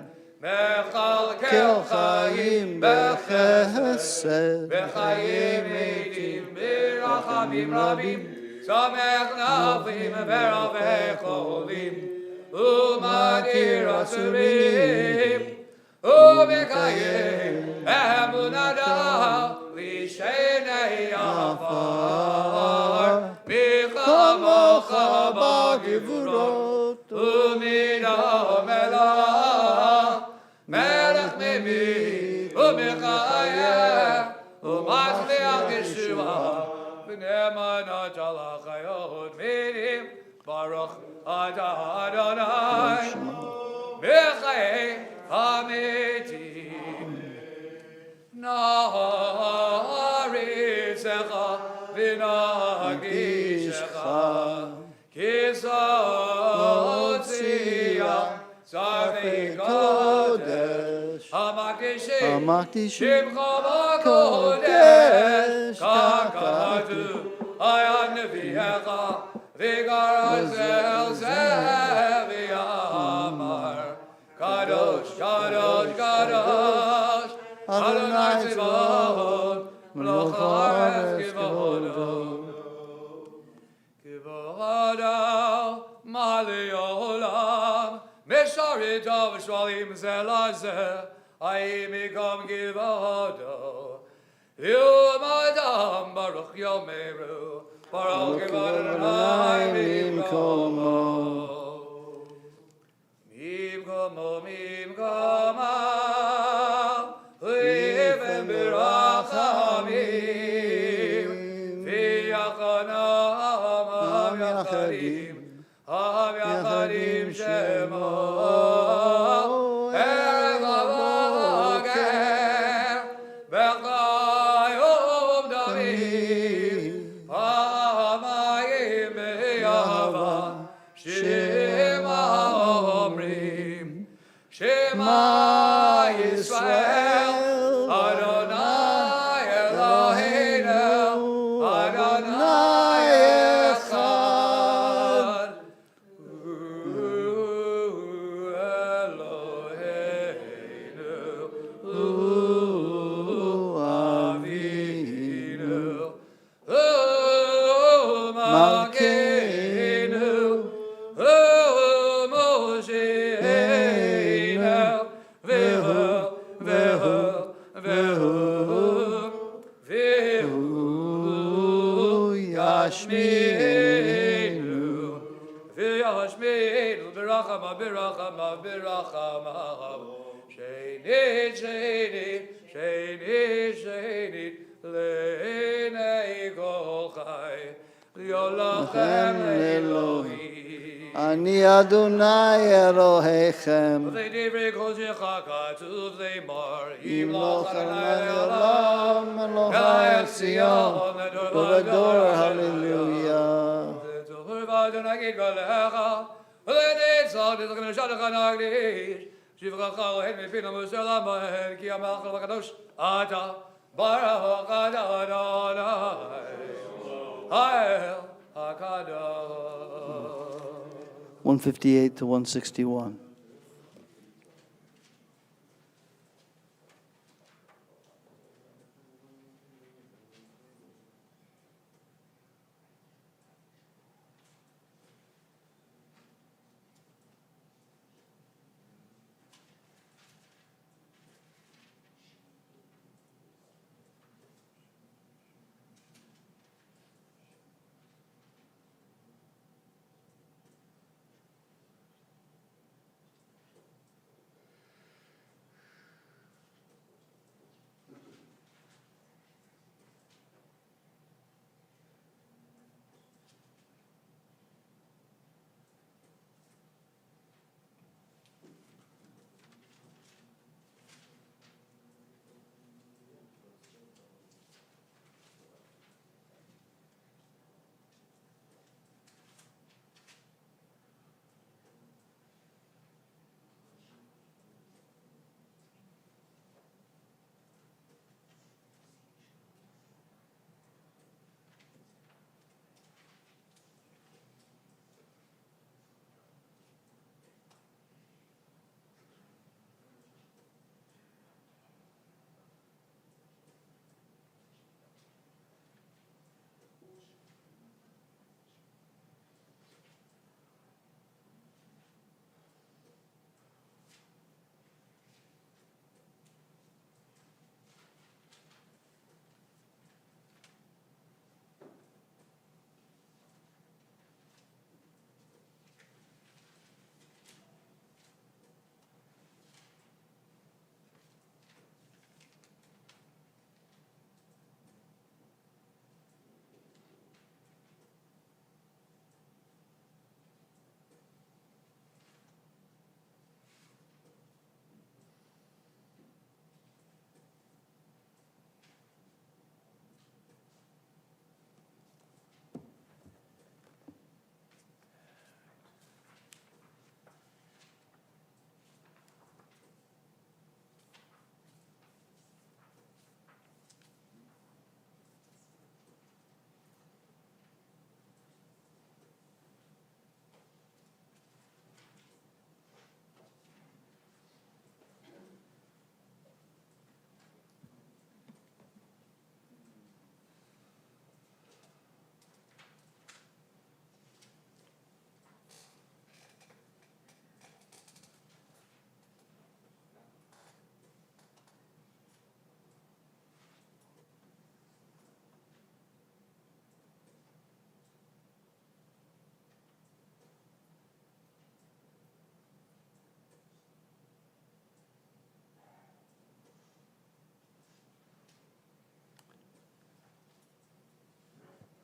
Mechal Kel Chaim Bechesed B'chayim eidim b'rachamim rabim Samech nafim v'ravech olim U'madir asurim U'mekayim emunada Lishenei afar Michamocha b'givurot U'mina melach Melech mimi U'mechayeh U'machliach Yeshua V'nemanat alachayot minim Baruch atah Adonai Mechayeh hametim Na'aritzecha v'nagdishecha Kisotziah Sarvei Kodesh Hamakdishim Shimcha Kodesh Kakatu Ayan Nevi'echa V'garazel Zevi'amar Kadosh, Kadosh, Kadosh Adonai Tzivot Melech Haaretz Kivodo Kivodo Mali Olam Mesharito v'shvalim zelazeh Ayim yikom kivodo Yom Adam Baruch Yomeru Baruch Adonai Mimkomo Mimkomo Mimkomo Livim birachamim V'yachanam Am Yachadim Am Yachadim Shemo Erev Avoger B'chayom David Hamayim B'yava Shema Omrim Shema Yisrael Adonai Eloheinu Adonai Echad Eloheinu Avinu Malkeinu Moshe Shmid, Birachama, Birachama, Birachama. Shenit, Shenit, Shenit, Shenit, Le'nei Kol Chai, Yolachem Elohim. Ani Adonai Elohechem. They did cause you chaka to the mar. Imloch Adonai Olam, Elohai Tzion, B'vador, hallelujah. Baruch Adonai, Hail HaKadosh. 158 to 161.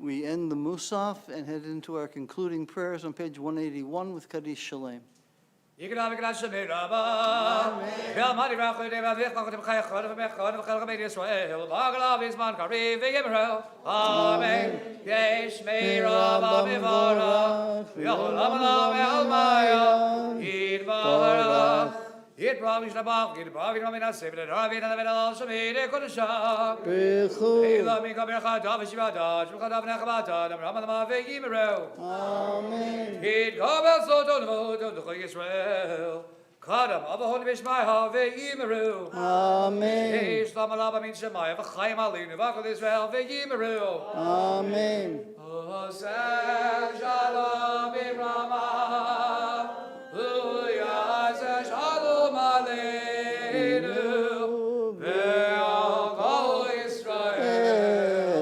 We end the Musaf and head into our concluding prayers on page 181 with Kaddish Shalem. It promised above, it probably not enough, save it, Ravi, and the middle, so made it could shock. Love me, come here, Davishabata, Chukadav Nakabata, the Ramama Vegimero. Amen. It Gobel so don't know, the Israel. Kadam, of a holy Bishmai, Vegimero. Amen. Islamalaba means Shemai, of a Chaimalin, of Israel, Vegimero. Amen. Hosanna, Shalom, Ibrahim. Shalom Aleinu, ve'al kol Yisrael,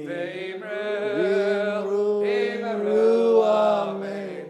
ve'imru, amen.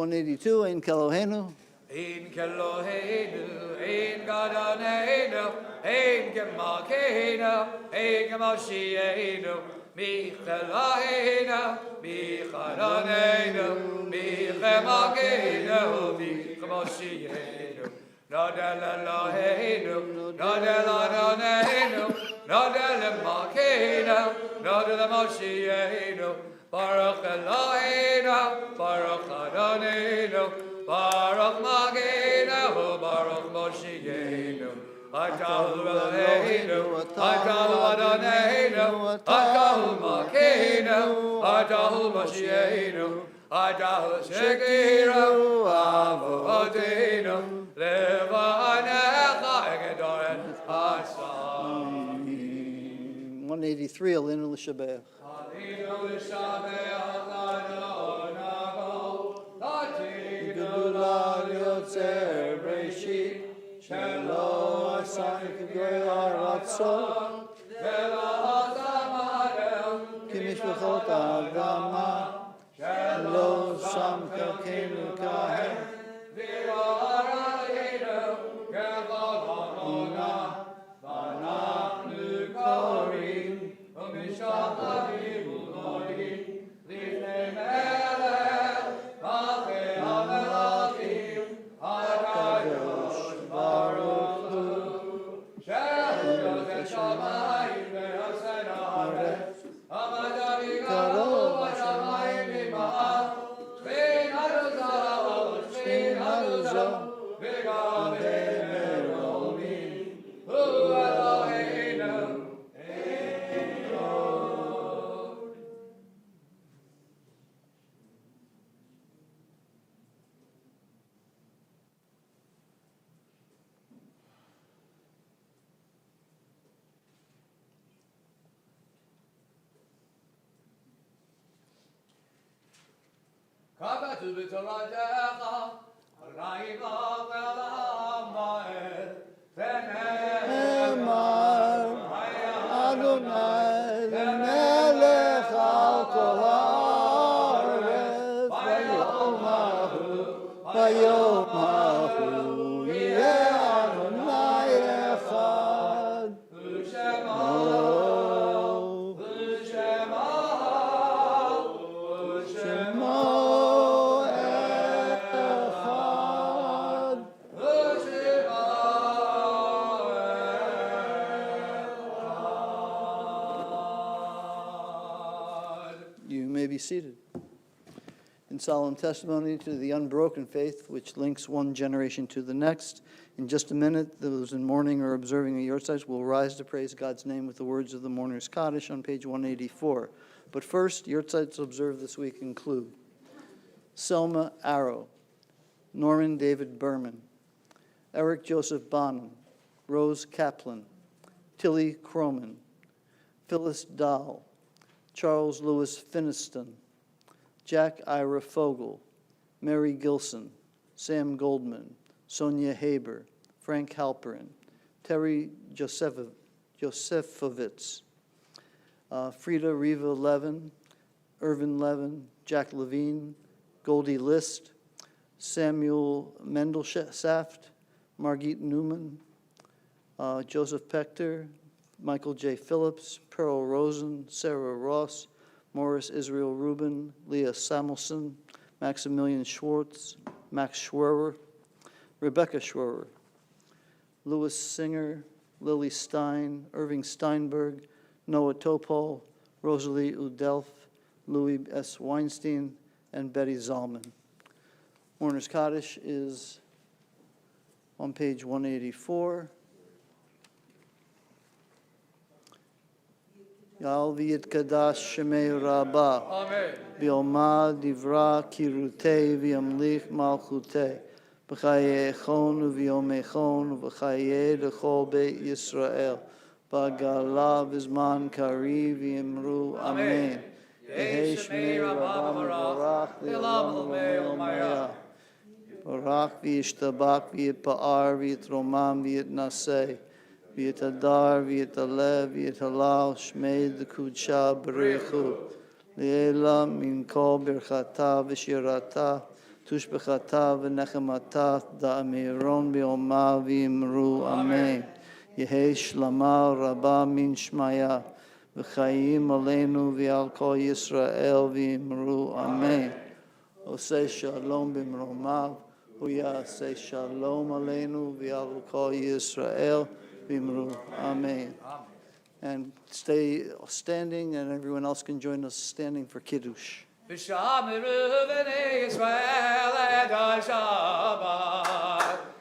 182, Ein Kelohenu. Ein Kelohenu, Ein Gadonenu, Ein Gemalkeinu, Ein Gemoshienu, Michelohenu, Michadonenu, Michemalkeinu, Michemoshienu. Nodel Eloheinu, Nodel Adonenu, Nodel Malkeinu, Nodel Moshienu, Baruch Eloheinu, Baruch Adonenu, Baruch Malkeinu, Baruch Moshienu. Atahu Eloheinu, Atahu Adonenu, Atahu Malkeinu, Atahu Moshienu, Atahu Shekiru, Avodeinu, Levanecha Egedoren Asam. 183, Alinu L'Shabbat. Alinu L'Shabbat Adonai, Latinu Yotzer Breshit, Shelo Asani K'Goy Haratzon, Velo Hazamadel, Kimishvachot Adama, Shelo Sam Kakenu Kahem, Velo Harayenu, Kevod Amona, Vanachnu Korim, Umishachavim Uloim, Lifnei Melech, Malchei HaMelachim, HaKadosh Baruch Hu, Shehu Yosef Shamayim ve'Yosen Haaretz, Hamadav Yigadu v'Shamayim v'Ma'al, Shvin Haduzah, Shvin Haduzah, V'Gavei Meromim, Hu Eloheinu, Echad. Kabatu b'toratecha, Arayim ve'olam va'ed, Emar Adonai L'Melech Al Kol Haaretz, Vayom Hahu Yeh Adonai Echad. U'shema, U'shema, U'shema, Echad. U'shema, Echad. You may be seated. In solemn testimony to the unbroken faith which links one generation to the next, in just a minute, those in mourning or observing the yortzeit will rise to praise God's name with the words of the mourner's Kaddish on page 184. But first, yortzeits observed this week include Selma Arrow, Norman David Berman, Eric Joseph Bonham, Rose Kaplan, Tilly Croman, Phyllis Dahl, Charles Lewis Finiston, Jack Ira Fogel, Mary Gilson, Sam Goldman, Sonia Haber, Frank Halperin, Terry Josefovitz, Frida Riva Levin, Irvin Levin, Jack Levine, Goldie List, Samuel Mendelshaft, Margit Newman, Joseph Pechter, Michael J. Phillips, Pearl Rosen, Sarah Ross, Morris Israel Rubin, Leah Samuelson, Maximilian Schwartz, Max Schwerer, Rebecca Schwerer, Louis Singer, Lily Stein, Irving Steinberg, Noah Topol, Rosalie Udelf, Louis S. Weinstein, and Betty Zalman. Mourner's Kaddish is on page 184. Yal v'yitkadash shemei rabbah. Amen. Bi'omad divra kirutei v'yamlich malchutei. B'chayei echon u'v'yom echon u'v'chayei l'chol beit Yisrael. B'gala v'zman kari v'yimru amen. Yehei shmei rabbah v'barach li'olam v'omayah. Barach v'yishtabach v'yitpa'ar v'yitromam v'yitnaseh. V'yitadar, v'yitaleh, v'yitalal, shmei d'kudsha b'reichu. Le'ela min kol birchata v'shirata, תושבחתה ונחמתה דאמירון ביומה ואמרו אמן. יהי שלמה רבה מן שמיה, וחיים עלינו ועל כל ישראל ואמרו אמן. עושה שלום במרומיו, הוא יעשה שלום עלינו ועל כל ישראל ואמרו אמן. And stay standing, and everyone else can join us standing for Kiddush. ושמרו בני ישראל את השבת,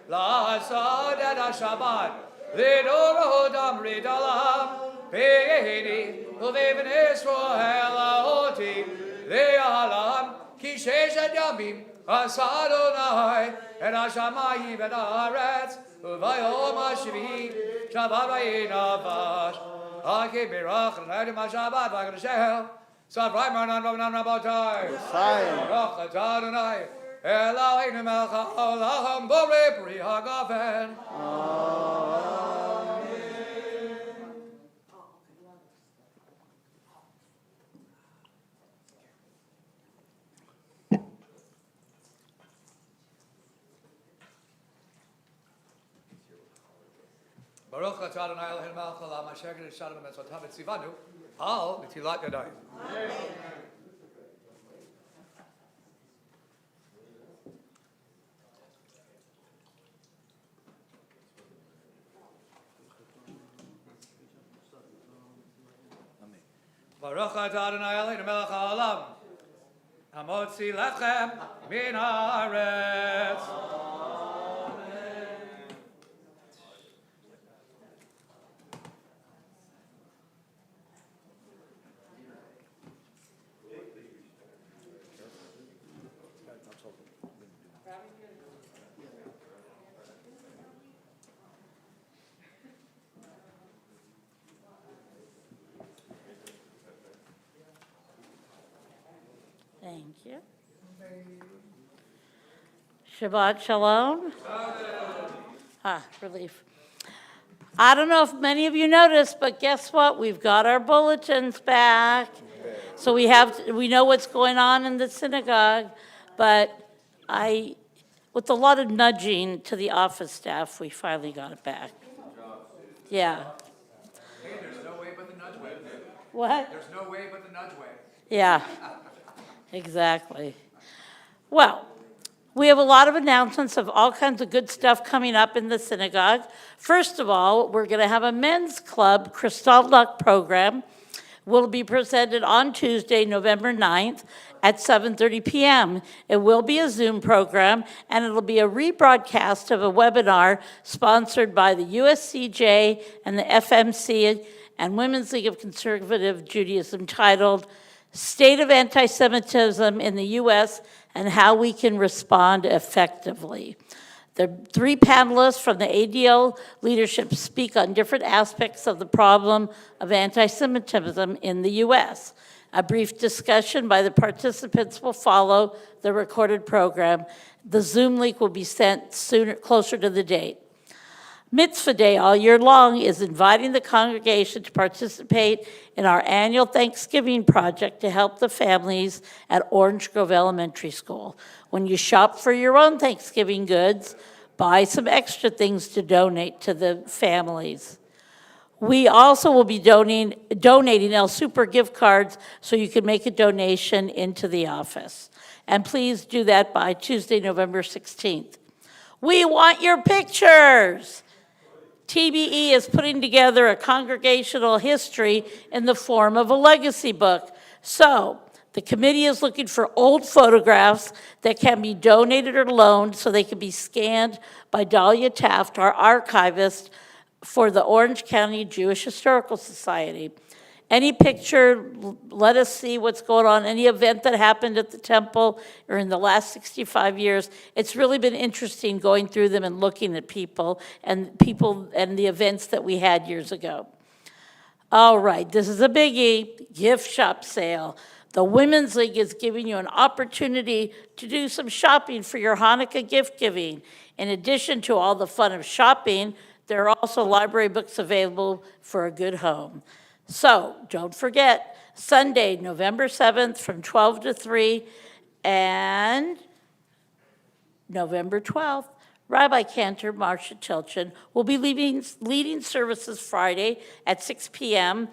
לעשות את השבת, לדורותם לדלם, בעיני ובבני ישראל אותי לעולם, כי ששת ימים עשה אדוני את השמיים ואת הארץ, וביום השביעי שבת ויהי נפש. כי בירך לנו השבת והקדשיה, סברי מרנן רבנן רבותי, ברוך אתה אדוני, אלוהינו מלך העולם, בורא פרי הגפן. ברוך אתה אדוני אלוהינו מלך העולם, אשר קידשנו במצוותיו וציוונו על נטילת ידיים. ברוך אתה אדוני אלוהינו מלך העולם, המוציא לחם מן הארץ. Thank you. Shabbat Shalom. Relief. I don't know if many of you noticed, but guess what? We've got our bulletins back. So we know what's going on in the synagogue, but with a lot of nudging to the office staff, we finally got it back. Yeah. Hey, there's no way but the nudge way. What? There's no way but the nudge way. Yeah, exactly. Well, we have a lot of announcements of all kinds of good stuff coming up in the synagogue. First of all, we're going to have a men's club Kristallnacht program. Will be presented on Tuesday, November 9th at 7:30 p.m. It will be a Zoom program, and it'll be a rebroadcast of a webinar sponsored by the USCJ and the FMC and Women's League of Conservative Judaism, titled State of Anti-Semitism in the U.S. and How We Can Respond Effectively. The three panelists from the ADL leadership speak on different aspects of the problem of anti-Semitism in the U.S. A brief discussion by the participants will follow the recorded program. The Zoom link will be sent closer to the date. Mitzvah Day all year long is inviting the congregation to participate in our annual Thanksgiving project to help the families at Orange Grove Elementary School. When you shop for your own Thanksgiving goods, buy some extra things to donate to the families. We also will be donating El Super gift cards so you can make a donation into the office. And please do that by Tuesday, November 16th. We want your pictures. TBE is putting together a congregational history in the form of a legacy book. So the committee is looking for old photographs that can be donated or loaned so they can be scanned by Dahlia Taft, our archivist for the Orange County Jewish Historical Society. Any picture, let us see what's going on, any event that happened at the temple or in the last 65 years. It's really been interesting going through them and looking at people and the events that we had years ago. All right, this is a biggie, gift shop sale. The Women's League is giving you an opportunity to do some shopping for your Hanukkah gift giving. In addition to all the fun of shopping, there are also library books available for a good home. So don't forget, Sunday, November 7th from 12 to 3, and November 12th, Rabbi Cantor Marcia Tilchin will be leading services Friday at 6 p.m.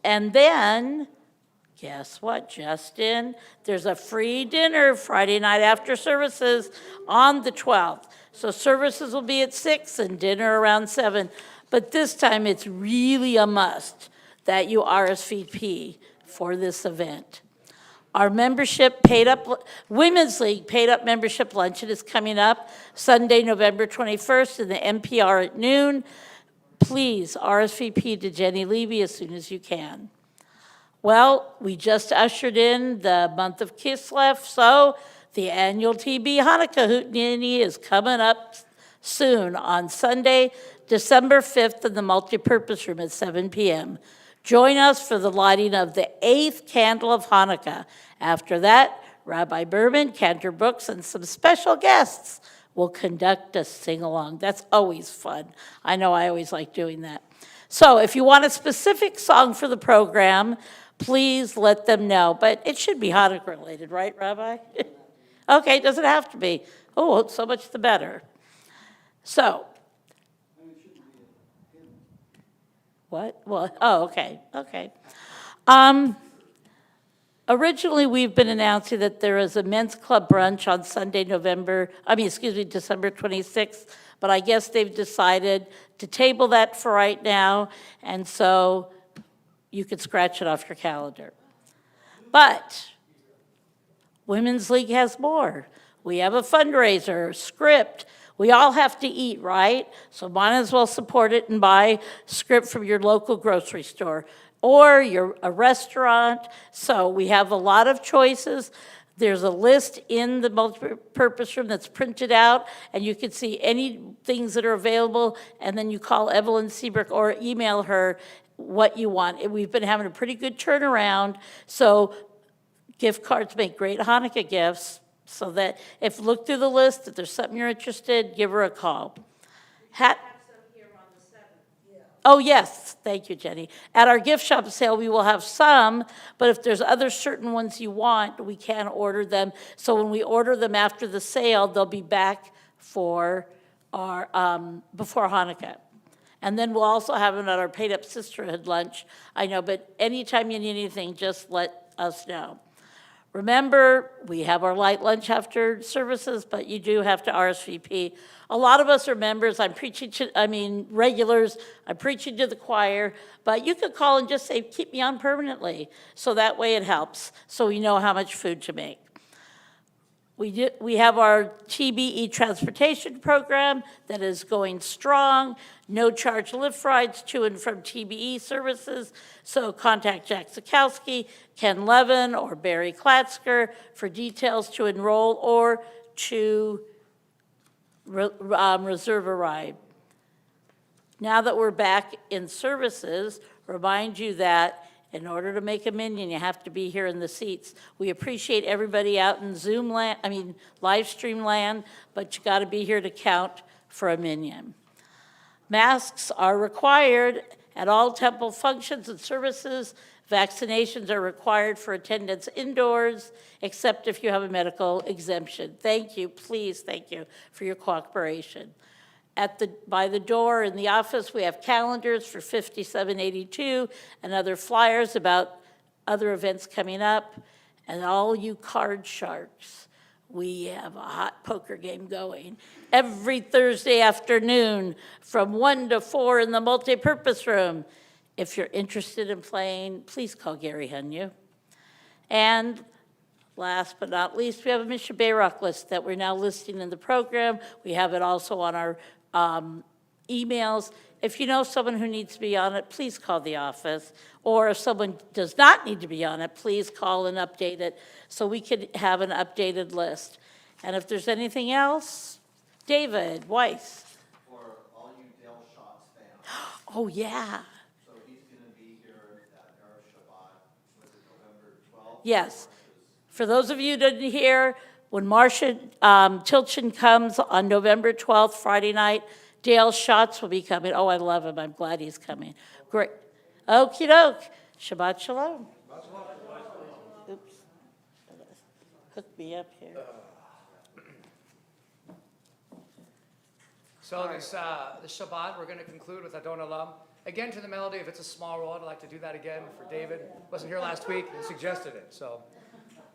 And then, guess what, Justin? There's a free dinner Friday night after services on the 12th. So services will be at 6 and dinner around 7. But this time, it's really a must that you RSVP for this event. Our membership Women's League paid up membership luncheon is coming up Sunday, November 21st in the NPR at noon. Please RSVP to Jenny Levy as soon as you can. Well, we just ushered in the month of Kislev, so the annual TB Hanukkah Hootenanny is coming up soon on Sunday, December 5th in the multipurpose room at 7 p.m. Join us for the lighting of the 8th candle of Hanukkah. After that, Rabbi Berman, Cantor Brooks, and some special guests will conduct a sing-along. That's always fun. I know I always like doing that. So if you want a specific song for the program, please let them know. But it should be Hanukkah related, right, Rabbi? Okay, it doesn't have to be. Oh, so much the better. So. What? Well, oh, okay. Originally, we've been announcing that there is a men's club brunch on Sunday, December 26th, but I guess they've decided to table that for right now, and so you could scratch it off your calendar. But Women's League has more. We have a fundraiser, script. We all have to eat, right? So might as well support it and buy script from your local grocery store or a restaurant. So we have a lot of choices. There's a list in the multipurpose room that's printed out, and you can see any things that are available, and then you call Evelyn Seabrook or email her what you want. And we've been having a pretty good turnaround, so gift cards make great Hanukkah gifts, so that if you look through the list, if there's something you're interested, give her a call. Oh, yes, thank you, Jenny. At our gift shop sale, we will have some, but if there's other certain ones you want, we can order them. So when we order them after the sale, they'll be back for our, before Hanukkah. And then we'll also have them at our paid-up sisterhood lunch. I know, but anytime you need anything, just let us know. Remember, we have our light lunch after services, but you do have to RSVP. A lot of us are members. Regulars. I'm preaching to the choir, but you could call and just say, keep me on permanently. So that way it helps, so we know how much food to make. We have our TBE transportation program that is going strong. No charge lift rides to and from TBE services. So contact Jack Sikowski, Ken Levin, or Barry Klatzker for details to enroll or to reserve a ride. Now that we're back in services, remind you that in order to make a minion, you have to be here in the seats. We appreciate everybody out in live stream land, but you got to be here to count for a minion. Masks are required at all temple functions and services. Vaccinations are required for attendance indoors, except if you have a medical exemption. Thank you, please, thank you for your cooperation. By the door in the office, we have calendars for 5782 and other flyers about other events coming up. And all you card sharks, we have a hot poker game going every Thursday afternoon from 1 to 4 in the multipurpose room. If you're interested in playing, please call Gary Hunyu. And last but not least, we have a Mishnah Bayrock list that we're now listing in the program. We have it also on our emails. If you know someone who needs to be on it, please call the office. Or if someone does not need to be on it, please call and update it so we could have an updated list. And if there's anything else, David Weiss. For all you Dale Schatz fans. Oh, yeah. So he's going to be here at Erev Shabbat, was it November 12th? Yes. For those of you who didn't hear, when Marcia Tilchin comes on November 12th, Friday night, Dale Schatz will be coming. Oh, I love him. I'm glad he's coming. Great. Okie doke. Shabbat shalom. Oops. Hook me up here. So this Shabbat, we're going to conclude with Adon Olam. Again, to the melody, if it's a small roll, I'd like to do that again for David. Wasn't here last week, he suggested it. So,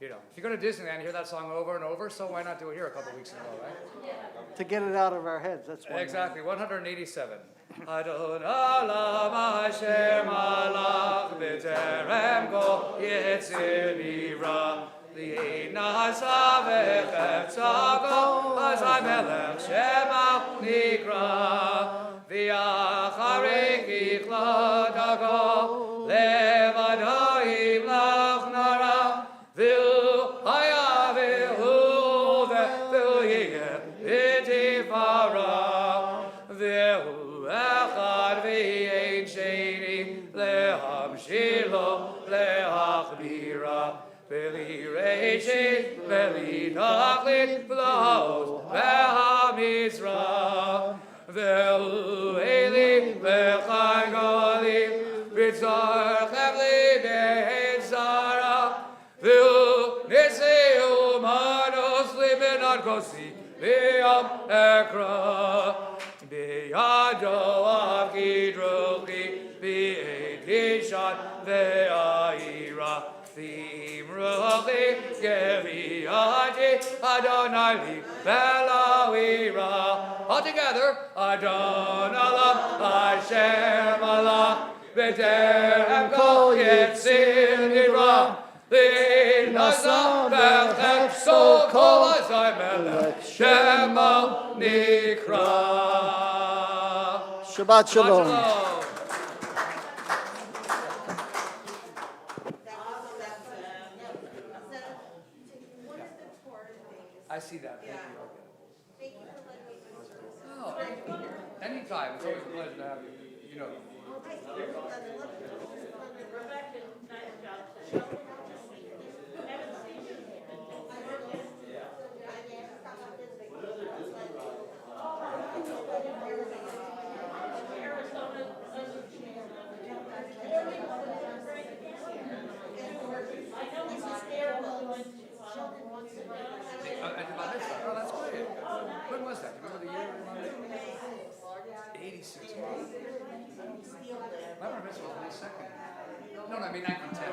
if you go to Disneyland and hear that song over and over, so why not do it here a couple weeks in a row, right? To get it out of our heads, that's why. Exactly, 187. Adon Olam Asher Malach B'Terem Kol Yetzir Nira Li'ein Nasa V'Chetzako Azai Melech Shema Nikra V'Yacharei Kichlot Ako Levado Imlach Nara V'Hu Haya V'Hu V'Hu Yeh V'Tifara V'Hu Echad V'Yein Sheni Lehamshilo Lehachbira V'li Reishit V'li Tachlit V'Laos V'Hamizra V'Hu Eli V'Chai Goli B'Tzar Chavli B'Zara V'Hu Niseu Manos Libenad Kosi V'Yam Ekra B'Yado Avgidrochi B'Eid Kishat V'Aira V'Imrochi Geviati Adonai Li V'Elawira. All together, Adon Olam Hashem Allah B'Terem Kol Yetzir Nira Li'ein Nasa V'Chetzko Kol Azai Melech Shema Nikra. Shabbat Shalom. I see that. Thank you. Oh, anytime. It's always a pleasure to have you. You know. Rebecca, nice job. Haven't seen you. Arizona. I know he's hysterical. I did my mitzvah. Oh, that's great. When was that? Do you remember the year? 86. My bar mitzvah was May 2nd. No, I mean 1910.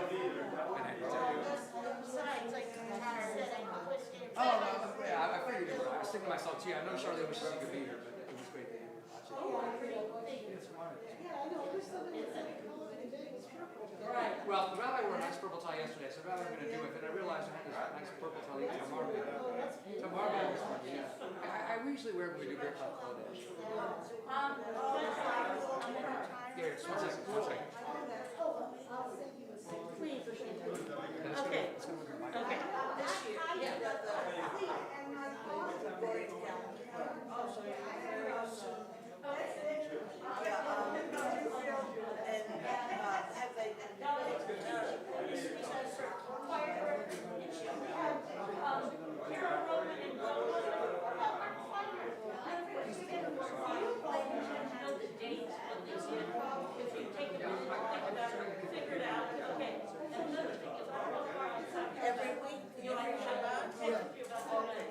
Oh, yeah, I figured you were. I was thinking to myself, gee, I know Charlie wishes he could be here, but it was great that you were watching. Yes, why? Right. Well, the rabbi wore a nice purple tie yesterday, so that's what I'm going to do with it. I realized I had this nice purple tie tomorrow. Tomorrow this morning, yeah. I usually wear it when we do Birkat Kodesh. Here, just one second.